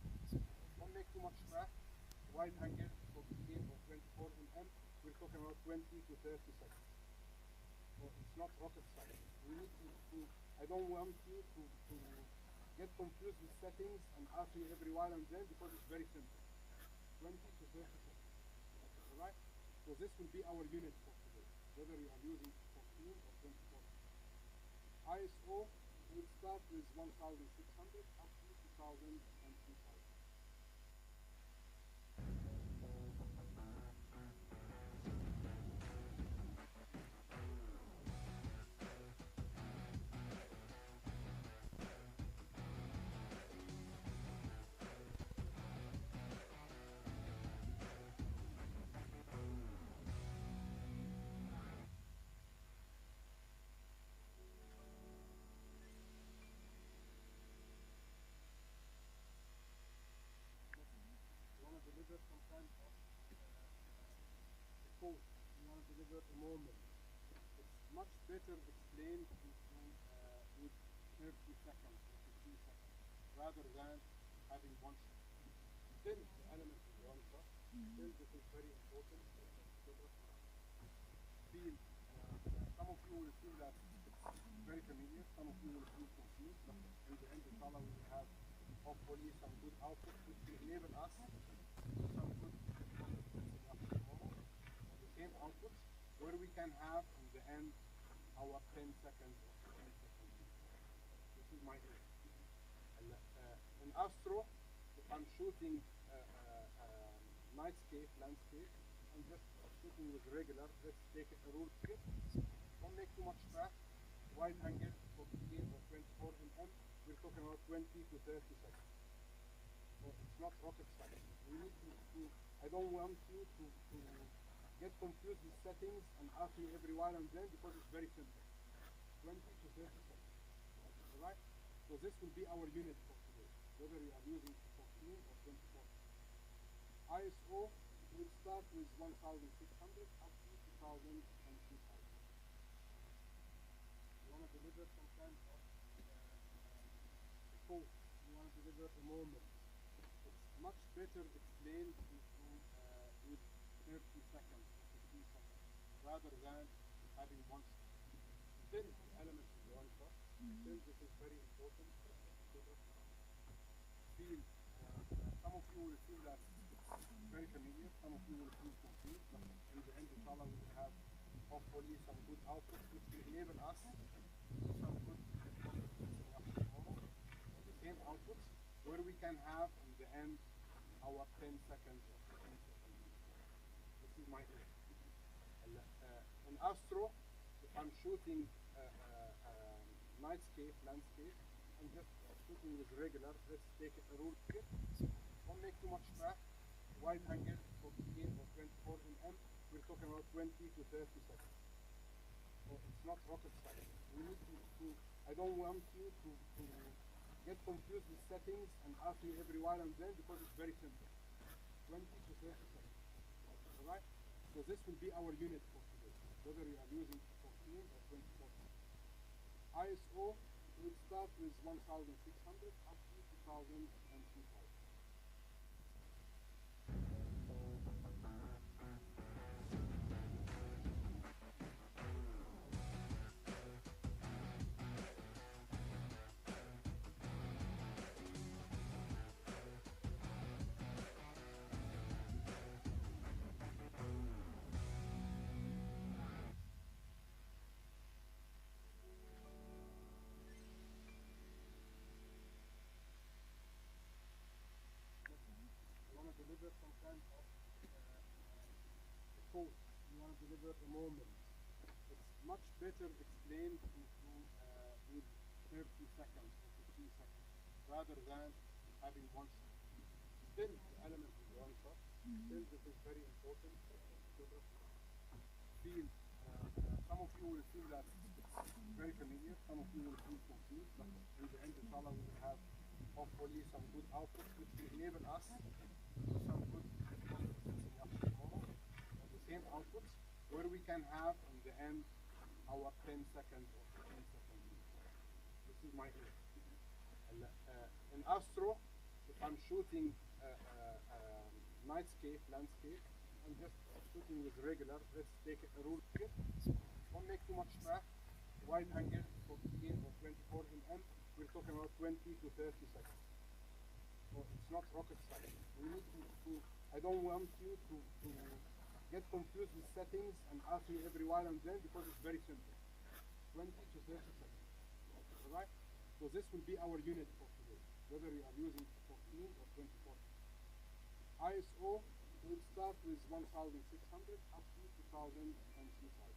Don't make too much track. Wide angle 14 or 24 mm. We're talking about 20 to 30 seconds. So it's not rocket science. We need to I don't want you to get confused with settings and ask me every while and then, because it's very simple. 20 to 30 seconds. Alright? So this will be our unit for today, whether you are using 14 or 24. ISO will start with 1600 up to 2000 and 3000. You want to deliver some kind of a quote. You want to deliver a moment. It's much better explained with 30 seconds or 15 seconds rather than having one shot. Still, the element is one shot. Still, this is very important. Feel. Some of you will feel that it's very familiar. Some of you will feel confused. But in the end, inshallah, we will have hopefully some good output which will enable us to do some good processing after tomorrow. The same output where we can have in the end our 10 seconds or 15 seconds. This is my aim. And, in Astro, if I'm shooting nightscape, landscape, and just shooting with regular, let's take it a rule kit. Don't make too much track. Wide angle 14 or 24 mm. We're talking about 20 to 30 seconds. So it's not rocket science. We need to I don't want you to get confused with settings and ask me every while and then, because it's very simple. 20 to 30 seconds. Alright? So this will be our unit for today, whether you are using 14 or 24. ISO will start with 1600 up to 2000 and 3000. You want to deliver some kind of a quote. You want to deliver a moment. It's much better explained with 30 seconds or 15 seconds rather than having one shot. Still, the element is one shot. Still, this is very important. Feel. Some of you will feel that it's very familiar. Some of you will feel confused. But in the end, inshallah, we will have hopefully some good output which will enable us to do some good processing after tomorrow. The same output where we can have in the end our 10 seconds or 15 seconds. This is my aim. In Astro, if I'm shooting nightscape, landscape, and just shooting with regular, let's take it a rule kit. Don't make too much track. Wide angle 14 or 24 mm. We're talking about 20 to 30 seconds. So it's not rocket science. We need to I don't want you to get confused with settings and ask me every while and then, because it's very simple. 20 to 30 seconds. Alright? So this will be our unit for today, whether you are using 14 or 24. ISO will start with 1600 up to 2000 and 3000. Deliver some kind of a quote. You want to deliver a moment. It's much better explained with 30 seconds or 15 seconds rather than having one shot. Still, the element is one shot. Still, this is very important. Feel. Some of you will feel that it's very familiar. Some of you will feel confused. But in the end, inshallah, we will have hopefully some good output which will enable us to do some good processing after tomorrow. The same output where we can have in the end our 10 seconds or 15 seconds. This is my aim. In Astro, if I'm shooting nightscape, landscape, I'm just shooting with regular. Let's take a rule here. Don't make too much track. Wide angle, 14 or 24 mm. We're talking about 20 to 30 seconds. So it's not rocket science. We need to I don't want you to get confused with settings and ask me every while and then, because it's very simple. 20 to 30 seconds. Alright? So this will be our unit for today, whether you are using 14 or 24. ISO will start with 1600 up to 2000 and 3000.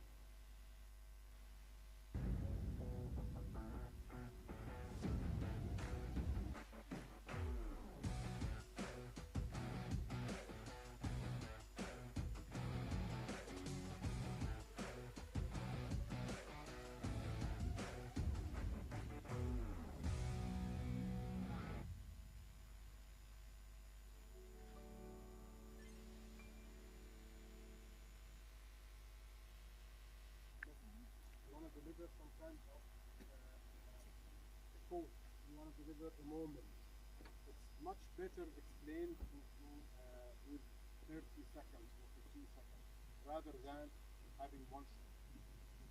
You want to deliver some kind of a quote. You want to deliver a moment. It's much better explained with 30 seconds or 15 seconds rather than having one shot.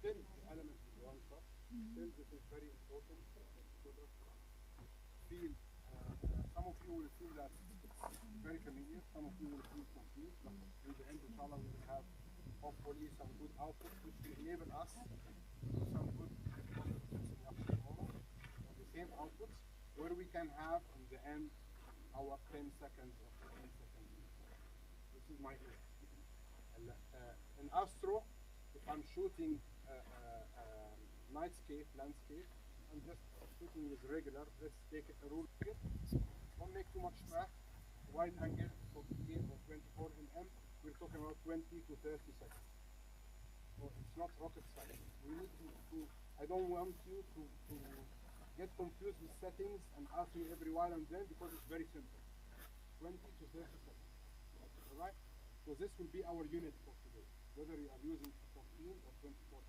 Still, the element is one shot. Still, this is very important. Feel. Some of you will feel that it's very familiar. Some of you will feel confused. But in the end, inshallah, we will have hopefully some good output which will enable us to do some good on the same outputs, where we can have in the end our 10 seconds or 15 seconds. This is my aim. In Astro, if I'm shooting nightscape, landscape, I'm just shooting with regular. Let's take a rule here. Don't make too much track. Wide angle, 14 or 24 mm. We're talking about 20 to 30 seconds. So it's not rocket science. We need to I don't want you to get confused with settings and ask me every while and then, because it's very simple. 20 to 30 seconds. Alright? So this will be our unit for today, whether you are using 14 or 24.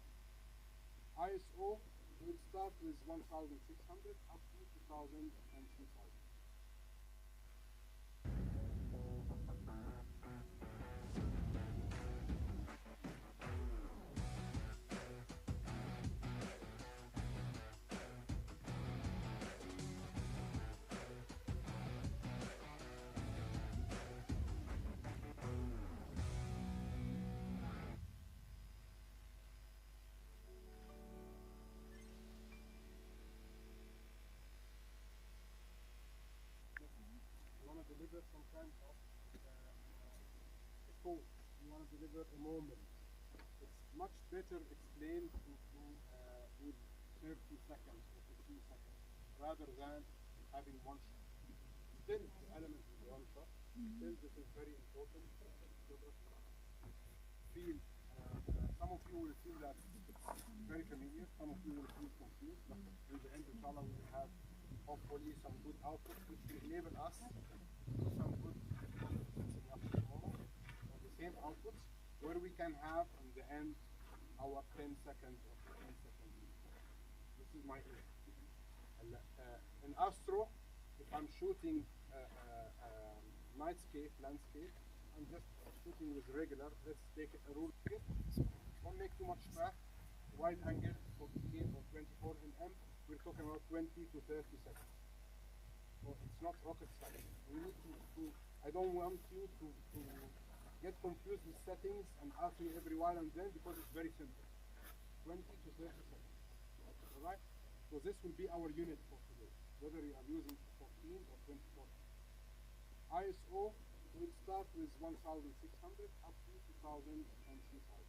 ISO will start with 1600 up to 2000 and 3000. Deliver some kind of a quote. You want to deliver a moment. It's much better explained with 30 seconds or 15 seconds rather than having one shot. Still, the element is one shot. Still, this is very important. Feel. Some of you will feel that it's very familiar. Some of you will feel confused. But in the end, inshallah, we will have hopefully some good output which will enable us to do some good tomorrow on the same outputs, where we can have in the end our 10 seconds or 15 seconds. This is my aim. In Astro, if I'm shooting nightscape, landscape, I'm just shooting with regular. Let's take a rule here. Don't make too much track. Wide angle, 14 or 24 mm. We're talking about 20 to 30 seconds. So it's not rocket science. We need to I don't want you to get confused with settings and ask me every while and then, because it's very simple. 20 to 30 seconds. Alright? So this will be our unit for today, whether you are using 14 or 24. ISO will start with 1600 up to 2000 and 3000.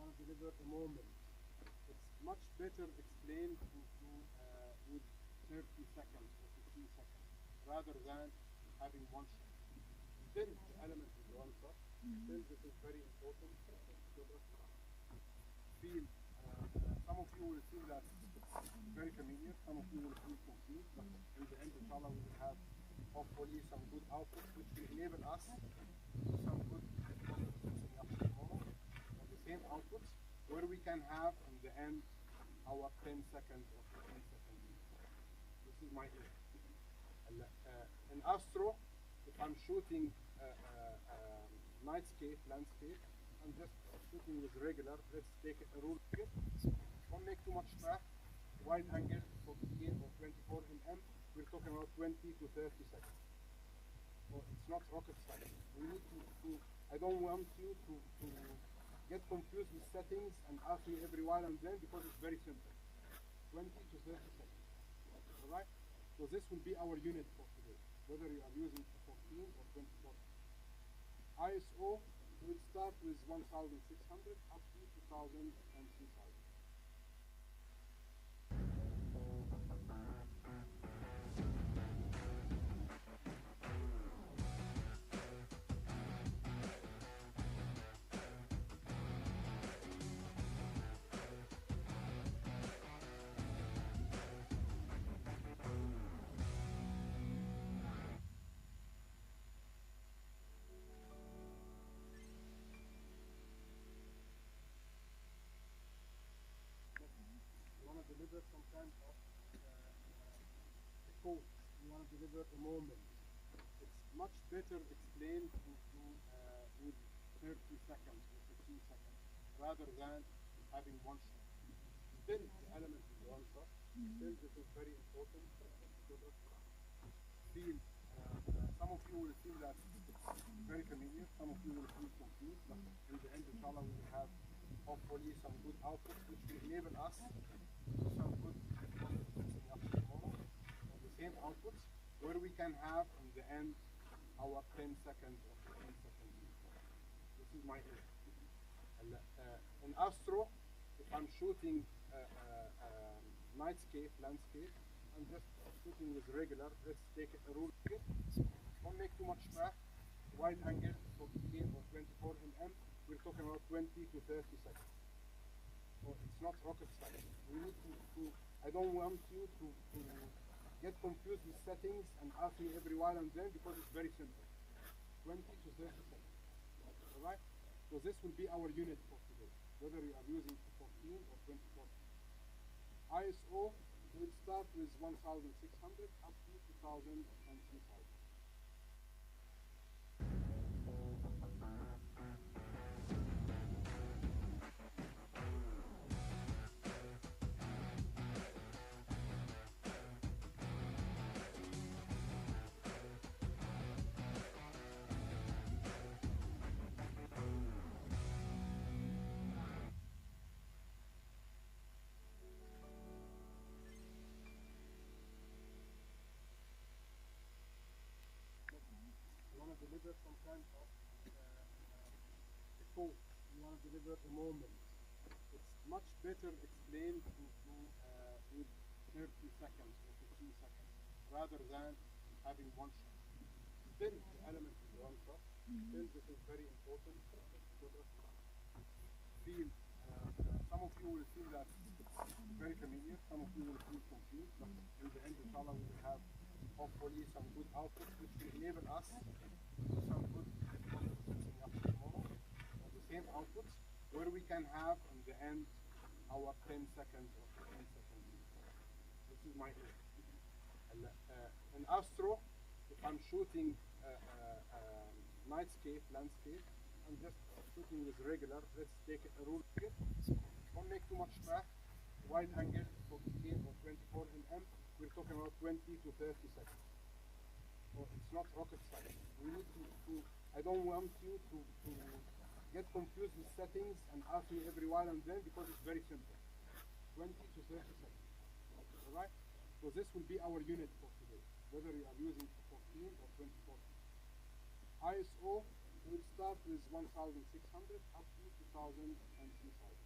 want to deliver a moment. It's much better explained with 30 seconds or 15 seconds rather than having one shot. Still, the element is one shot. Still, this is very important. Feel, some of you will feel that it's very familiar. Some of you will feel confused, but in the end, inshallah, we will have hopefully some good output which will enable us to do some good tomorrow on the same output where we can have in the end our 10 seconds or 15 seconds. This is my aim. In Astro, if I'm shooting nightscape, landscape, I'm just shooting with regular, let's take a rule here. Don't make too much track. Wide angle, 14 or 24 mm, we're talking about 20 to 30 seconds. So it's not rocket science. We need to I don't want you to get confused with settings and ask me every while and then because it's very simple. 20 to 30 seconds. Alright? So this will be our unit for today, whether you are using 14 or 24. ISO will start with 1600 up to 2000 and 3000. Deliver some kind of a quote. You want to deliver a moment. It's much better explained with 30 seconds or 15 seconds rather than having one shot. Still, the element is one shot. Still, this is very important. Feel, some of you will feel that it's very familiar. Some of you will feel confused, but in the end, inshallah, we will have hopefully some good output which will enable us some good tomorrow on the same output where we can have in the end our 10 seconds or 15 seconds. This is my aim. In Astro, if I'm shooting nightscape, landscape, I'm just shooting with regular, let's take a rule here. Don't make too much track. Wide angle, 14 or 24 mm, we're talking about 20 to 30 seconds. So it's not rocket science. We need to I don't want you to get confused with settings and ask me every while and then because it's very simple. 20 to 30 seconds. Alright? So this will be our unit for today, whether you are using 14 or 24. ISO will start with 1600 up to 2000 and 3000. Deliver some kind of a quote. You want to deliver a moment. It's much better explained with 30 seconds or 15 seconds rather than having one shot. Still, the element is one shot. Still, this is very important. Feel, some of you will feel that it's very familiar. Some of you will feel confused, but in the end, inshallah, we will have hopefully some good output which will enable us some good tomorrow on the same output where we can have in the end our 10 seconds or 15 seconds. This is my aim. In Astro, if I'm shooting nightscape, landscape, I'm just shooting with regular, let's take a rule here. Don't make too much track. Wide angle, 14 or 24 mm, we're talking about 20 to 30 seconds. So it's not rocket science. We need to I don't want you to get confused with settings and ask me every while and then because it's very simple. 20 to 30 seconds. Alright? So this will be our unit for today, whether you are using 14 or 24. ISO will start with 1600 up to 2000 and 3000.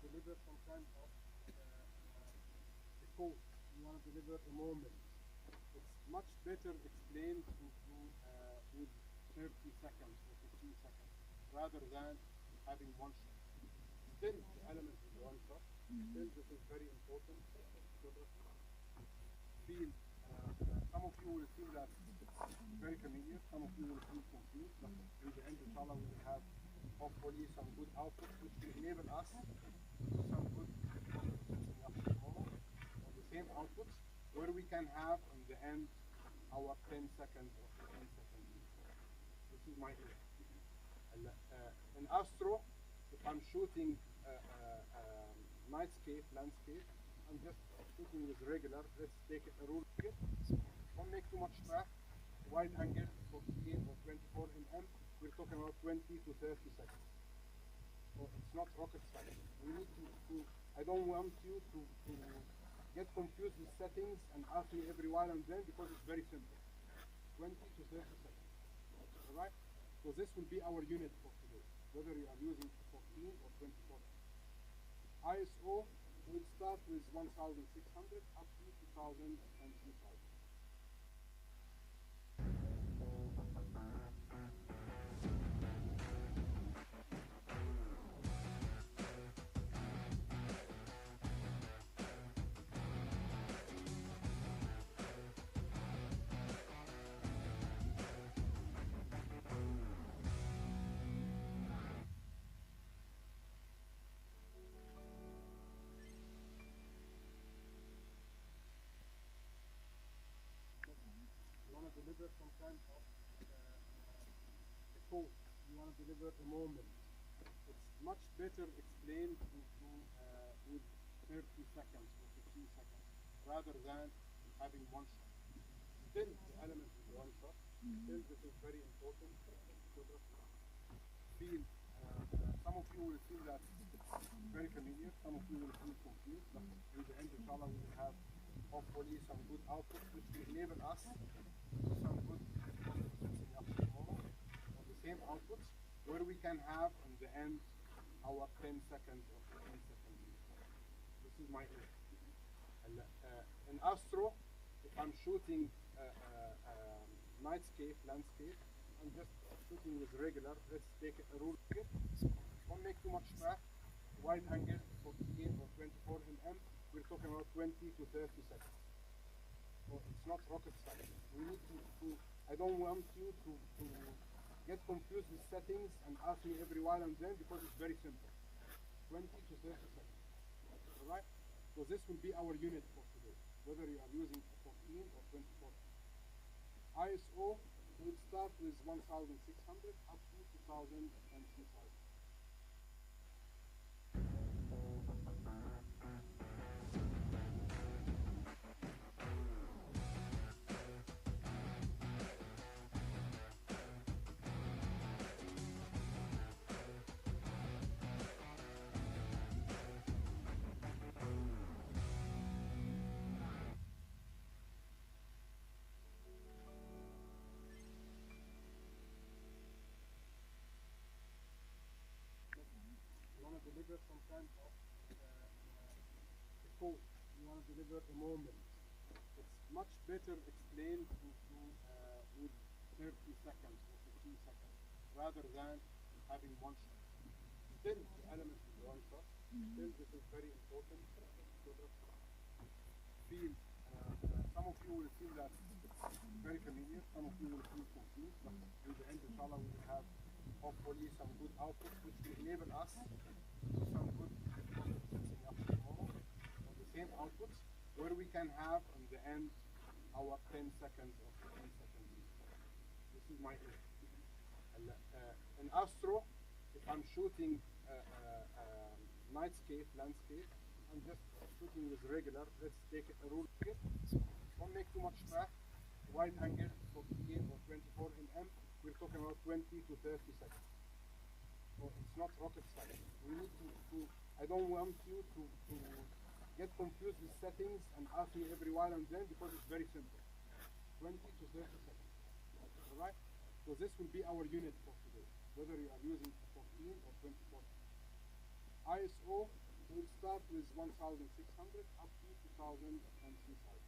to deliver some kind of a quote. You want to deliver a moment. It's much better explained with 30 seconds or 15 seconds rather than having one shot. Still, the element is one shot. Still, this is very important. Feel, some of you will feel that it's very familiar. Some of you will feel confused. But in the end, inshallah, we will have hopefully some good output which will enable us to do some good tomorrow on the same output where we can have in the end our 10 seconds or 15 seconds. This is my aim. In Astro, if I'm shooting nightscape, landscape, I'm just shooting with regular, let's take a rule here. Don't make too much track. Wide angle, 14 or 24 mm, we're talking about 20 to 30 seconds. So it's not rocket science. We need to I don't want you to get confused with settings and ask me every while and then because it's very simple. 20 to 30 seconds. Alright? So this will be our unit for today, whether you are using 14 or 24. ISO will start with 1600 up to 2000 and 3000. Deliver some kind of a quote. You want to deliver a moment. It's much better explained with 30 seconds or 15 seconds rather than having one shot. Still, the element is one shot. Still, this is very important. Feel, some of you will feel that it's very familiar. Some of you will feel confused. But in the end, inshallah, we will have hopefully some good output which will enable us some good tomorrow on the same outputs where we can have in the end our 10 seconds or 15 seconds. This is my aim. In Astro, if I'm shooting nightscape, landscape, I'm just shooting with regular, let's take a rule here. Don't make too much track. Wide angle, 14 or 24 mm, we're talking about 20 to 30 seconds. So it's not rocket science. We need to I don't want you to get confused with settings and ask me every while and then because it's very simple. 20 to 30 seconds. Alright? So this will be our unit for today, whether you are using 14 or 24. ISO will start with 1600 up to 2000 and 3000. Deliver some kind of a quote. You want to deliver a moment. It's much better explained with 30 seconds or 15 seconds rather than having one shot. Still, the element is one shot. Still, this is very important. Feel, some of you will feel that it's very familiar. Some of you will feel confused. But in the end, inshallah, we will have hopefully some good output which will enable us some good tomorrow on the same outputs where we can have in the end our 10 seconds or 15 seconds. This is my aim. In Astro, if I'm shooting nightscape, landscape, I'm just shooting with regular, let's take a rule here. Don't make too much track. Wide angle, 14 or 24 mm, we're talking about 20 to 30 seconds. So it's not rocket science. We need to I don't want you to get confused with settings and ask me every while and then because it's very simple. 20 to 30 seconds. Alright? So this will be our unit for today, whether you are using 14 or 24. ISO We'll start with 1,600 up to 2,000 and 3,000.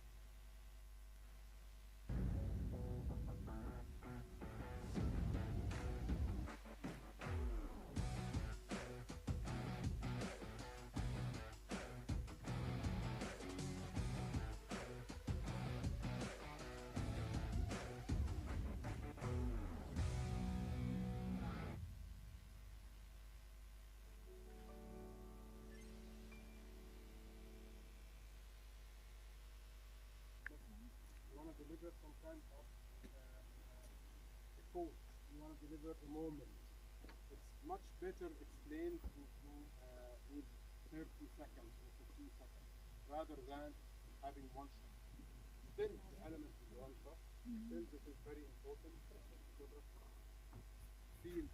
You want to deliver some kind of a quote. You want to deliver a moment. It's much better explained with 30 seconds or 15 seconds rather than having one shot. Still, the element is one shot. Still, this is very important. Feel.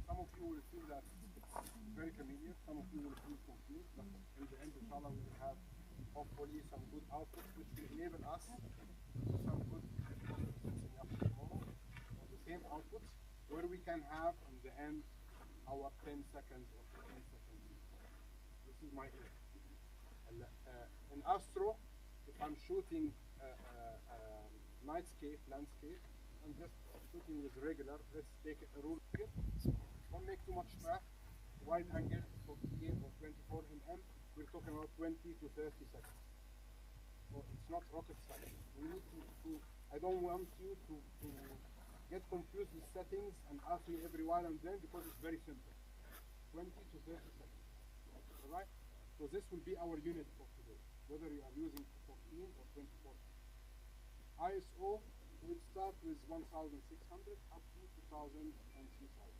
Some of you will feel that it's very familiar. Some of you will feel confused. But in the end, inshallah, we will have hopefully some good output which will enable us to do some good processing up tomorrow on the same output where we can have in the end our 10 seconds or 15 seconds. This is my aim. In Astro, if I'm shooting nightscape, landscape, I'm just shooting with regular, let's take a rule here. Don't make too much track. Wide angle, 14 or 24 mm, we're talking about 20 to 30 seconds. So it's not rocket science. We need I don't want you to get confused with settings and ask me every while and then because it's very simple. 20 to 30 seconds. Alright? So this will be our unit for today, whether you are using 14 or 24. ISO will start with 1,600 up to 2,000 and 3,000.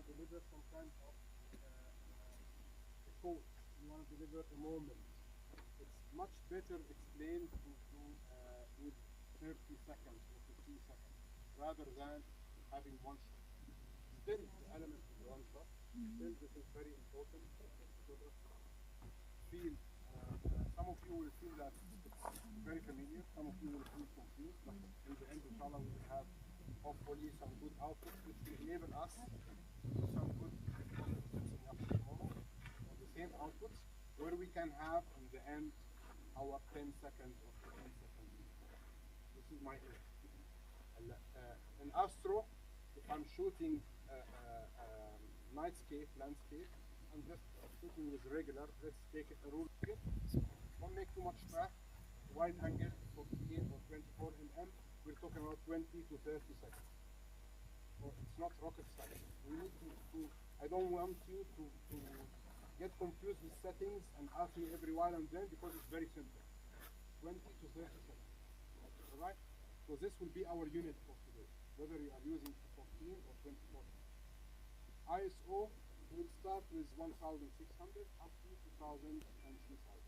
Deliver some kind of a quote. You want to deliver a moment. It's much better explained with 30 seconds or 15 seconds rather than having one shot. Still, the element is one shot. Still, this is very important. Feel. Some of you will feel that it's very familiar. Some of you will feel confused. But in the end, inshallah, we will have hopefully some good output which will enable us some good processing up tomorrow on the same output where we can have in the end our 10 seconds or 15 seconds. This is my aim. In Astro, if I'm shooting nightscape, landscape, I'm just shooting with regular, let's take a rule here. Don't make too much track. Wide angle, 14 or 24 mm, we're talking about 20 to 30 seconds. So it's not rocket science. We need I don't want you to get confused with settings and ask me every while and then because it's very simple. 20 to 30 seconds. Alright? So this will be our unit for today, whether you are using 14 or 24. ISO will start with 1,600 up to 2,000 and 3,000.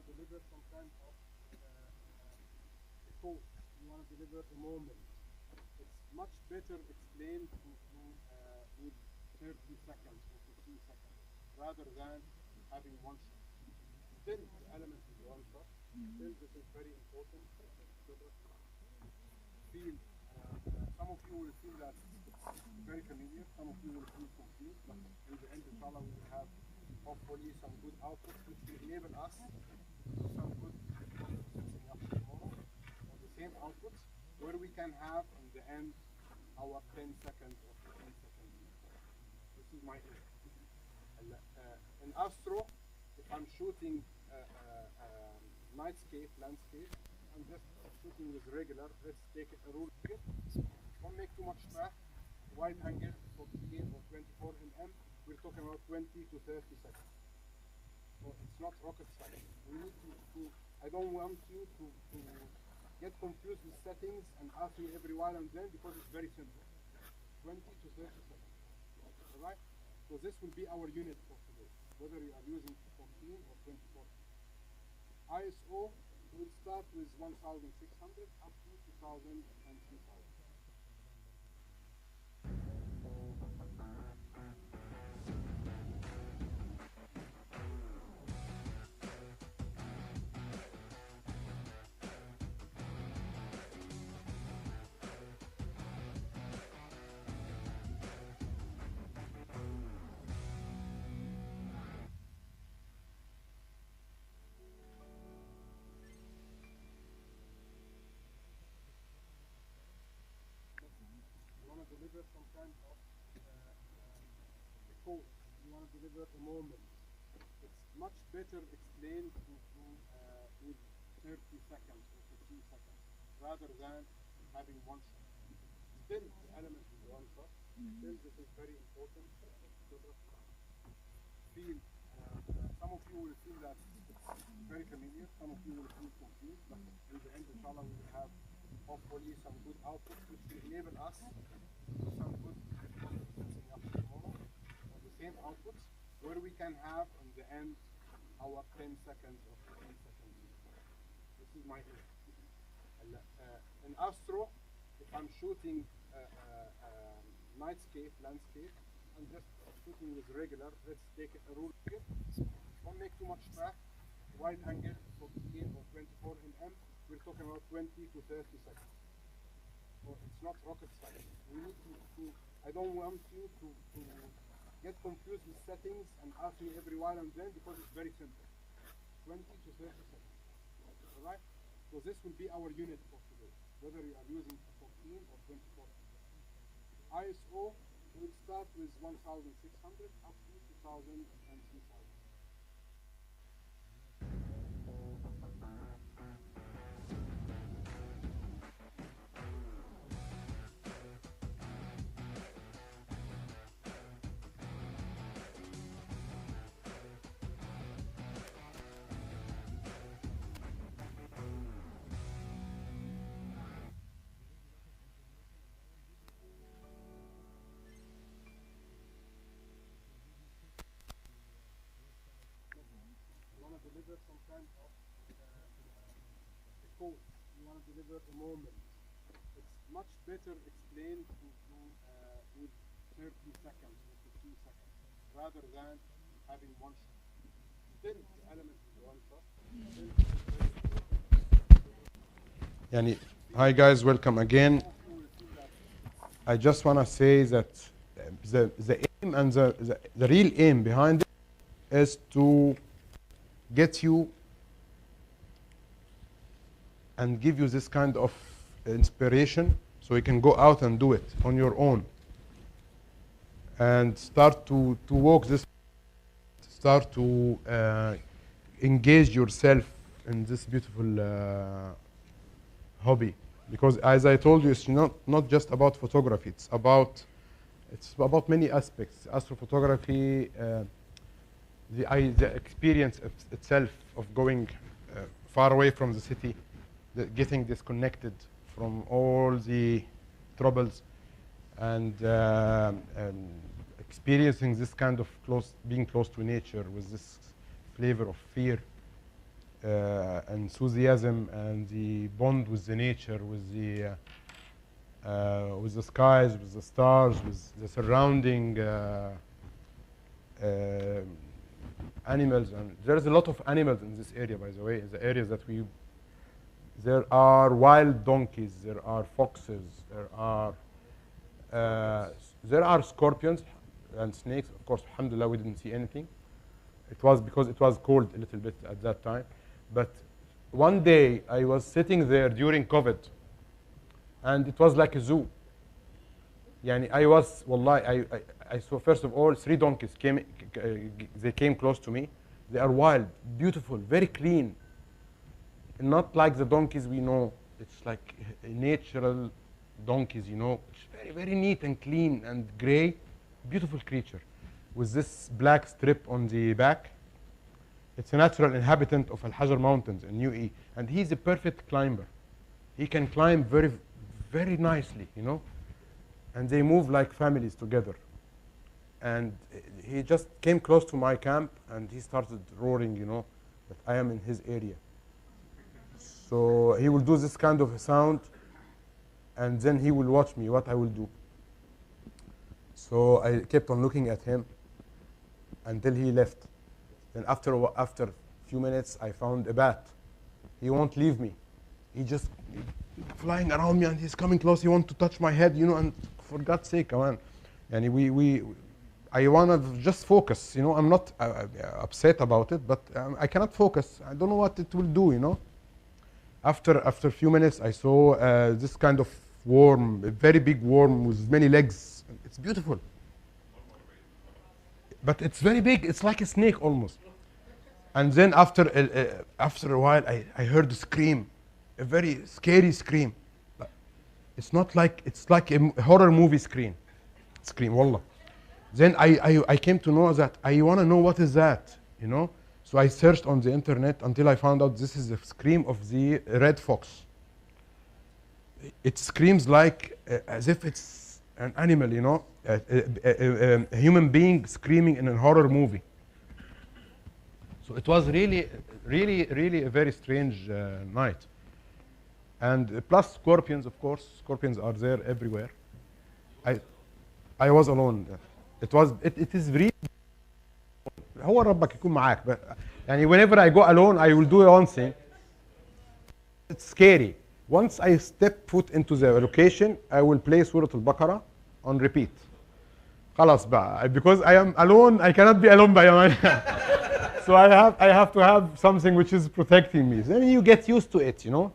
Deliver some kind of a quote. You want to deliver a moment. It's much better explained with 30 seconds or 15 seconds rather than having one shot. Still, the element is one shot. Still, this is very important. Feel. Some of you will feel that it's very familiar. Some of you will feel confused. But in the end, inshallah, we will have hopefully some good output which will enable us some good processing up tomorrow on the same output where we can have in the end our 10 seconds or 15 seconds. This is my aim. In Astro, if I'm shooting nightscape, landscape, I'm just shooting with regular. Let's take a rule. Don't make too much track. Wide angle, 14 or 24 mm. We're talking about 20 to 30 seconds. So it's not rocket science. We need to I don't want you to get confused with settings and ask me every while and then, because it's very simple. 20 to 30 seconds. Alright? So this will be our unit for today, whether you are using 14 or 24. ISO will start with 1600 up to 2000 and 3000. You want to deliver some kind of a code. You want to deliver a moment. It's much better explained with 30 seconds or 15 seconds rather than having one shot. Still, the element is one shot. Still, this is very important. Feel. Some of you will feel that it's very familiar. Some of you will feel confused. But in the end, inshallah, we will have hopefully some good output which will enable us to do some good processing up tomorrow for the same outputs, where we can have in the end our 10 seconds or 15 seconds. This is my aim. In Astro, if I'm shooting nightscape, landscape, I'm just shooting with regular. Let's take a rule here. Don't make too much track. Wide angle, 14 or 24 mm. We're talking about 20 to 30 seconds. So it's not rocket science. We need I don't want you to get confused with settings and ask me every while and then, because it's very simple. 20 to 30 seconds. Alright? So this will be our unit for today, whether you are using 14 or 24. ISO will start with 1600 up to 2000 and 3000. Deliver some kind of a code. You want to deliver a moment. It's much better explained with 30 seconds or 15 seconds rather than having one shot. Still, the element is one shot. Yani, hi guys, welcome again. I just want to say that the aim and the real aim behind it is to get you and give you this kind of inspiration so you can go out and do it on your own and start to walk this, start to engage yourself in this beautiful hobby. Because as I told you, it's not just about photography, it's about many aspects. Astrophotography, the experience itself of going far away from the city, getting disconnected from all the troubles, and experiencing this kind of being close to nature with this flavor of fear, enthusiasm, and the bond with the nature, with the skies, with the stars, with the surrounding animals. And there's a lot of animals in this area, by the way. In the areas that there are wild donkeys, there are foxes, there are scorpions and snakes. Of course, alhamdulillah, we didn't see anything. It was because it was cold a little bit at that time. But one day I was sitting there during COVID, and it was like a zoo. Yani I I saw, first of all, 3 donkeys came. They came close to me. They are wild, beautiful, very clean. Not like the donkeys we know. It's like natural donkeys, you know. It's very, very neat and clean and gray. Beautiful creature with this black strip on the back. It's a natural inhabitant of Al Hajar Mountains in UAE. And he's a perfect climber. He can climb very, very nicely, you know. And they move like families together. And he just came close to my camp and he started roaring, you know, that I am in his area. So he will do this kind of a sound and then he will watch me, what I will do. So I kept on looking at him until he left. Then after a few minutes, I found a bat. He won't leave me. He just flying around me and he's coming close. He wants to touch my head, you know, and for God's sake, come on. And I want to just focus, you know. I'm not upset about it, but I cannot focus. I don't know what it will do, you know. After a few minutes, I saw this kind of worm, a very big worm with many legs. It's beautiful. But it's very big. It's like a snake almost. And then after a while, I heard a scream, a very scary scream. It's not like, it's like a horror movie scream, wallah. Then I came to know that I want to know what is that, you know. So I searched on the internet until I found out this is the scream of the red fox. It screams like as if it's an animal, you know, a human being screaming in a horror movie. So it was really, really, really a very strange night. And plus scorpions, of course. Scorpions are there everywhere. I was alone. It is really. هو ربك يكون معاك. يعني whenever I go alone, I will do one thing. It's scary. Once I step foot into the location, I will play Surah Al-Baqarah on repeat. خلاص بقى. Because I am alone, I cannot be alone by my So I have to have something which is protecting me. Then you get used to it, you know.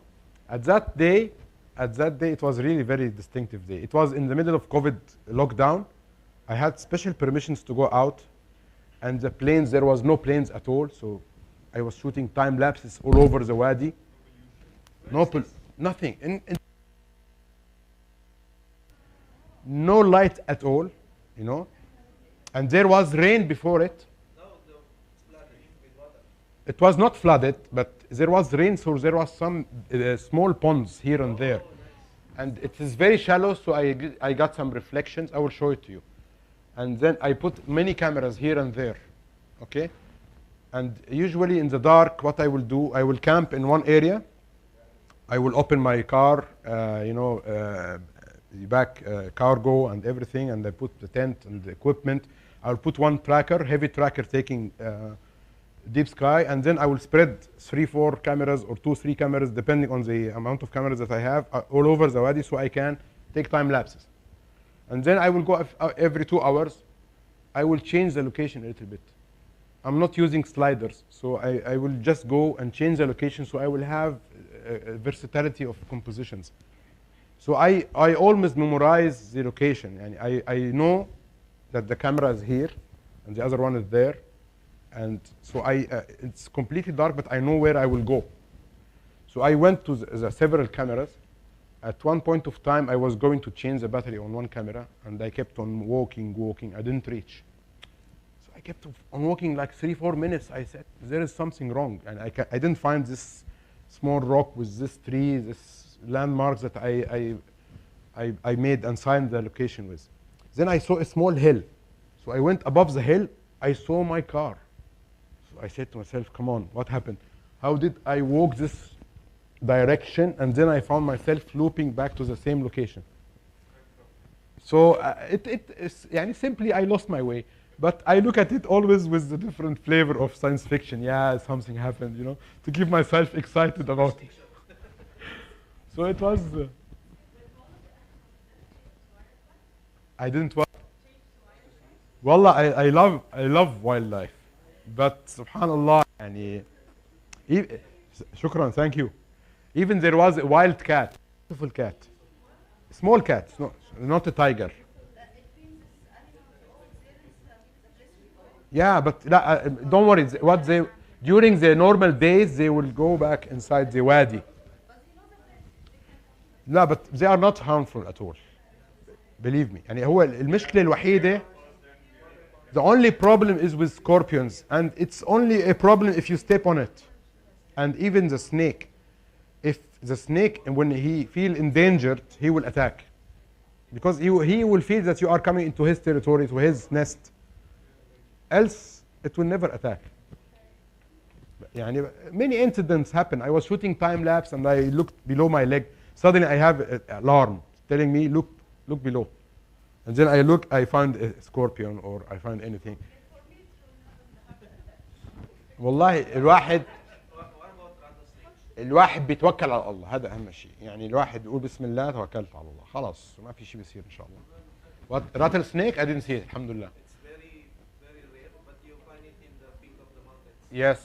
At that day, it was really very distinctive day. It was in the middle of COVID lockdown. I had special permissions to go out, and the planes, there was no planes at all. So I was shooting time lapses all over the wadi. Nothing. No light at all, you know. And there was rain before it. It was not flooded, but there was rain, so there was some small ponds here and there. And it is very shallow, so I got some reflections. I will show it to you. And then I put many cameras here and there, okay? And usually in the dark, what I will do, I will camp in one area. I will open my car, you know, the back cargo and everything, and I put the tent and the equipment. I'll put one tracker, heavy tracker taking deep sky, and then I will spread 3-4 cameras or 2-3 cameras, depending on the amount of cameras that I have, all over the wadi, so I can take time lapses. And then I will go every 2 hours. I will change the location a little bit. I'm not using sliders, so I will just go and change the location, so I will have a versatility of compositions. So I almost memorize the location, and I know that the camera is here, and the other one is there. And so it's completely dark, but I know where I will go. So I went to the several cameras. At one point of time, I was going to change the battery on one camera, and I kept on walking. I didn't reach. So I kept on walking like 3-4 minutes. I said, there is something wrong. And I didn't find this small rock with this tree, this landmarks that I made and signed the location with. Then I saw a small hill. So I went above the hill. I saw my car. So I said to myself, come on, what happened? How did I walk this direction, and then I found myself looping back to the same location? So it's simply I lost my way. But I look at it always with the different flavor of science fiction. Yeah, something happened, you know, to keep myself excited about it. So it was. I didn't what? Wallah, I love wildlife, but subhanallah, يعني, shukran, thank you. Even there was a wild cat, beautiful cat, small cat, not a tiger. Yeah, but don't worry. What they during the normal days they will go back inside the wadi. لا, but they are not harmful at all. Believe me. يعني هو المشكلة الوحيدة. The only problem is with scorpions, and it's only a problem if you step on it. And even the snake, if the snake, when he feel endangered, he will attack, because he will feel that you are coming into his territory, to his nest. Else, it will never attack. يعني many incidents happen. I was shooting time lapse and I looked below my leg. Suddenly I have an alarm telling me, look below. And then I look, I find a scorpion or I find anything. والله الواحد بيتوكل على الله، هذا أهم شيء. يعني الواحد يقول بسم الله توكلت على الله، خلاص ما في شيء بيصير إن شاء الله. What rattle snake? I didn't see it. الحمد لله. It's very, very rare, but you find it in the peak of the mountains. Yes,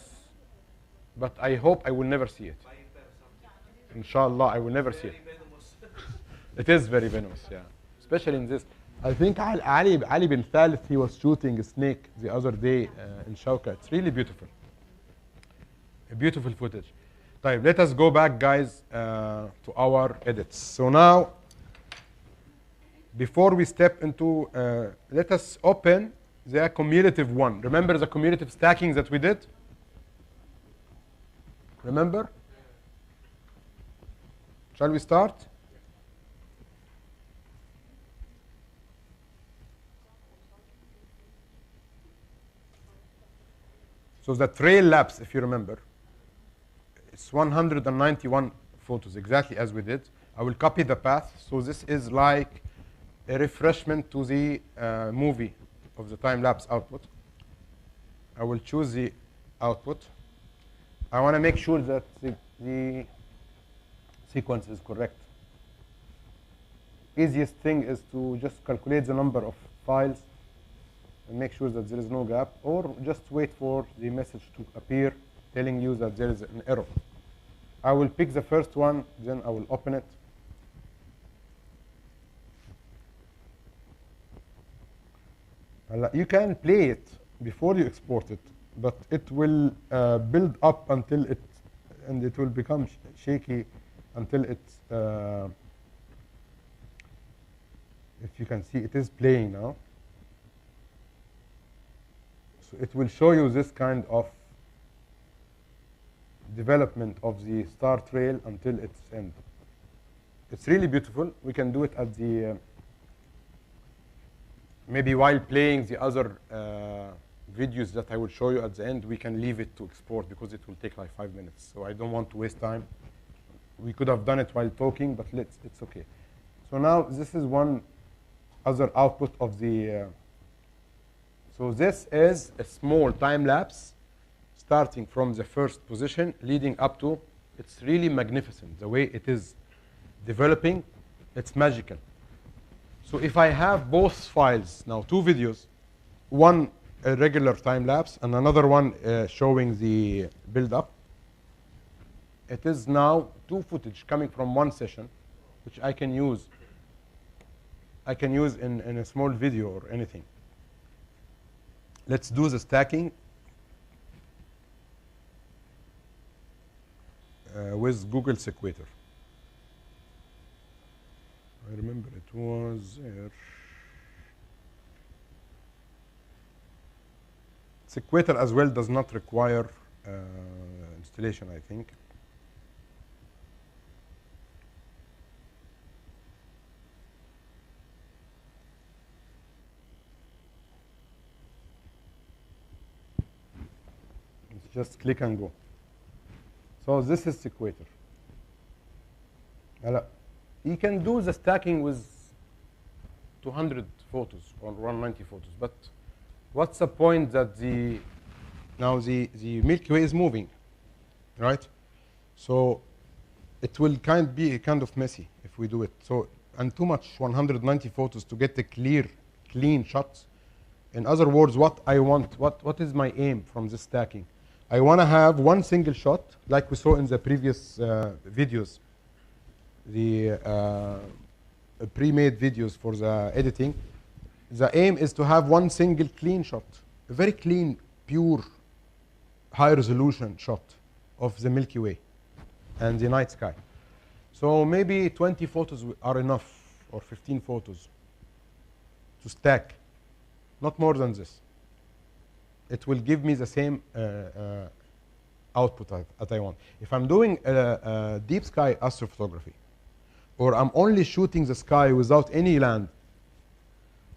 but I hope I will never see it. Viper something. Inshallah, I will never see it. Very venomous. It is very venomous, yeah. Especially in this. I think Ali bin Thalith, he was shooting a snake the other day in Shawka. It's really beautiful. A beautiful footage. طيب, let us go back, guys, to our edits. So now, before we step into, let us open the cumulative one. Remember the cumulative stacking that we did? Remember? Shall we start? So the trail lapse, if you remember, it's 191 photos, exactly as we did. I will copy the path. So this is like a refreshment to the movie of the time-lapse output. I will choose the output. I want to make sure that the sequence is correct. Easiest thing is to just calculate the number of files and make sure that there is no gap, or just wait for the message to appear telling you that there is an error. I will pick the first one, then I will open it. You can play it before you export it, but it will build up until it, and it will become shaky until it's, if you can see, it is playing now. So it will show you this kind of development of the star trail until its end. It's really beautiful. We can do it at the, maybe while playing the other videos that I will show you at the end, we can leave it to export because it will take like 5 minutes. So I don't want to waste time. We could have done it while talking, but it's okay. So now this is one other output of the, so this is a small time lapse starting from the first position leading up to, it's really magnificent. The way it is developing, it's magical. So if I have both files, now 2 videos, one a regular time lapse and another one showing the build up, it is now 2 footage coming from one session, which I can use. I can use in a small video or anything. Let's do the stacking with Google Sequator. I remember it was there. Sequator as well does not require installation, I think. It's just click and go. So this is Sequator. You can do the stacking with 200 photos or 190 photos, but what's the point that now the Milky Way is moving, right? So it will be kind of messy if we do it. So, and too much 190 photos to get the clean shots. In other words, what I want, what is my aim from this stacking? I want to have one single shot, like we saw in the previous videos, the pre-made videos for the editing. The aim is to have one single clean shot a very clean, pure, high-resolution shot of the Milky Way and the night sky. So maybe 20 photos are enough, or 15 photos to stack, not more than this. It will give me the same output that I want. If I'm doing deep sky astrophotography, or I'm only shooting the sky without any land,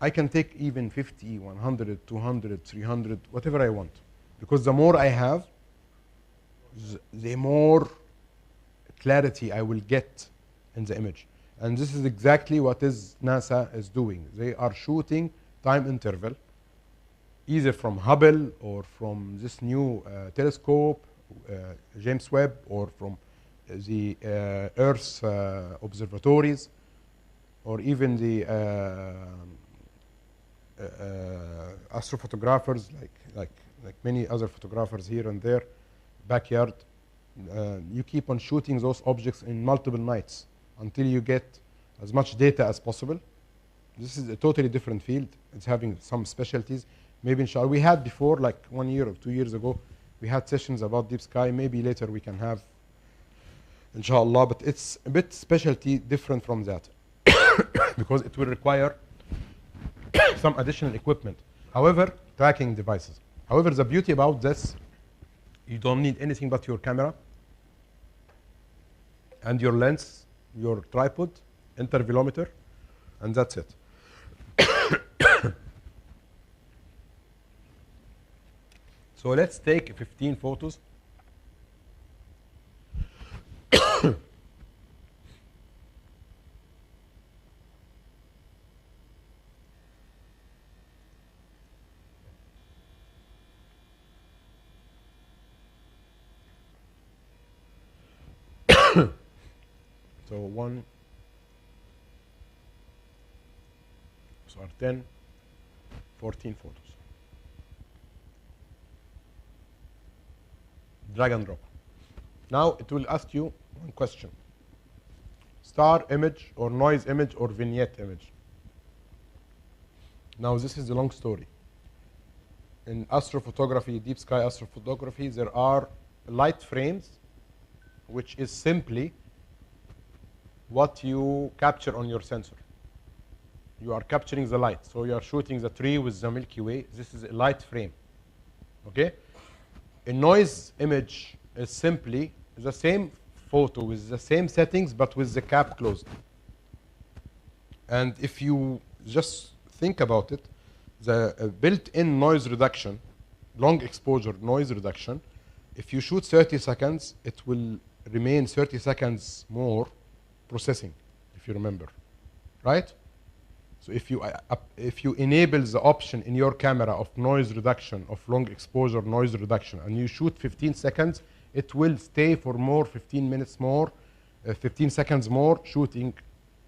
I can take even 50, 100, 200, 300, whatever I want. Because the more I have, the more clarity I will get in the image. And this is exactly what NASA is doing. They are shooting time interval, either from Hubble or from this new telescope, James Webb, or from the Earth observatories, or even the astrophotographers, like many other photographers here and there, backyard. You keep on shooting those objects in multiple nights until you get as much data as possible. This is a totally different field. It's having some specialties. Maybe inshallah, we had before, like 1 year or 2 years ago, we had sessions about deep sky. Maybe later we can have, inshallah, but it's a bit specialty different from that because it will require some additional equipment. However, tracking devices. However, the beauty about this, you don't need anything but your camera and your lens, your tripod, intervalometer, and that's it. So let's take 15 photos. So 1, so are 10, 14 photos. Drag and drop. Now it will ask you one question. Star image or noise image or vignette image. Now this is a long story. In astrophotography, deep sky astrophotography, there are light frames, which is simply what you capture on your sensor. You are capturing the light. So you are shooting the tree with the Milky Way. This is a light frame. Okay? A noise image is simply the same photo with the same settings but with the cap closed. And if you just think about it, the built-in noise reduction, long exposure noise reduction, if you shoot 30 seconds, it will remain 30 seconds more processing, if you remember, right? So if you enable the option in your camera of noise reduction, of long exposure noise reduction, and you shoot 15 seconds, it will stay for more 15 minutes more, 15 seconds more shooting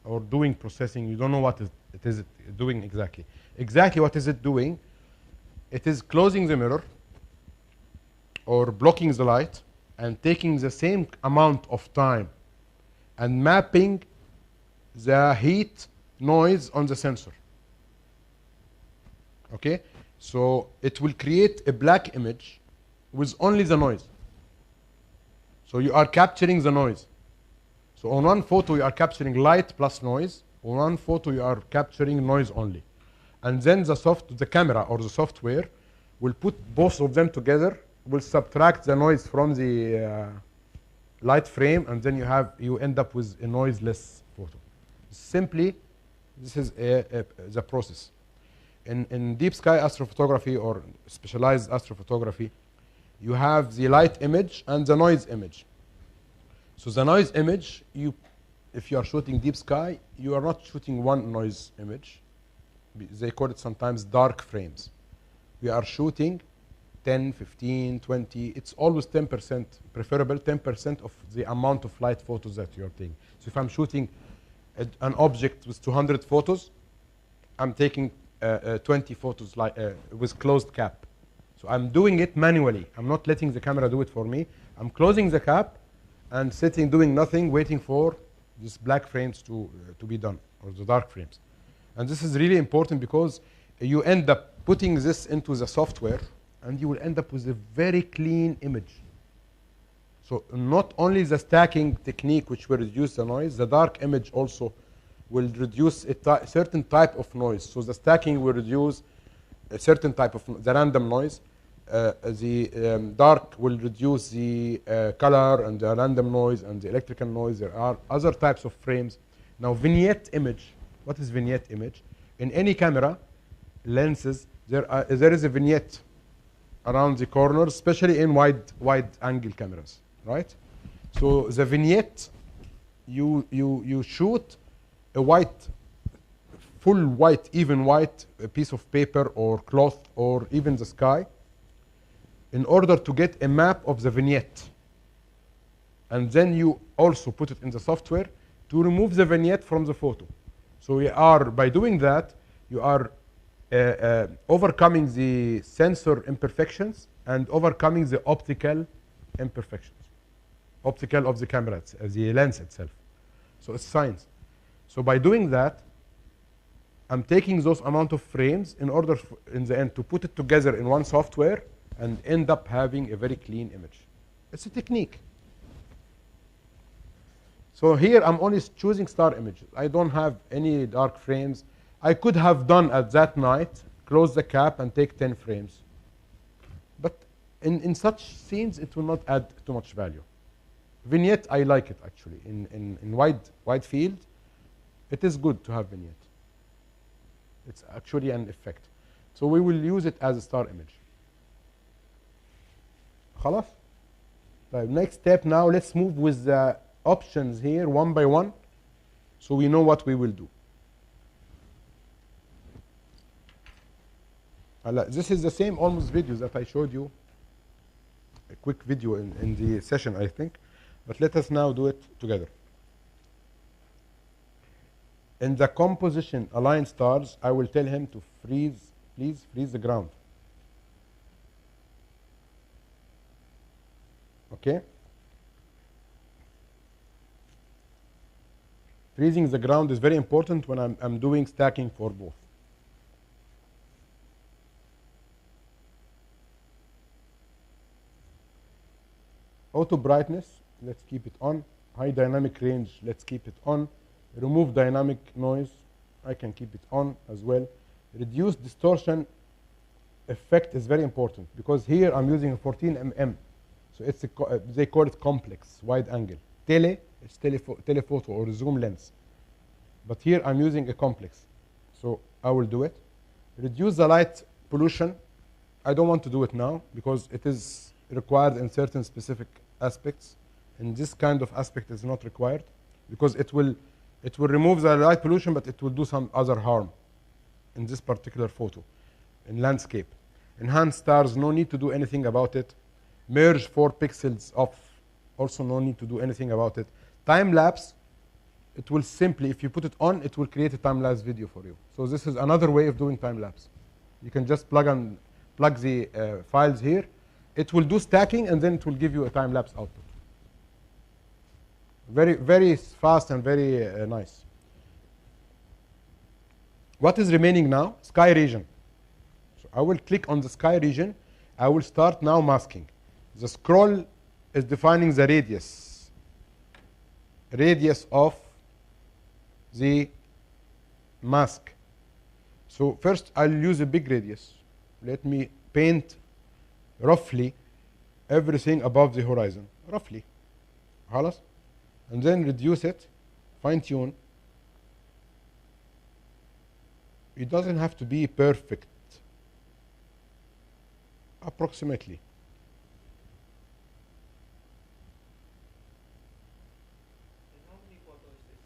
or doing processing. You don't know what it is doing exactly. Exactly what is it doing? It is closing the mirror or blocking the light and taking the same amount of time and mapping the heat noise on the sensor. Okay? So it will create a black image with only the noise. So you are capturing the noise. So on one photo you are capturing light plus noise. On one photo you are capturing noise only. And then the camera or the software will put both of them together, will subtract the noise from the light frame, and then you end up with a noiseless photo. Simply, this is the process. In deep sky astrophotography or specialized astrophotography, you have the light image and the noise image. So the noise image, if you are shooting deep sky, you are not shooting one noise image. They call it sometimes dark frames. We are shooting 10, 15, 20. It's always 10%, preferable 10% of the amount of light photos that you're taking. So if I'm shooting an object with 200 photos, I'm taking 20 photos with closed cap. So I'm doing it manually. I'm not letting the camera do it for me. I'm closing the cap and sitting doing nothing, waiting for these black frames to be done, or the dark frames. And this is really important because you end up putting this into the software, and you will end up with a very clean image. So not only the stacking technique which will reduce the noise, the dark image also will reduce a certain type of noise. So the stacking will reduce a certain type of the random noise. The dark will reduce the color and the random noise and the electrical noise. There are other types of frames. Now vignette image, what is vignette image? In any camera lenses, there is a vignette around the corners, especially in wide angle cameras, right? So the vignette, you shoot a full white, even white piece of paper or cloth or even the sky in order to get a map of the vignette. And then you also put it in the software to remove the vignette from the photo. So by doing that, you are overcoming the sensor imperfections and overcoming the optical imperfections. Optical of the camera, the lens itself. So it's science. So by doing that, I'm taking those amount of frames in order, in the end, to put it together in one software and end up having a very clean image. It's a technique. So here I'm only choosing star images. I don't have any dark frames. I could have done at that night, close the cap and take 10 frames. But in such scenes, it will not add too much value. Vignette, I like it actually. In wide field, it is good to have vignette. It's actually an effect. So we will use it as a star image. خلاص? طيب, next step now, let's move with the options here one by one so we know what we will do. This is the same almost video that I showed you, a quick video in the session, I think. But let us now do it together. In the composition align stars, I will tell him to freeze, please freeze the ground. Okay? Freezing the ground is very important when I'm doing stacking for both. Auto brightness, let's keep it on. High dynamic range, let's keep it on. Remove dynamic noise, I can keep it on as well. Reduce distortion effect is very important because here I'm using a 14 mm. So it's they call it complex, wide angle. It's telephoto or zoom lens. But here I'm using a complex. So I will do it. Reduce the light pollution. I don't want to do it now because it is required in certain specific aspects. And this kind of aspect is not required because it will remove the light pollution, but it will do some other harm in this particular photo, in landscape. Enhance stars, no need to do anything about it. Merge 4 pixels off, also no need to do anything about it. Time lapse, it will simply, if you put it on, it will create a time lapse video for you. So this is another way of doing time lapse. You can just plug the files here. It will do stacking and then it will give you a time lapse output. Very, very fast and very nice. What is remaining now? Sky region. So I will click on the sky region. I will start now masking. The scroll is defining the radius of the mask. So first I'll use a big radius. Let me paint roughly everything above the horizon. Roughly. خلاص? And then reduce it, fine tune. It doesn't have to be perfect. Approximately. And how many photos is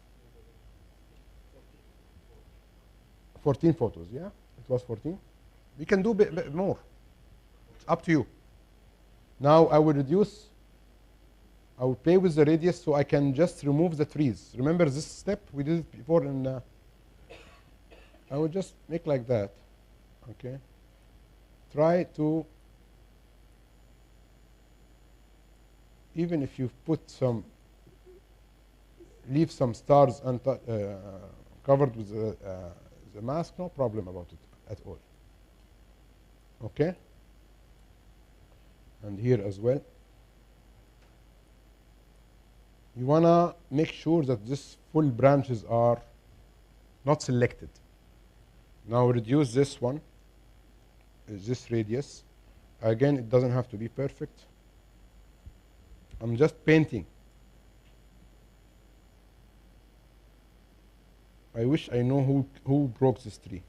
this? 14 photos, yeah? It was 14. We can do a bit more. It's up to you. Now I will reduce. I will play with the radius so I can just remove the trees. Remember this step? We did it before in... I will just make like that. Okay? Try to... Even if you put some... Leave some stars covered with the mask, no problem about it at all. Okay, and here as well. You wanna make sure that this full branches are not selected. Now reduce this one, this radius. Again, it doesn't have to be perfect. I'm just painting. I wish I know who broke this tree.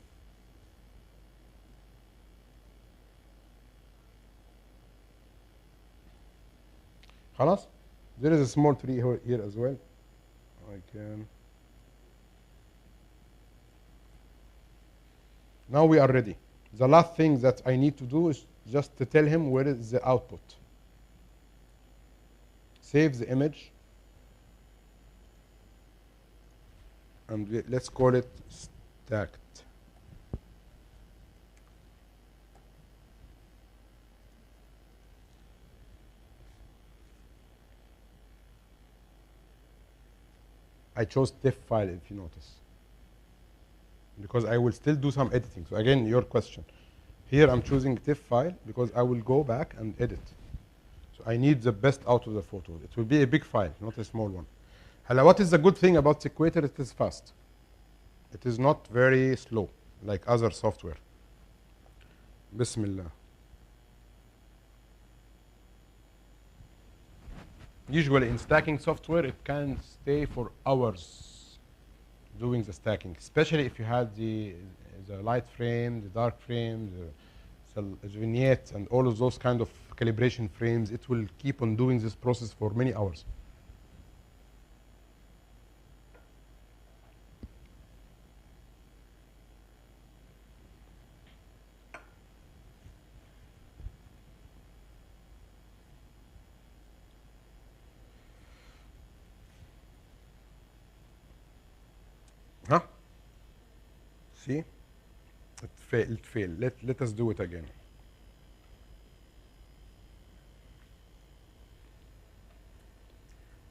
خلاص? There is a small tree here as well. I can. Now we are ready. The last thing that I need to do is just to tell him where is the output. Save the image. And let's call it stacked. I chose TIFF file if you notice, because I will still do some editing. So again, your question. Here I'm choosing TIFF file because I will go back and edit. So I need the best out of the photo. It will be a big file, not a small one. Hello, what is the good thing about Sequator? It is fast. It is not very slow like other software. Bismillah. Usually in stacking software, it can stay for hours doing the stacking, especially if you had the light frame, the dark frame, the vignette, and all of those kind of calibration frames. It will keep on doing this process for many hours. Huh? See? It failed. Let us do it again.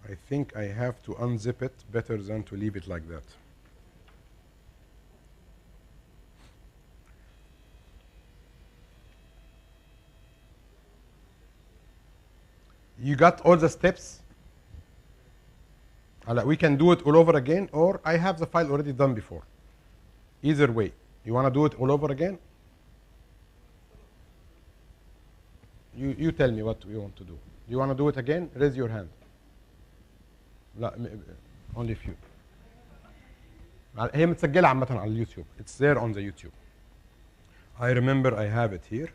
I think I have to unzip it better than to leave it like that. You got all the steps? We can do it all over again, or I have the file already done before. Either way. You want to do it all over again? You tell me what you want to do. Do you want to do it again? Raise your hand. لا, only few. هي متسجلة عامة على اليوتيوب. It's there on the YouTube. I remember I have it here.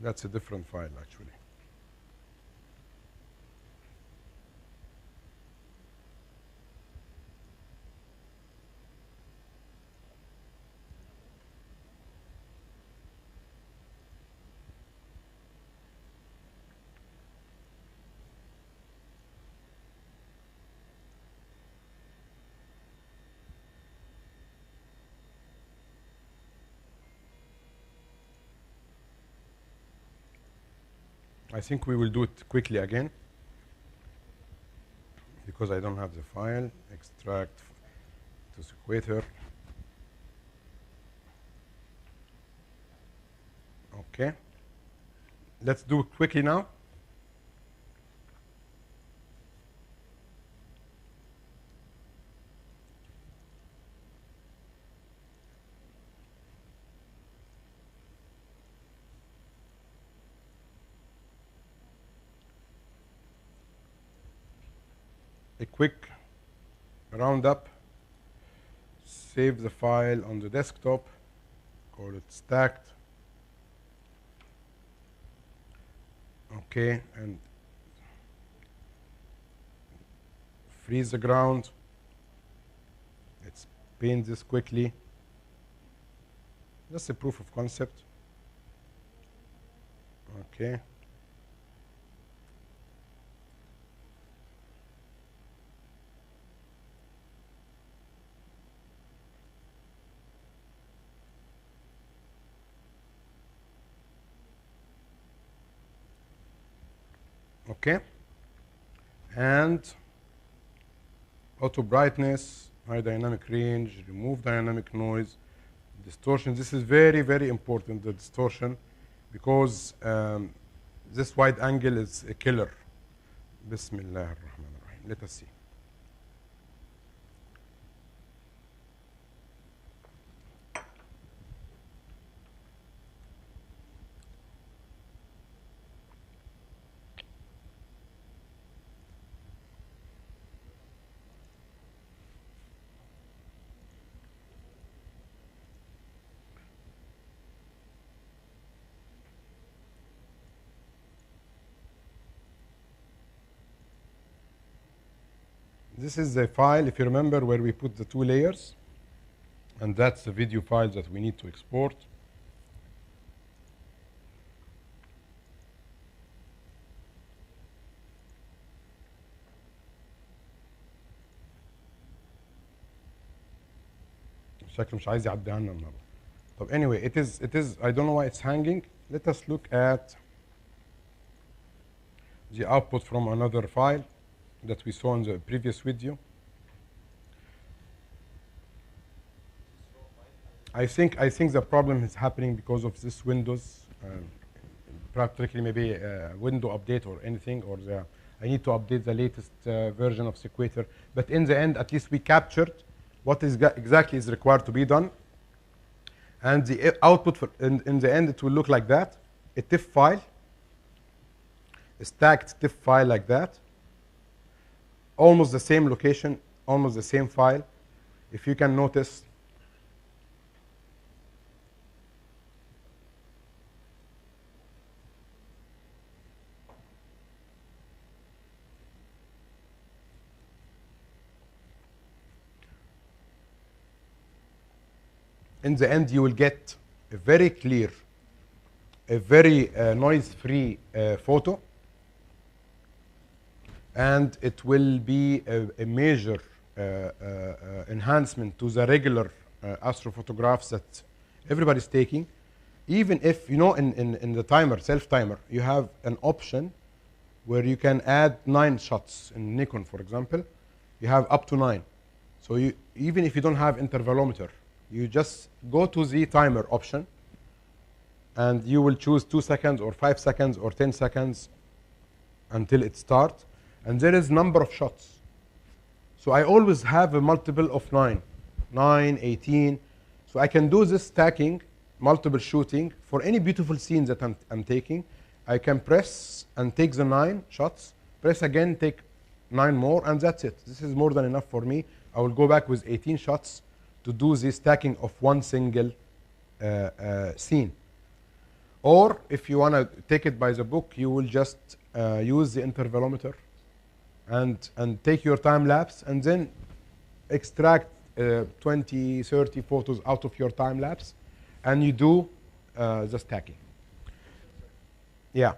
That's a different file, actually. I think we will do it quickly again because I don't have the file. Extract to Sequator. Okay. Let's do it quickly now. A quick roundup. Save the file on the desktop. Call it stacked. Okay, and freeze the ground. Let's paint this quickly. Just a proof of concept. Okay. Okay, and auto brightness, high dynamic range, remove dynamic noise, distortion. This is very, very important, the distortion, because this wide angle is a killer. Bismillah ar-Rahman ar-Rahim. Let us see. This is the file, if you remember, where we put the 2 layers. And that's the video file that we need to export. شكله مش عايز يعديها لنا النهارده. طب anyway, it is I don't know why it's hanging. Let us look at the output from another file that we saw in the previous video. I think the problem is happening because of this Windows, practically maybe a window update or anything, or I need to update the latest version of Sequator. But in the end, at least we captured what is exactly is required to be done. And the output in the end, it will look like that: a TIFF file, a stacked TIFF file like that. Almost the same location, almost the same file. If you can notice, in the end, you will get a very clear, a very noise-free photo. And it will be a major enhancement to the regular astrophotographs that everybody's taking. Even if, you know, in the timer, self-timer, you have an option where you can add 9 shots. In Nikon, for example, you have up to 9. So even if you don't have intervalometer, you just go to the timer option, and you will choose 2 seconds or 5 seconds or 10 seconds until it starts. And there is number of shots. So I always have a multiple of 9, 18. So I can do this stacking, multiple shooting, for any beautiful scene that I'm taking. I can press and take the 9 shots, press again, take 9 more, and that's it. This is more than enough for me. I will go back with 18 shots to do the stacking of one single scene. Or if you want to take it by the book, you will just use the intervalometer and take your time lapse, and then extract 20, 30 photos out of your time lapse, and you do the stacking. Yeah. It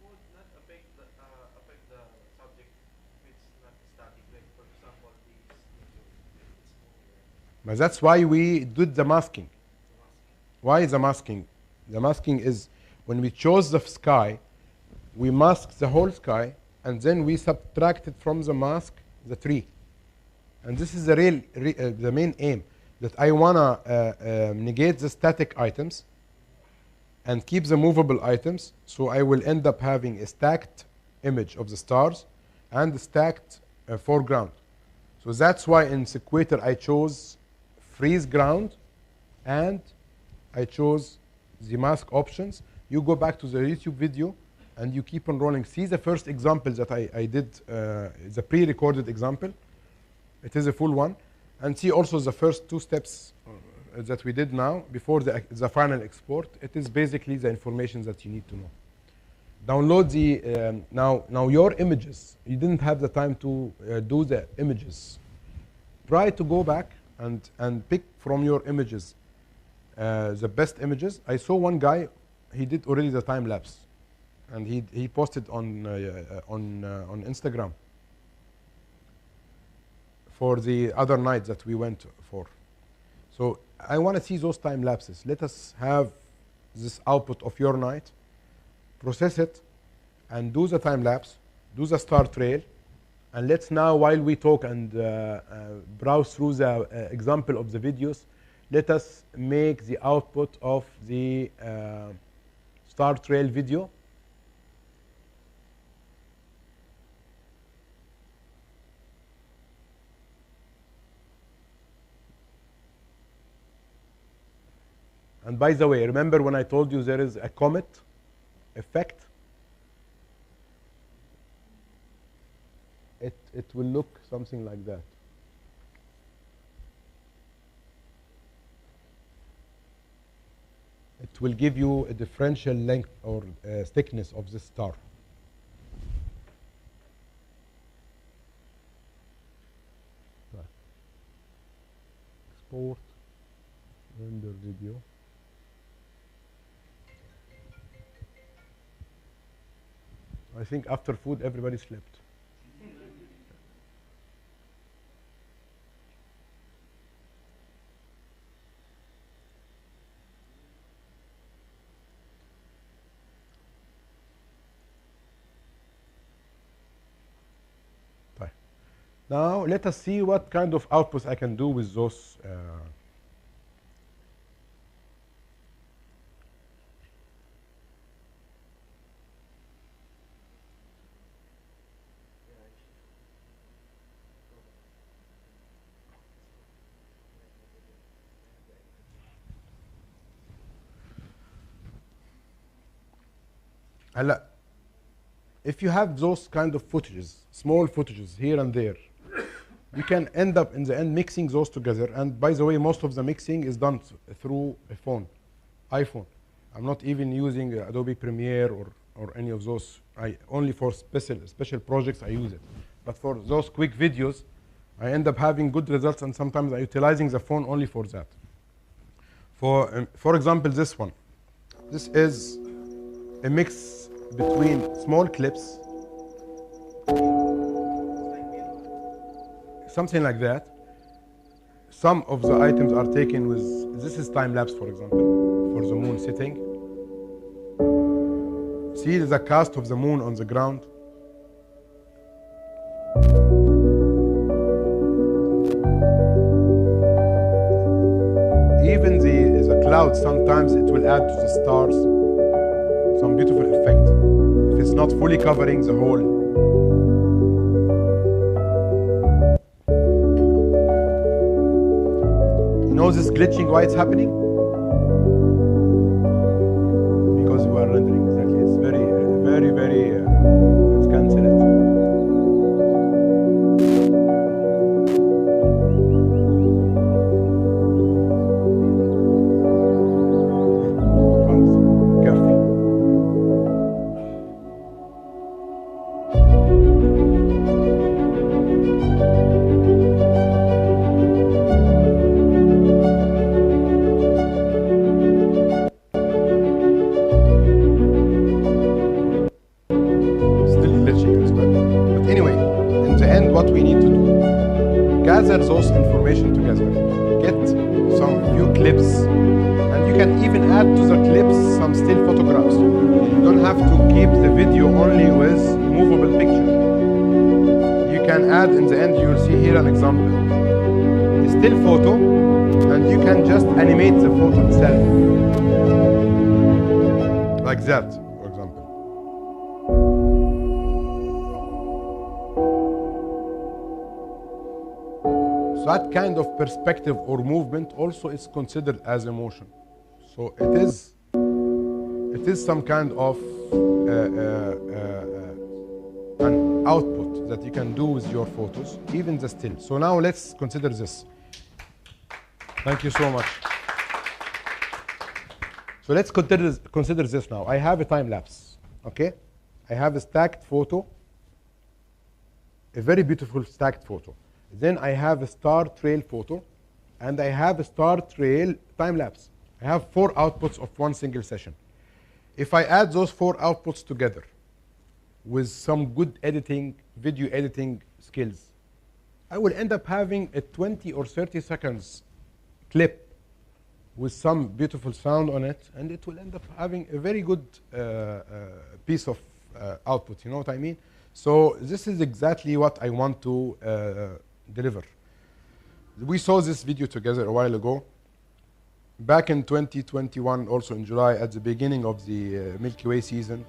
would not affect the subject if it's not static. Like for example, But that's why we did the masking. Why the masking? The masking is when we chose the sky, we masked the whole sky, and then we subtracted from the mask the tree. And this is the main aim, that I wanna negate the static items and keep the movable items. So I will end up having a stacked image of the stars and a stacked foreground. So that's why in Sequator I chose freeze ground, and I chose the mask options. You go back to the YouTube video and you keep on rolling. See the first example that I did, the pre-recorded example. It is a full one. And see also the first 2 steps that we did now before the final export. It is basically the information that you need to know. Download the, now your images. You didn't have the time to do the images. Try to go back and pick from your images the best images. I saw one guy, he did already the time lapse, and he posted on Instagram for the other night that we went for. So I want to see those time lapses. Let us have this output of your night, process it, and do the time lapse, do the star trail, and let's now, while we talk and browse through the example of the videos, let us make the output of the star trail video. And by the way, remember when I told you there is a comet effect? It will look something like that. It will give you a differential length or thickness of the star. Export, render video. I think after food everybody slept. Now let us see what kind of outputs I can do with those. If you have those kind of footages, small footages here and there, you can end up in the end mixing those together. And by the way, most of the mixing is done through a phone, iPhone. I'm not even using Adobe Premiere or any of those. Only for special projects I use it. But for those quick videos, I end up having good results, and sometimes I'm utilizing the phone only for that. For example, this one. This is a mix between small clips, something like that. Some of the items are taken with, this is time lapse, for example, for the moon sitting. See the cast of the moon on the ground. Even the clouds, sometimes it will add to the stars some beautiful effect if it's not fully covering the whole. You know this glitching, why it's happening? Because we are rendering, exactly. It's very, let's cancel it. Those information together, get some few clips, and you can even add to the clips some still photographs. You don't have to keep the video only with movable picture. You can add, in the end you will see here an example, a still photo, and you can just animate the photo itself like that, for example. That kind of perspective or movement also is considered as emotion. So it is some kind of an output that you can do with your photos, even the still. So now let's consider this. Thank you so much. So let's consider this now. I have a time lapse, okay? I have a stacked photo, a very beautiful stacked photo. Then I have a star trail photo, and I have a star trail time lapse. I have 4 outputs of one single session. If I add those 4 outputs together with some good editing, video editing skills, I will end up having a 20 or 30 seconds clip with some beautiful sound on it, and it will end up having a very good piece of output. You know what I mean? So this is exactly what I want to deliver. We saw this video together a while ago. Back in 2021, also in July, at the beginning of the Milky Way season.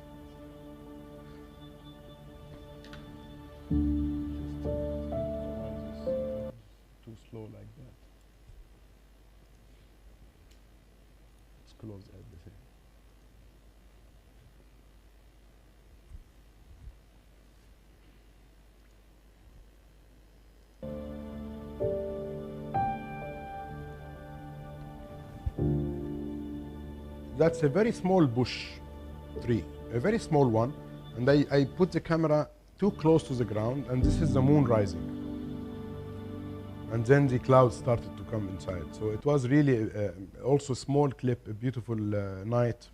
Too slow like that. Let's close everything. That's a very small bush tree, a very small one. And I put the camera too close to the ground, and this is the moon rising. And then the clouds started to come inside. So it was really also a small clip, a beautiful night.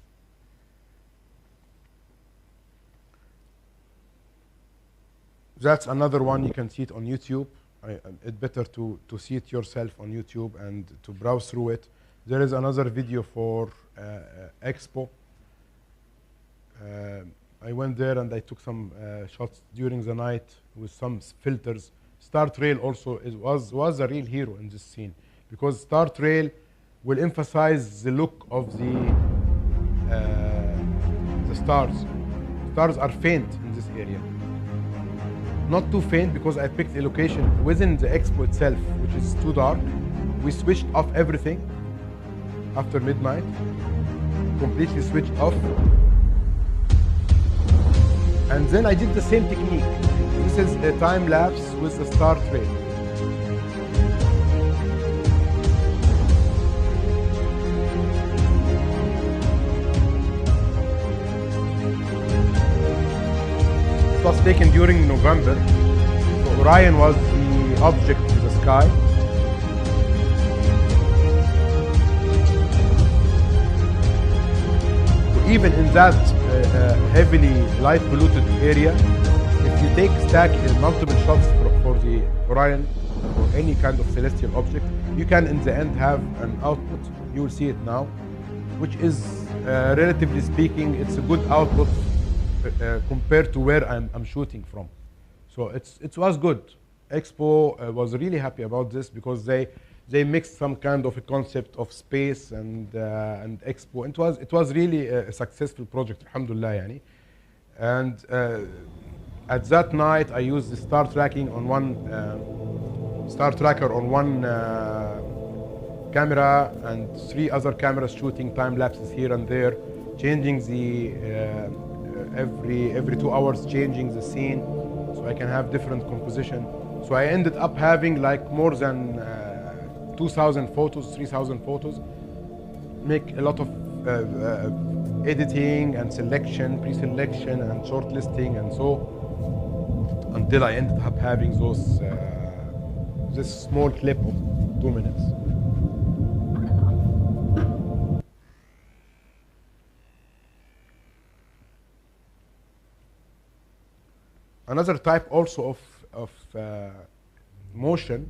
That's another one, you can see it on YouTube. It's better to see it yourself on YouTube and to browse through it. There is another video for Expo. I went there and I took some shots during the night with some filters. Star Trail also was a real hero in this scene, because Star Trail will emphasize the look of the stars. Stars are faint in this area. Not too faint, because I picked a location within the Expo itself, which is too dark. We switched off everything after midnight, completely switched off. And then I did the same technique. This is a time lapse with the Star Trail. It was taken during November. So Orion was the object in the sky. So even in that heavily light polluted area, if you take multiple shots for the Orion or any kind of celestial object, you can in the end have an output. You will see it now, which is relatively speaking, it's a good output compared to where I'm shooting from. So it was good. Expo was really happy about this, because they mixed some kind of a concept of space and Expo. It was really a successful project, alhamdulillah, yani. And at that night, I used the star tracker on one camera and 3 other cameras shooting time lapses here and there, changing the every 2 hours, changing the scene, so I can have different composition. So I ended up having like more than 2,000 photos, 3,000 photos. Make a lot of editing and selection, pre-selection and shortlisting and so, until I ended up having this small clip of 2 minutes. Another type also of motion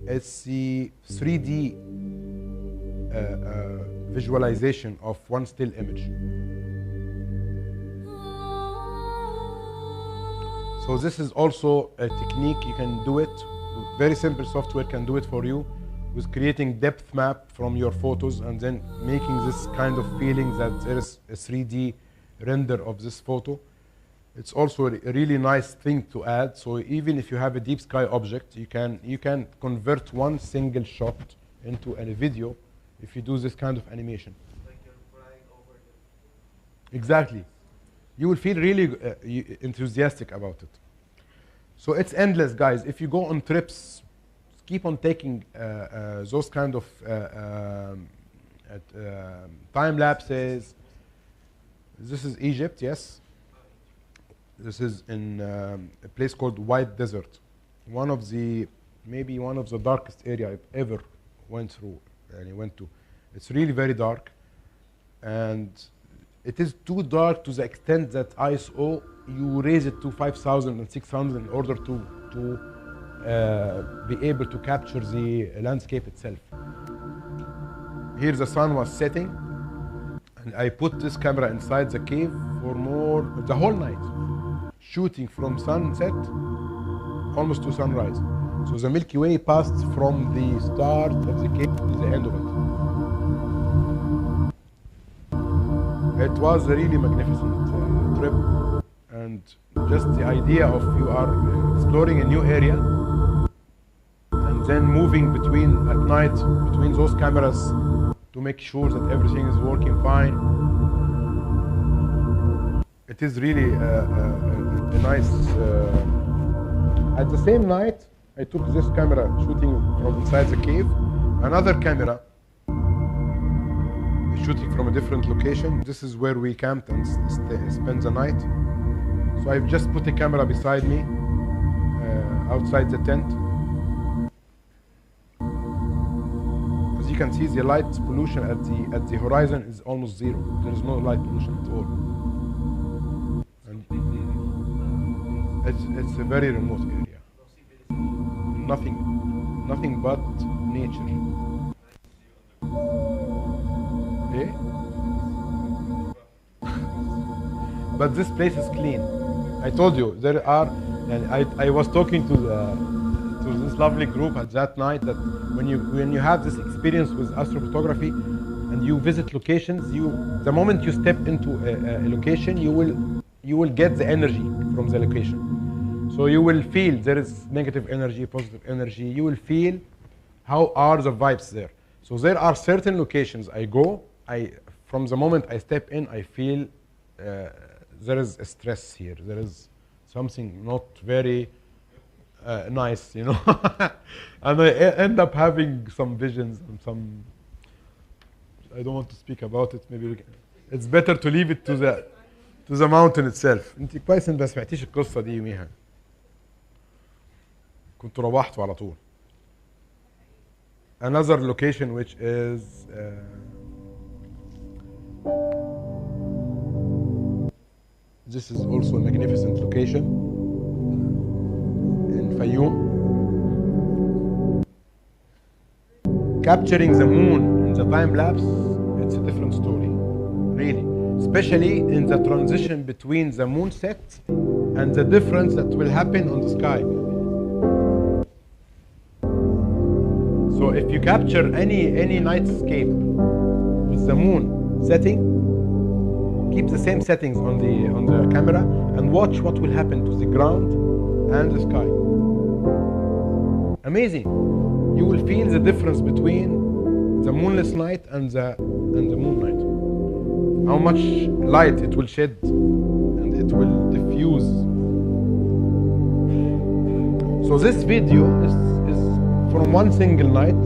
is the 3D visualization of one still image. So this is also a technique, you can do it. Very simple software can do it for you, with creating depth map from your photos and then making this kind of feeling that there is a 3D render of this photo. It's also a really nice thing to add. So even if you have a deep sky object, you can convert one single shot into a video if you do this kind of animation. Like you're flying over the... Exactly. You will feel really enthusiastic about it. So it's endless, guys. If you go on trips, keep on taking those kind of time lapses. This is Egypt, yes. This is in a place called White Desert, maybe one of the darkest area I've ever went through and went to. It's really very dark, and it is too dark to the extent that ISO, you raise it to 5,000 and 600 in order to be able to capture the landscape itself. Here the sun was setting, And I put this camera inside the cave for the whole night, shooting from sunset almost to sunrise. So the Milky Way passed from the start of the cave to the end of it. It was a really magnificent trip, and just the idea of you are exploring a new area and then moving between at night between those cameras to make sure that everything is working fine. It is really a nice. At the same night, I took this camera shooting from inside the cave, another camera shooting from a different location. This is where we camped and spent the night. So I've just put a camera beside me outside the tent. As you can see, the light pollution at the horizon is almost zero. There is no light pollution at all. And it's a very remote area. Nothing but nature. Eh? But this place is clean. I told you there are, and I was talking to this lovely group at that night that when you have this experience with astrophotography and you visit locations, the moment you step into a location, you will get the energy from the location. So you will feel there is negative energy, positive energy. You will feel how are the vibes there. So there are certain locations I go, from the moment I step in, I feel there is a stress here. There is something not very nice, you know. And I end up having some visions and some. I don't want to speak about it. Maybe it's better to leave it to the mountain itself. انت كويس ان ما سمعتيش القصه دي يوميها. كنت روحت على طول. Another location which is this is also a magnificent location in Fayoum. Capturing the moon in the time lapse, it's a different story, really. Especially in the transition between the moon set and the difference that will happen on the sky. So if you capture any nightscape with the moon setting, keep the same settings on the camera and watch what will happen to the ground and the sky. Amazing. You will feel the difference between the moonless night and the moon night. How much light it will shed and it will diffuse. So this video is from one single night.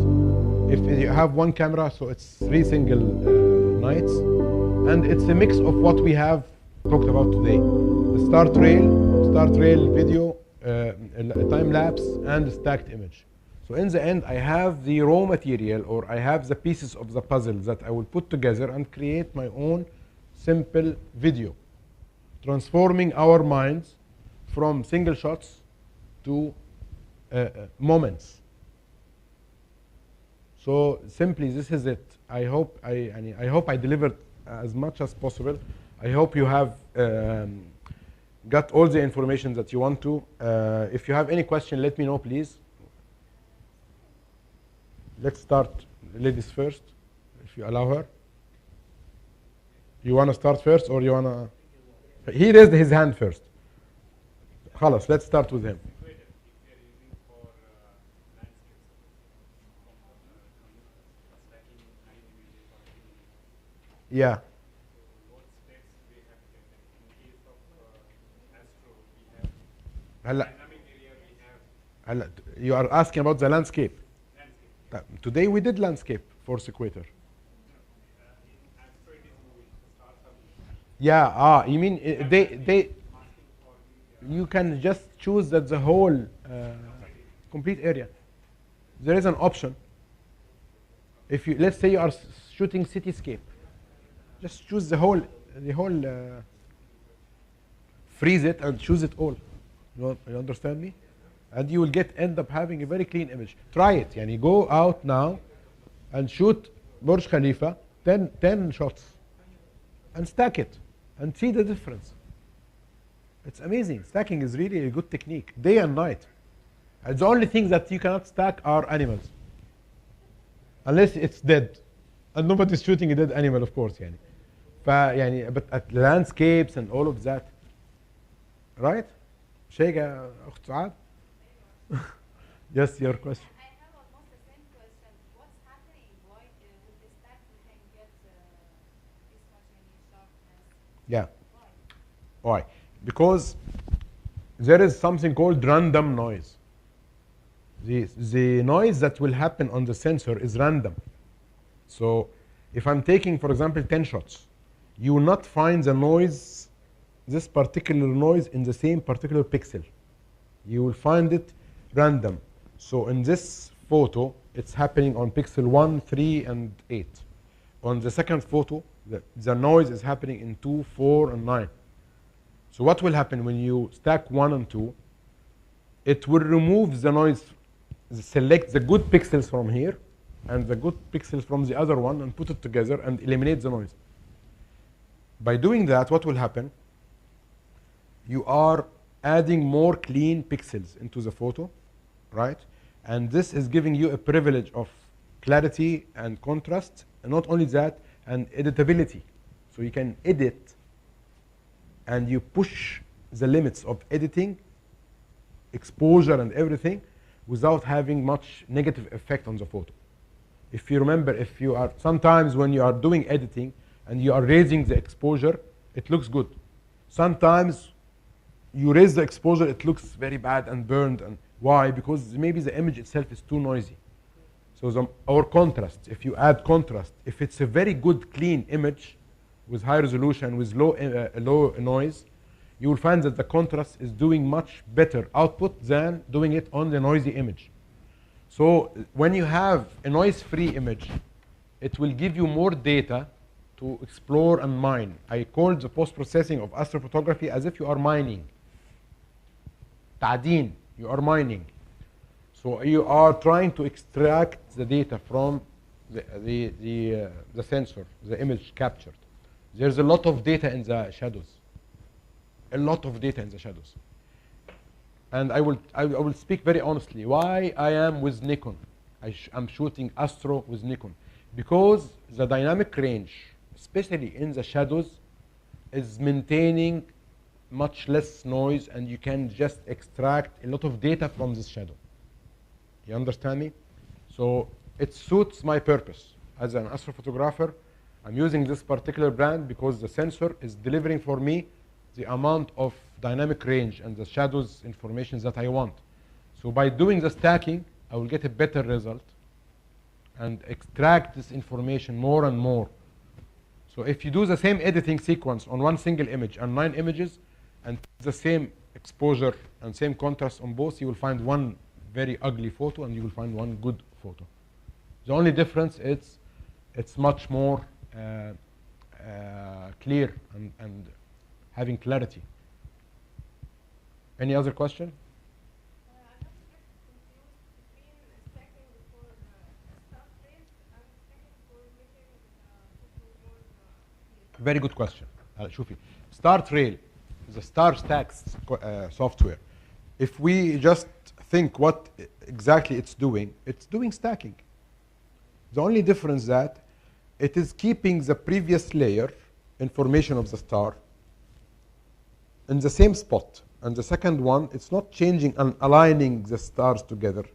If you have one camera, so it's 3 single nights. And it's a mix of what we have talked about today. The star trail video, a time lapse, and a stacked image. So in the end, I have the raw material, or I have the pieces of the puzzle that I will put together and create my own simple video, transforming our minds from single shots to moments. So simply, this is it. I hope I delivered as much as possible. I hope you have got all the information that you want to. If you have any question, let me know, please. Let's start ladies first, if you allow her. You want to start first, or you want to? He raised his hand first. خلاص, let's start with him. Yeah. You are asking about the landscape. Today we did landscape for Sequator. Yeah. You mean they? You can just choose that the whole complete area. There is an option. If you, let's say you are shooting cityscape, just choose the whole, freeze it and choose it all. You understand me? And you will end up having a very clean image. Try it. Yani go out now and shoot Burj Khalifa 10 shots. and stack it and see the difference. It's amazing. Stacking is really a good technique, day and night. And the only thing that you cannot stack are animals, unless it's dead, and nobody's shooting a dead animal, of course. يعني. يعني but at landscapes and all of that, right? شيء يا أخت سعاد. Yes, your question. I have almost the same question. What's happening? Why with this stack we can get this much sharpness? Yeah. Why? Why? Because there is something called random noise. The noise that will happen on the sensor is random. So if I'm taking, for example, 10 shots, you will not find the noise, this particular noise, in the same particular pixel. You will find it random. So in this photo, it's happening on pixel 1, 3, and 8. On the second photo, the noise is happening in 2, 4, and 9. So what will happen when you stack 1 and 2? It will remove the noise, select the good pixels from here and the good pixels from the other one and put it together and eliminate the noise. By doing that, what will happen? You are adding more clean pixels into the photo, right? And this is giving you a privilege of clarity and contrast, and not only that, and editability. So you can edit and you push the limits of editing, exposure and everything without having much negative effect on the photo. If you remember, if you are, sometimes when you are doing editing and you are raising the exposure, it looks good. Sometimes you raise the exposure, it looks very bad and burned. And why? Because maybe the image itself is too noisy. So our contrast, if you add contrast, if it's a very good clean image with high resolution, with low noise, you will find that the contrast is doing much better output than doing it on the noisy image. So when you have a noise-free image, it will give you more data to explore and mine. I called the post-processing of astrophotography as if you are mining. تعدين, you are mining. So you are trying to extract the data from the sensor, the image captured. There's a lot of data in the shadows. A lot of data in the shadows. And I will speak very honestly. Why I am with Nikon? I'm shooting Astro with Nikon. Because the dynamic range, especially in the shadows, is maintaining much less noise, and you can just extract a lot of data from this shadow. You understand me? So it suits my purpose. As an astrophotographer, I'm using this particular brand because the sensor is delivering for me the amount of dynamic range and the shadows information that I want. So by doing the stacking, I will get a better result and extract this information more and more. So if you do the same editing sequence on one single image and 9 images and the same exposure and same contrast on both, you will find one very ugly photo and you will find one good photo. The only difference is it's much more clear and having clarity. Any other question? I'm not confused between stacking for start rate and stacking for making photo more clear. Very good question. شوفي, Start Rail, the Star Stacks software. If we just think what exactly it's doing stacking. The only difference that it is keeping the previous layer information of the star in the same spot. And the second one, it's not changing and aligning the stars together.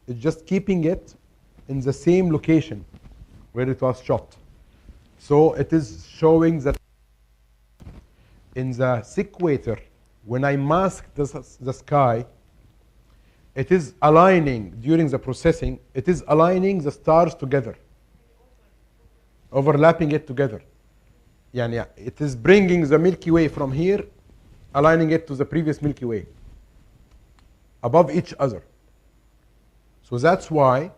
It's just keeping it in the same location where it was shot. So it is showing that in the sequator, when I mask the sky, it is aligning during the processing, it is aligning the stars together, overlapping it together. يعني it is bringing the Milky Way from here, aligning it to the previous Milky Way, above each other. So that's why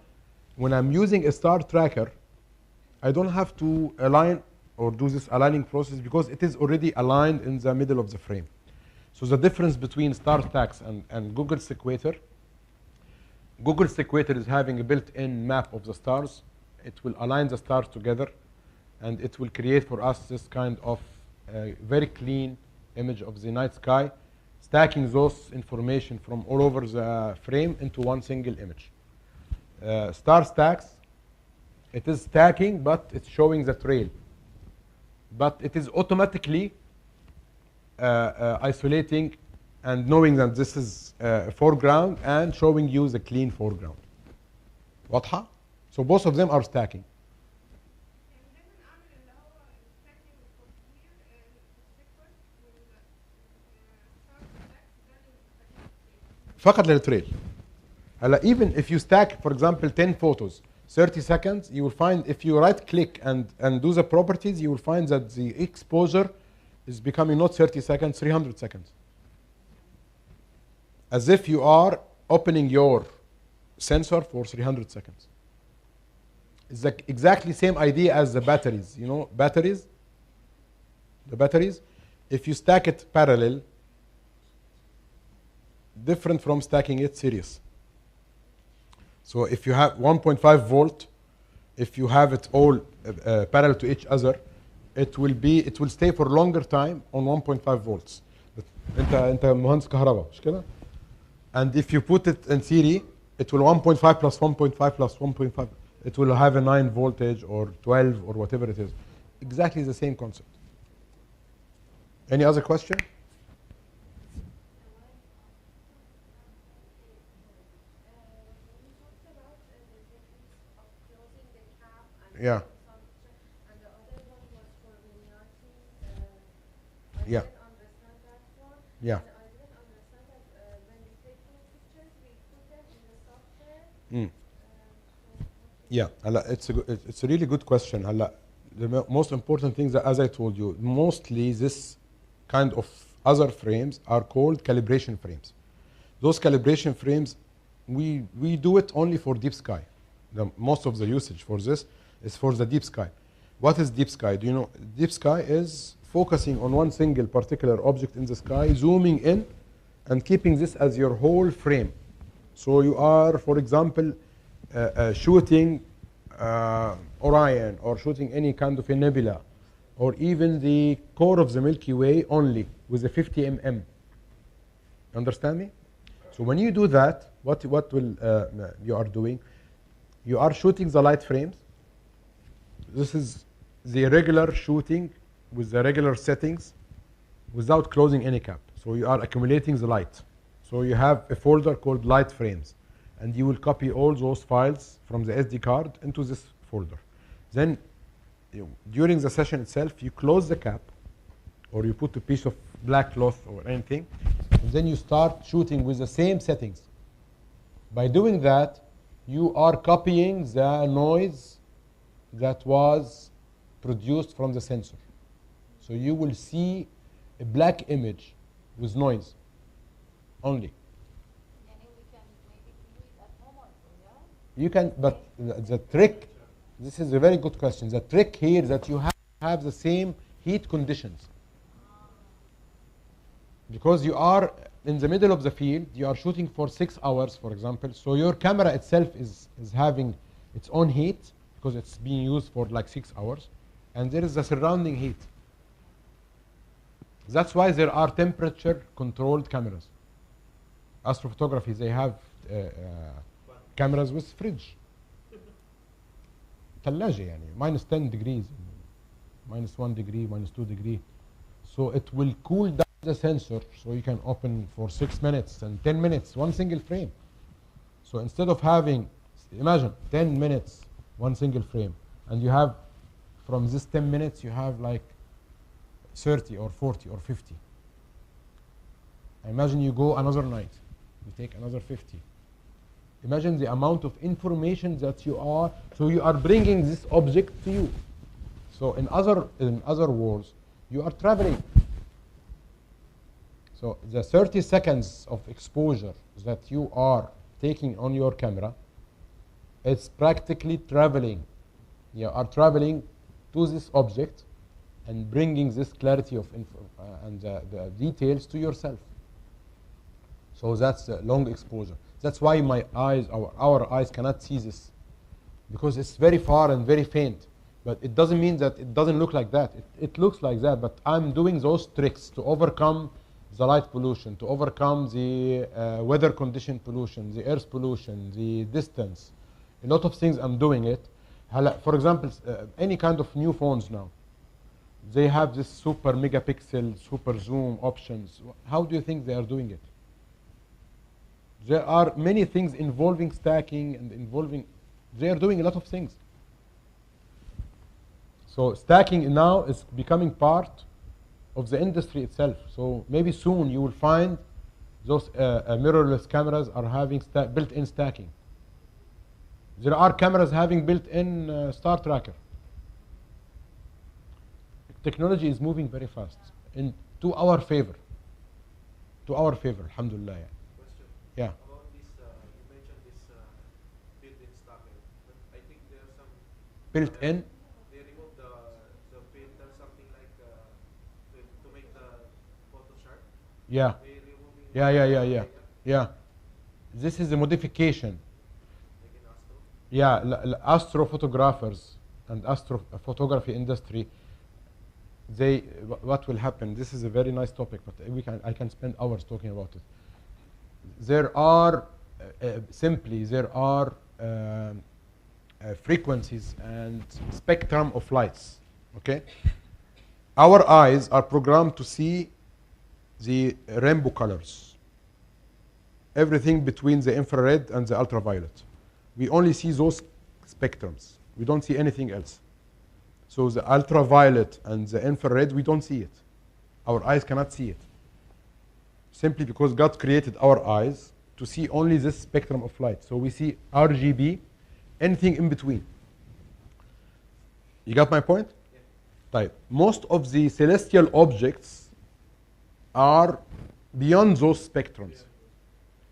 when I'm using a star tracker, I don't have to align or do this aligning process because it is already aligned in the middle of the frame. So the difference between Star Stacks and Google Sequator, Google Sequator is having a built-in map of the stars. It will align the stars together and it will create for us this kind of very clean image of the night sky, stacking those information from all over the frame into one single image. Star stacks, it is stacking, but it's showing the trail. But it is automatically isolating and knowing that this is foreground and showing you the clean foreground. واضحة؟ So both of them are stacking. يعني لازم اعمل اللي هو stacking التصوير sequence والstart stack ده للترتيب. فقط للتريل. هلا even if you stack for example 10 photos 30 seconds, you will find if you right click and do the properties, you will find that the exposure is becoming not 30 seconds, 300 seconds. As if you are opening your sensor for 300 seconds. It's the exactly same idea as the batteries. You know, batteries, the batteries, if you stack it parallel, different from stacking it series. So if you have 1.5 volt, if you have it all parallel to each other, it will stay for longer time on 1.5 volts. انت مهندس كهرباء مش كده؟ And if you put it in series, it will 1.5 plus 1.5 plus 1.5. It will have a 9 voltage or 12 or whatever it is. Exactly the same concept. Any other question? Yeah. And the other one was for miniature. I Yeah. didn't understand that one. Yeah. And I didn't understand that when we take those pictures, we put them in the software. Mm. Yeah, it's a really good question. The most important thing that, as I told you, mostly this kind of other frames are called calibration frames. Those calibration frames, we do it only for deep sky. Most of the usage for this is for the deep sky. What is deep sky? Do you know? Deep sky is focusing on one single particular object in the sky, zooming in, and keeping this as your whole frame. So you are, for example, shooting Orion or shooting any kind of a nebula, or even the core of the Milky Way only with a 50 mm. Understand me? So when you do that, what will you are doing? You are shooting the light frames. This is the regular shooting with the regular settings without closing any cap. So you are accumulating the light. So you have a folder called light frames, and you will copy all those files from the SD card into this folder. Then during the session itself, you close the cap, or you put a piece of black cloth or anything, and then you start shooting with the same settings. By doing that, you are copying the noise that was produced from the sensor. So you will see a black image with noise only. You can, but the trick, this is a very good question. The trick here is that you have the same heat conditions. Because you are in the middle of the field, you are shooting for 6 hours, for example, so your camera itself is having its own heat because it's being used for like 6 hours, and there is a surrounding heat. That's why there are temperature controlled cameras. Astrophotography, they have cameras with fridge. ثلاجة يعني minus 10 degrees, minus 1 degree, minus 2 degree. So it will cool down the sensor, so you can open for 6 minutes and 10 minutes, one single frame. So instead of having, imagine 10 minutes, one single frame, and you have, from this 10 minutes, you have like 30 or 40 or 50. Imagine you go another night, you take another 50. Imagine the amount of information that you are, so you are bringing this object to you. So in other words, you are traveling. So the 30 seconds of exposure that you are taking on your camera, it's practically traveling. You are traveling to this object and bringing this clarity of and the details to yourself. So that's a long exposure. That's why my eyes, our eyes cannot see this, because it's very far and very faint. But it doesn't mean that it doesn't look like that. It looks like that, but I'm doing those tricks to overcome the light pollution, to overcome the weather condition pollution, the earth pollution, the distance. A lot of things I'm doing it. For example, any kind of new phones now, they have this super megapixel, super zoom options. How do you think they are doing it? There are many things involving stacking and involving, they are doing a lot of things. So stacking now is becoming part of the industry itself. So maybe soon you will find those mirrorless cameras are having built-in stacking. There are cameras having built-in star tracker. Technology is moving very fast to our favor. To our favor, alhamdulillah. Question. Yeah. About this, you mentioned this built-in stopper, but I think there are some Built-in. they remove the filter, something like to make the photo sharp. Yeah. They removing Yeah. like Yeah. This is a modification. in Astro. Yeah, astrophotographers and astrophotography industry, what will happen? This is a very nice topic, but I can spend hours talking about it. There are frequencies and spectrum of lights. Okay, our eyes are programmed to see the rainbow colors. Everything between the infrared and the ultraviolet. We only see those spectrums. We don't see anything else. So the ultraviolet and the infrared, we don't see it. Our eyes cannot see it. Simply because God created our eyes to see only this spectrum of light. So we see RGB, anything in between. You got my point? Yeah. Right. Most of the celestial objects are beyond those spectrums. Yeah.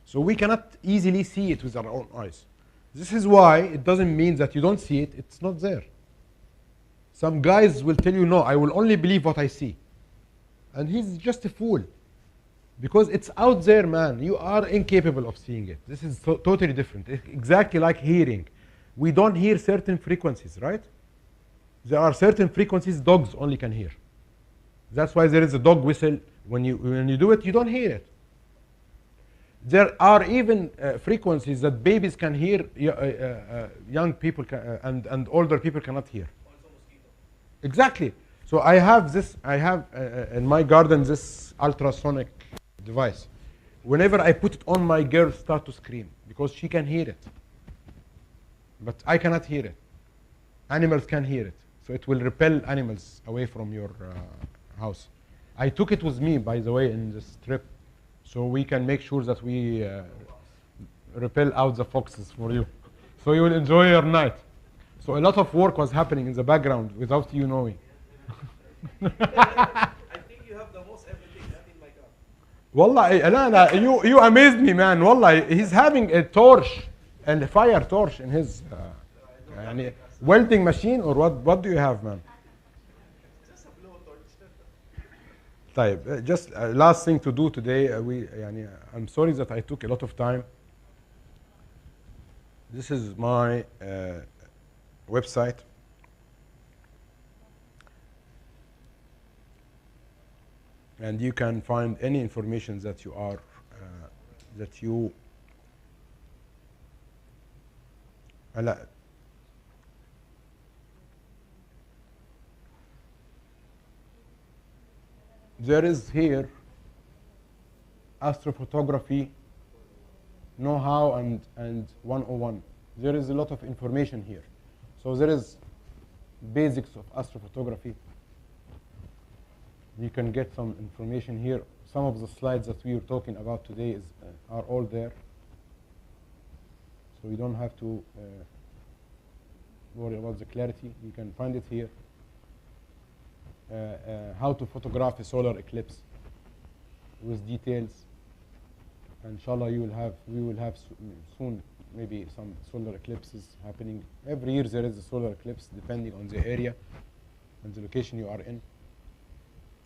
So we cannot easily see it with our own eyes. This is why it doesn't mean that you don't see it, it's not there. Some guys will tell you, no, I will only believe what I see. And he's just a fool. Because it's out there, man. You are incapable of seeing it. This is totally different. It's exactly like hearing. We don't hear certain frequencies, right? There are certain frequencies dogs only can hear. That's why there is a dog whistle. When you do it, you don't hear it. There are even frequencies that babies can hear, young people and older people cannot hear. Exactly. So I have in my garden this ultrasonic device. Whenever I put it on, my girl starts to scream because she can hear it. But I cannot hear it. Animals can hear it. So it will repel animals away from your house. I took it with me, by the way, in this trip. So we can make sure that we repel out the foxes for you. So you will enjoy your night. So a lot of work was happening in the background without you knowing. I think you have the most everything, not in my car. Wallah, you amazed me, man. Wallah, he's having a torch and a fire torch in his welding machine, or what do you have, man? Just a blowtorch. طيب, just last thing to do today. I'm sorry that I took a lot of time. This is my website. And you can find any information that you are there is here astrophotography know-how and 101. There is a lot of information here. So there is basics of astrophotography. You can get some information here. Some of the slides that we were talking about today are all there. So you don't have to worry about the clarity. You can find it here. How to photograph a solar eclipse with details. Inshallah, we will have soon maybe some solar eclipses happening. Every year there is a solar eclipse depending on the area and the location you are in.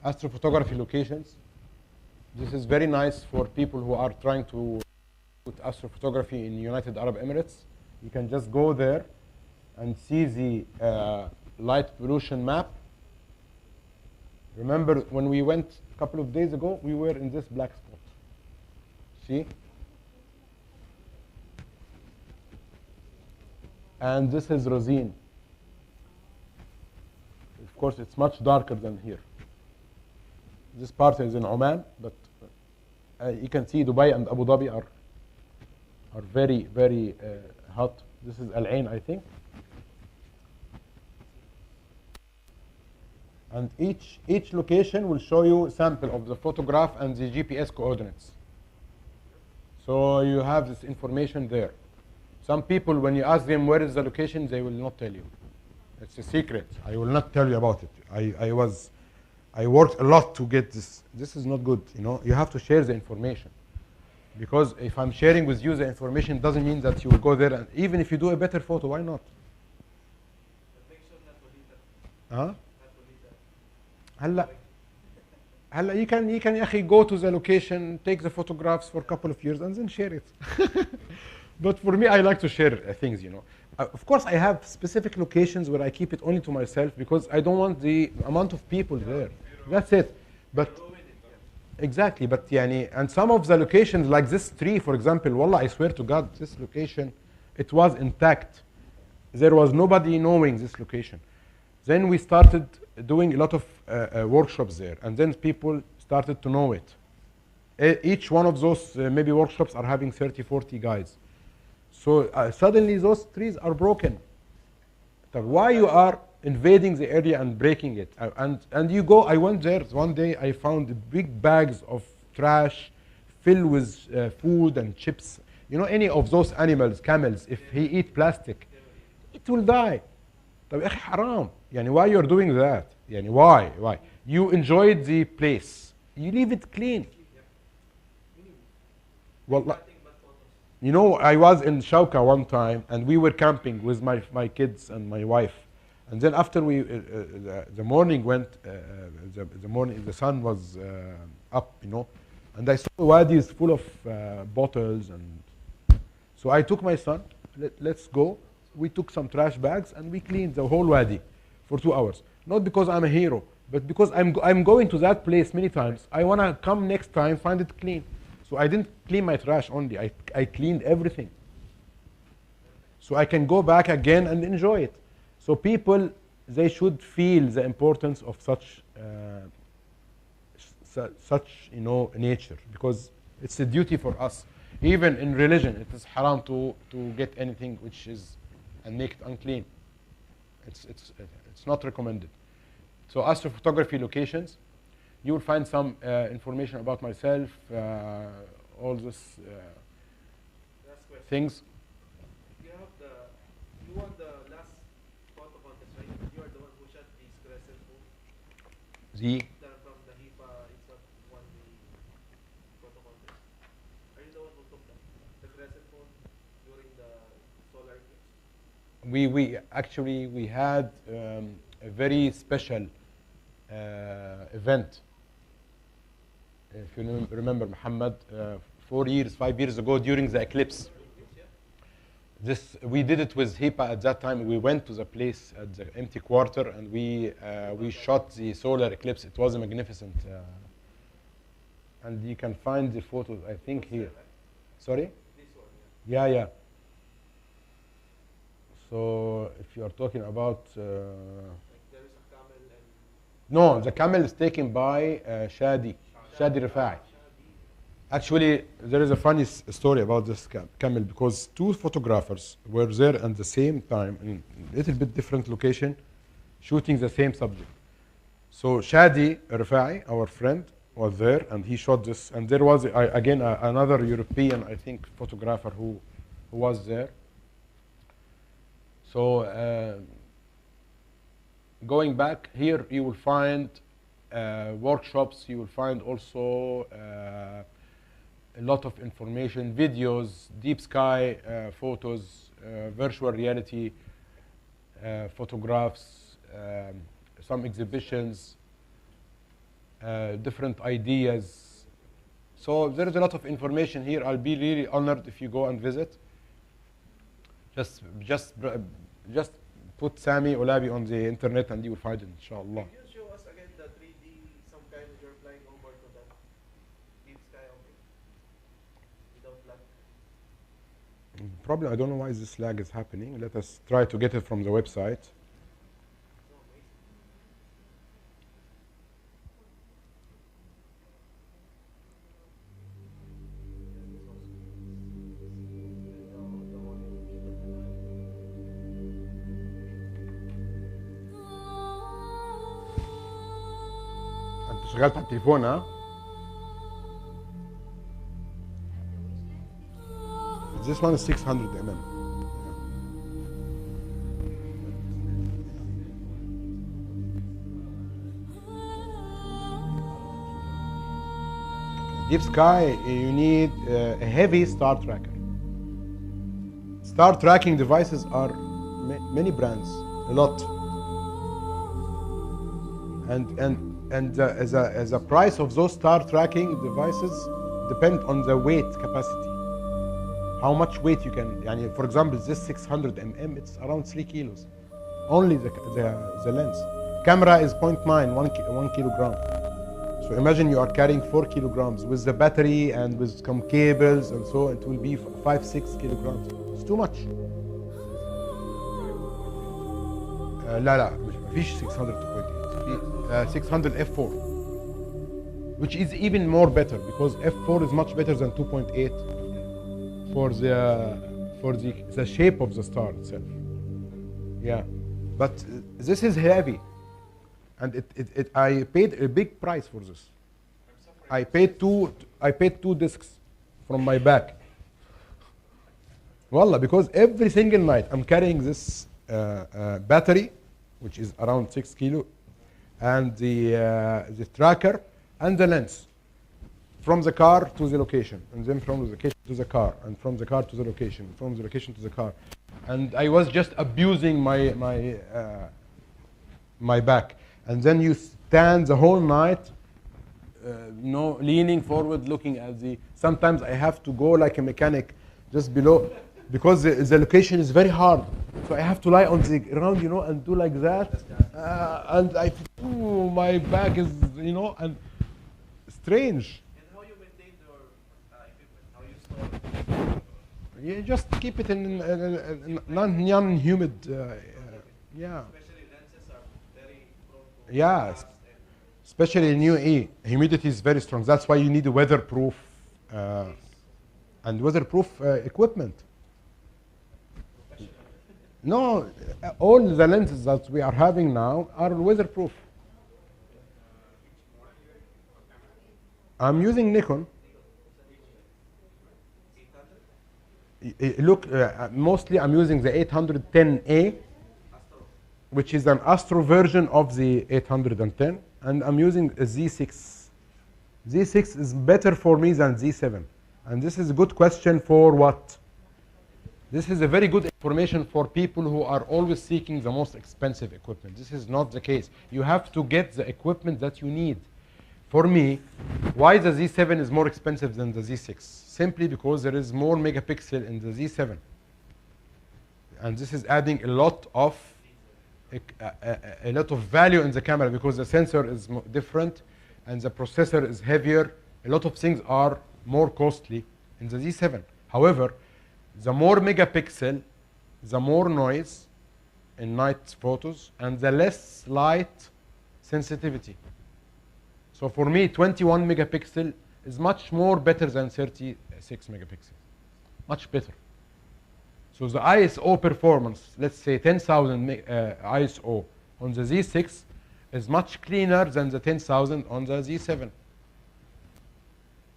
Astrophotography locations. This is very nice for people who are trying to put astrophotography in United Arab Emirates. You can just go there and see the light pollution map. Remember when we went a couple of days ago, we were in this black spot. See? And this is Rosine. Of course, it's much darker than here. This part is in Oman, but you can see Dubai and Abu Dhabi are very, very hot. This is Al Ain, I think. And each location will show you a sample of the photograph and the GPS coordinates. So you have this information there. Some people, when you ask them where is the location, they will not tell you. It's a secret. I will not tell you about it. I worked a lot to get this. This is not good. You know, you have to share the information. Because if I'm sharing with you the information, doesn't mean that you will go there. And even if you do a better photo, why not? Huh? هلا you can يا أخي go to the location, take the photographs for a couple of years, and then share it. But for me, I like to share things, you know. Of course, I have specific locations where I keep it only to myself because I don't want the amount of people there. That's it. But exactly. But yani, and some of the locations, like this tree, for example, wallah, I swear to God, this location, it was intact. There was nobody knowing this location. Then we started doing a lot of workshops there, and then people started to know it. Each one of those maybe workshops are having 30, 40 guys. So suddenly those trees are broken. So why you are invading the area and breaking it? And you go, I went there one day, I found big bags of trash filled with food and chips. You know, any of those animals, camels, if he eat plastic, it will die. طب يا أخي حرام. يعني why you're doing that? يعني why? You enjoyed the place. You leave it clean. Well, you know, I was in Shauka one time, and we were camping with my kids and my wife. And then after the morning went, the sun was up, you know, and I saw the wadis full of bottles, and so I took my son. Let's go. We took some trash bags and we cleaned the whole wadi for 2 hours. Not because I'm a hero, but because I'm going to that place many times. I want to come next time, find it clean. So I didn't clean my trash only. I cleaned everything. So I can go back again and enjoy it. So people, they should feel the importance of such you know, nature, because it's a duty for us. Even in religion, it is haram to get anything which is and make it unclean. It's not recommended. So astrophotography locations, you will find some information about myself, all this things. You won the last photo contest, right? You are the one who shot the crescent moon. From the HIPA, it's what won the photo contest. Are you the one who took the crescent moon during the solar eclipse? We had a very special event. If you remember, Muhammad, 5 years ago during the eclipse. We did it with HIPA at that time. We went to the place at the empty quarter, and we shot the solar eclipse. It was magnificent. And you can find the photos, I think, here. Sorry? This one, Yeah. So if you are talking about... Like there is a camel and... No, the camel is taken by Shadi Rifai. Actually, there is a funny story about this camel, because 2 photographers were there at the same time in a little bit different location, shooting the same subject. So Shadi Rifai, our friend, was there, and he shot this. And there was, again, another European, I think, photographer who was there. So going back here, you will find workshops. You will find also a lot of information, videos, deep sky photos, virtual reality photographs, some exhibitions, different ideas. So there is a lot of information here. I'll be really honored if you go and visit. Just put Samy Olabi on the internet and you will find it, inshallah. Can you show us again the 3D, some kind of you're flying over to that deep sky only? Without lag? Probably, I don't know why this lag is happening. Let us try to get it from the website. So amazing. انت شغلت على التليفون ها؟ This one is 600 mm. Deep sky, you need a heavy star tracker. Star tracking devices are many brands, a lot. And as a price of those star tracking devices depend on the weight capacity. How much weight you can, يعني, for example, this 600 mm, it's around 3 kilos. Only the lens. Camera is 0.9, 1 kilogram. So imagine you are carrying 4 kilograms with the battery and with some cables and so it will be 5-6 kilograms. It's too much. لا مفيش 600 2.8. 600 f4, which is even more better because f4 is much better than 2.8 for the shape of the star itself. Yeah, but this is heavy, and I paid a big price for this. I paid two discs from my back. Wallah, because every single night I'm carrying this battery, which is around 6 kilo, and the tracker and the lens from the car to the location, and then from the location to the car, and from the car to the location, from the location to the car, and I was just abusing my back. And then you stand the whole night, leaning forward, looking at the. Sometimes I have to go like a mechanic, just below, because the location is very hard. So I have to lie on the ground, and do like that, and my back is, and strange. And how you maintain your equipment? How you store it? You just keep it in non-humid, yeah. Especially lenses are very prone to Yeah, rust especially in UAE, humidity is very strong. That's why you need a weatherproof and weatherproof equipment. No, all the lenses that we are having now are weatherproof. I'm using Nikon. Look, mostly I'm using the 810A, which is an Astro version of the 810, and I'm using a Z6. Z6 is better for me than Z7. And this is a good question for what? This is a very good information for people who are always seeking the most expensive equipment. This is not the case. You have to get the equipment that you need. For me, why the Z7 is more expensive than the Z6? Simply because there is more megapixel in the Z7. And this is adding a lot of value in the camera because the sensor is different and the processor is heavier. A lot of things are more costly in the Z7. However, the more megapixel, the more noise in night photos and the less light sensitivity. So for me, 21 megapixel is much more better than 36 megapixel. Much better. So the ISO performance, let's say 10,000 ISO on the Z6 is much cleaner than the 10,000 on the Z7.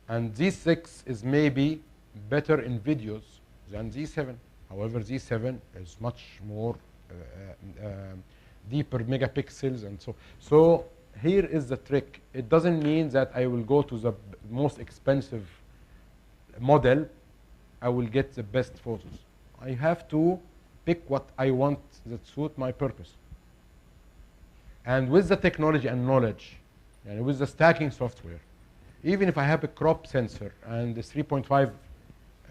And Z6 is maybe better in videos than Z7. However, Z7 is much more deeper megapixels and so. So here is the trick. It doesn't mean that I will go to the most expensive model. I will get the best photos. I have to pick what I want that suit my purpose. And with the technology and knowledge, and with the stacking software, even if I have a crop sensor and the 3.5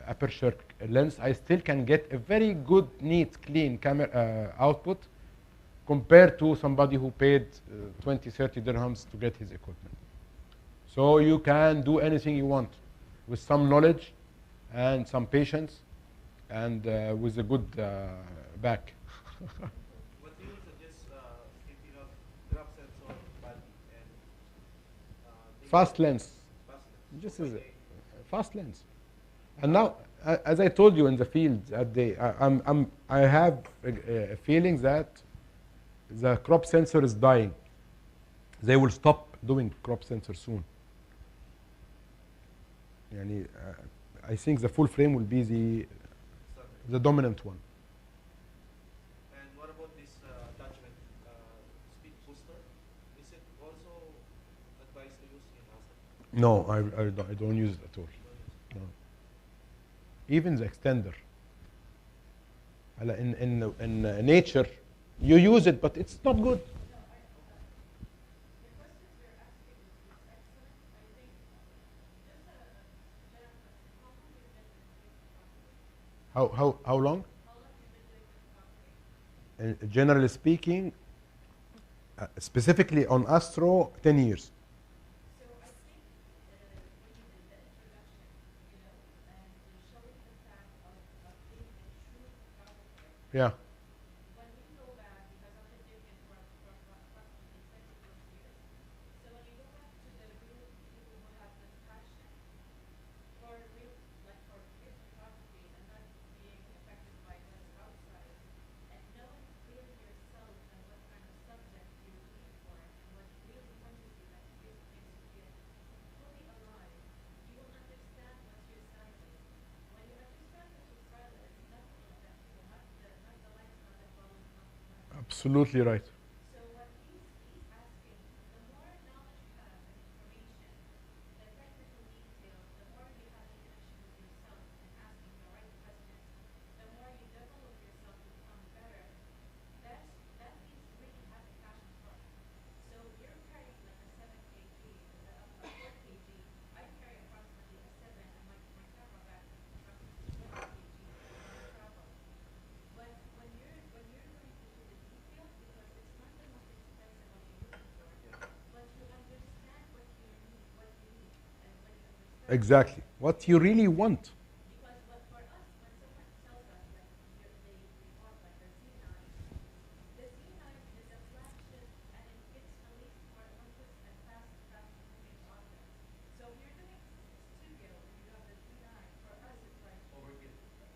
aperture lens, I still can get a very good, neat, clean camera output compared to somebody who paid 20, 30 dirhams to get his equipment. So you can do anything you want with some knowledge and some patience and with a good back. What do you suggest keeping up drop sensor body and Fast lens. fast This is it. Fast lens. And now, as I told you in the field, I have a feeling that the crop sensor is dying. They will stop doing crop sensor soon. Yani, I think the full frame will be the dominant one. And what about this attachment speed booster? Is it also advised to use in Astro? No, I don't use it at all. No. Even the extender. In nature, you use it, but it's not good. How long? Generally speaking, specifically on Astro, 10 years. Yeah. When we go back, because I've been doing it for approximately 20 plus years, so when you go back to the real people who have this passion for real, like for real photography and not being affected by what's outside, and knowing really yourself and what kind of subject you need for it and what really touches you, like really makes you feel fully alive, you will understand what your style is. When you understand what your style is, nothing will affect you, not the lights, not the colors, not the light. Absolutely right. So what he's asking, the more knowledge you have and information, the technical details, the more you have a connection with yourself and asking the right questions, the more you develop yourself to become better. That means really having passion for it. So you're carrying like a 7 kg, a 4 kg. I carry approximately a 7, and my camera back is approximately 20 kg when I travel. When you're going into the details, because it's not the most expensive what you're looking for, but you understand what you need, and when you understand. Exactly. What you really want. Because what for us, when someone tells us like they bought like a Z9, the Z9 is a flagship and it fits at least for Olympus and fast moving objects. So if you're doing studio and you have the Z9, for us it's like Overkill.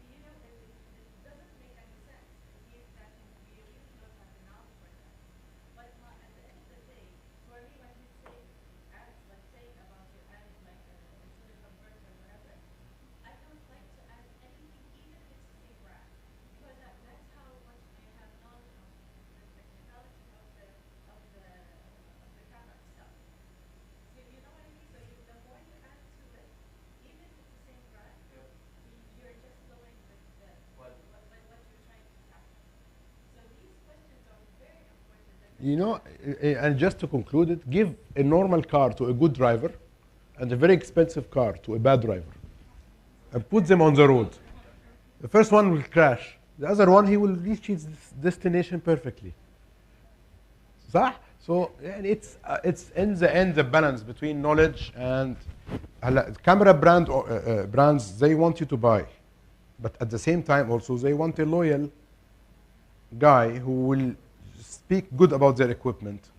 you know, it doesn't make any sense. We really don't have the knowledge for that. But at the end of the day, for me, when you say, like saying about you adding like a insulin converter or whatever, I don't like to add anything, even if it's the same brand, because that's how much I have knowledge of the technicality of the camera itself. So you know what I mean? So the more you add to it, even if it's the same brand, you're just going with what you're trying to capture. So these questions are very important. You know, and just to conclude it, give a normal car to a good driver and a very expensive car to a bad driver and put them on the road. The first one will crash. The other one, he will reach his destination perfectly. صح? So and it's in the end the balance between knowledge and camera brands, they want you to buy. But at the same time also they want a loyal guy who will speak good about their equipment.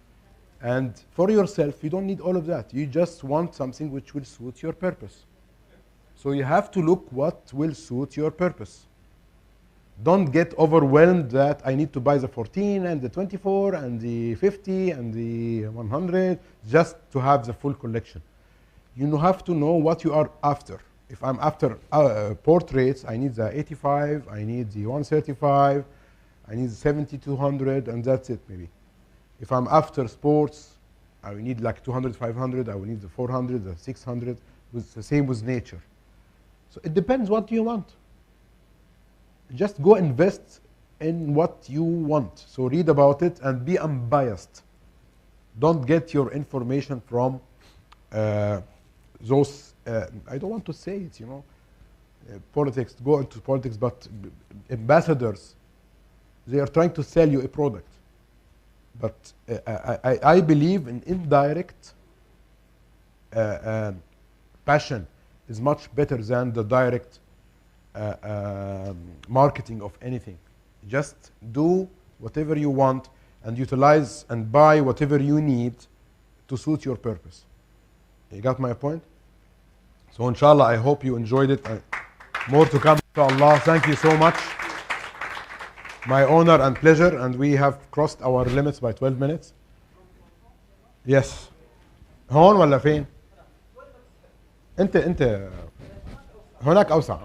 And for yourself, you don't need all of that. You just want something which will suit your purpose. So you have to look what will suit your purpose. Don't get overwhelmed that I need to buy the 14 and the 24 and the 50 and the 100 just to have the full collection. You have to know what you are after. If I'm after portraits, I need the 85, I need the 135, I need the 7200, and that's it maybe. If I'm after sports, I will need like 200, 500, I will need the 400, the 600, with the same with nature. So it depends what you want. Just go invest in what you want. So read about it and be unbiased. Don't get your information from those, I don't want to say it, politics, go into politics, but ambassadors, they are trying to sell you a product. But I believe in indirect passion is much better than the direct marketing of anything. Just do whatever you want and utilize and buy whatever you need to suit your purpose. You got my point? So inshallah, I hope you enjoyed it. More to come, inshallah. Thank you so much. My honor and pleasure, and we have crossed our limits by 12 minutes. Yes. هون ولا فين؟ انت هناك اوسع.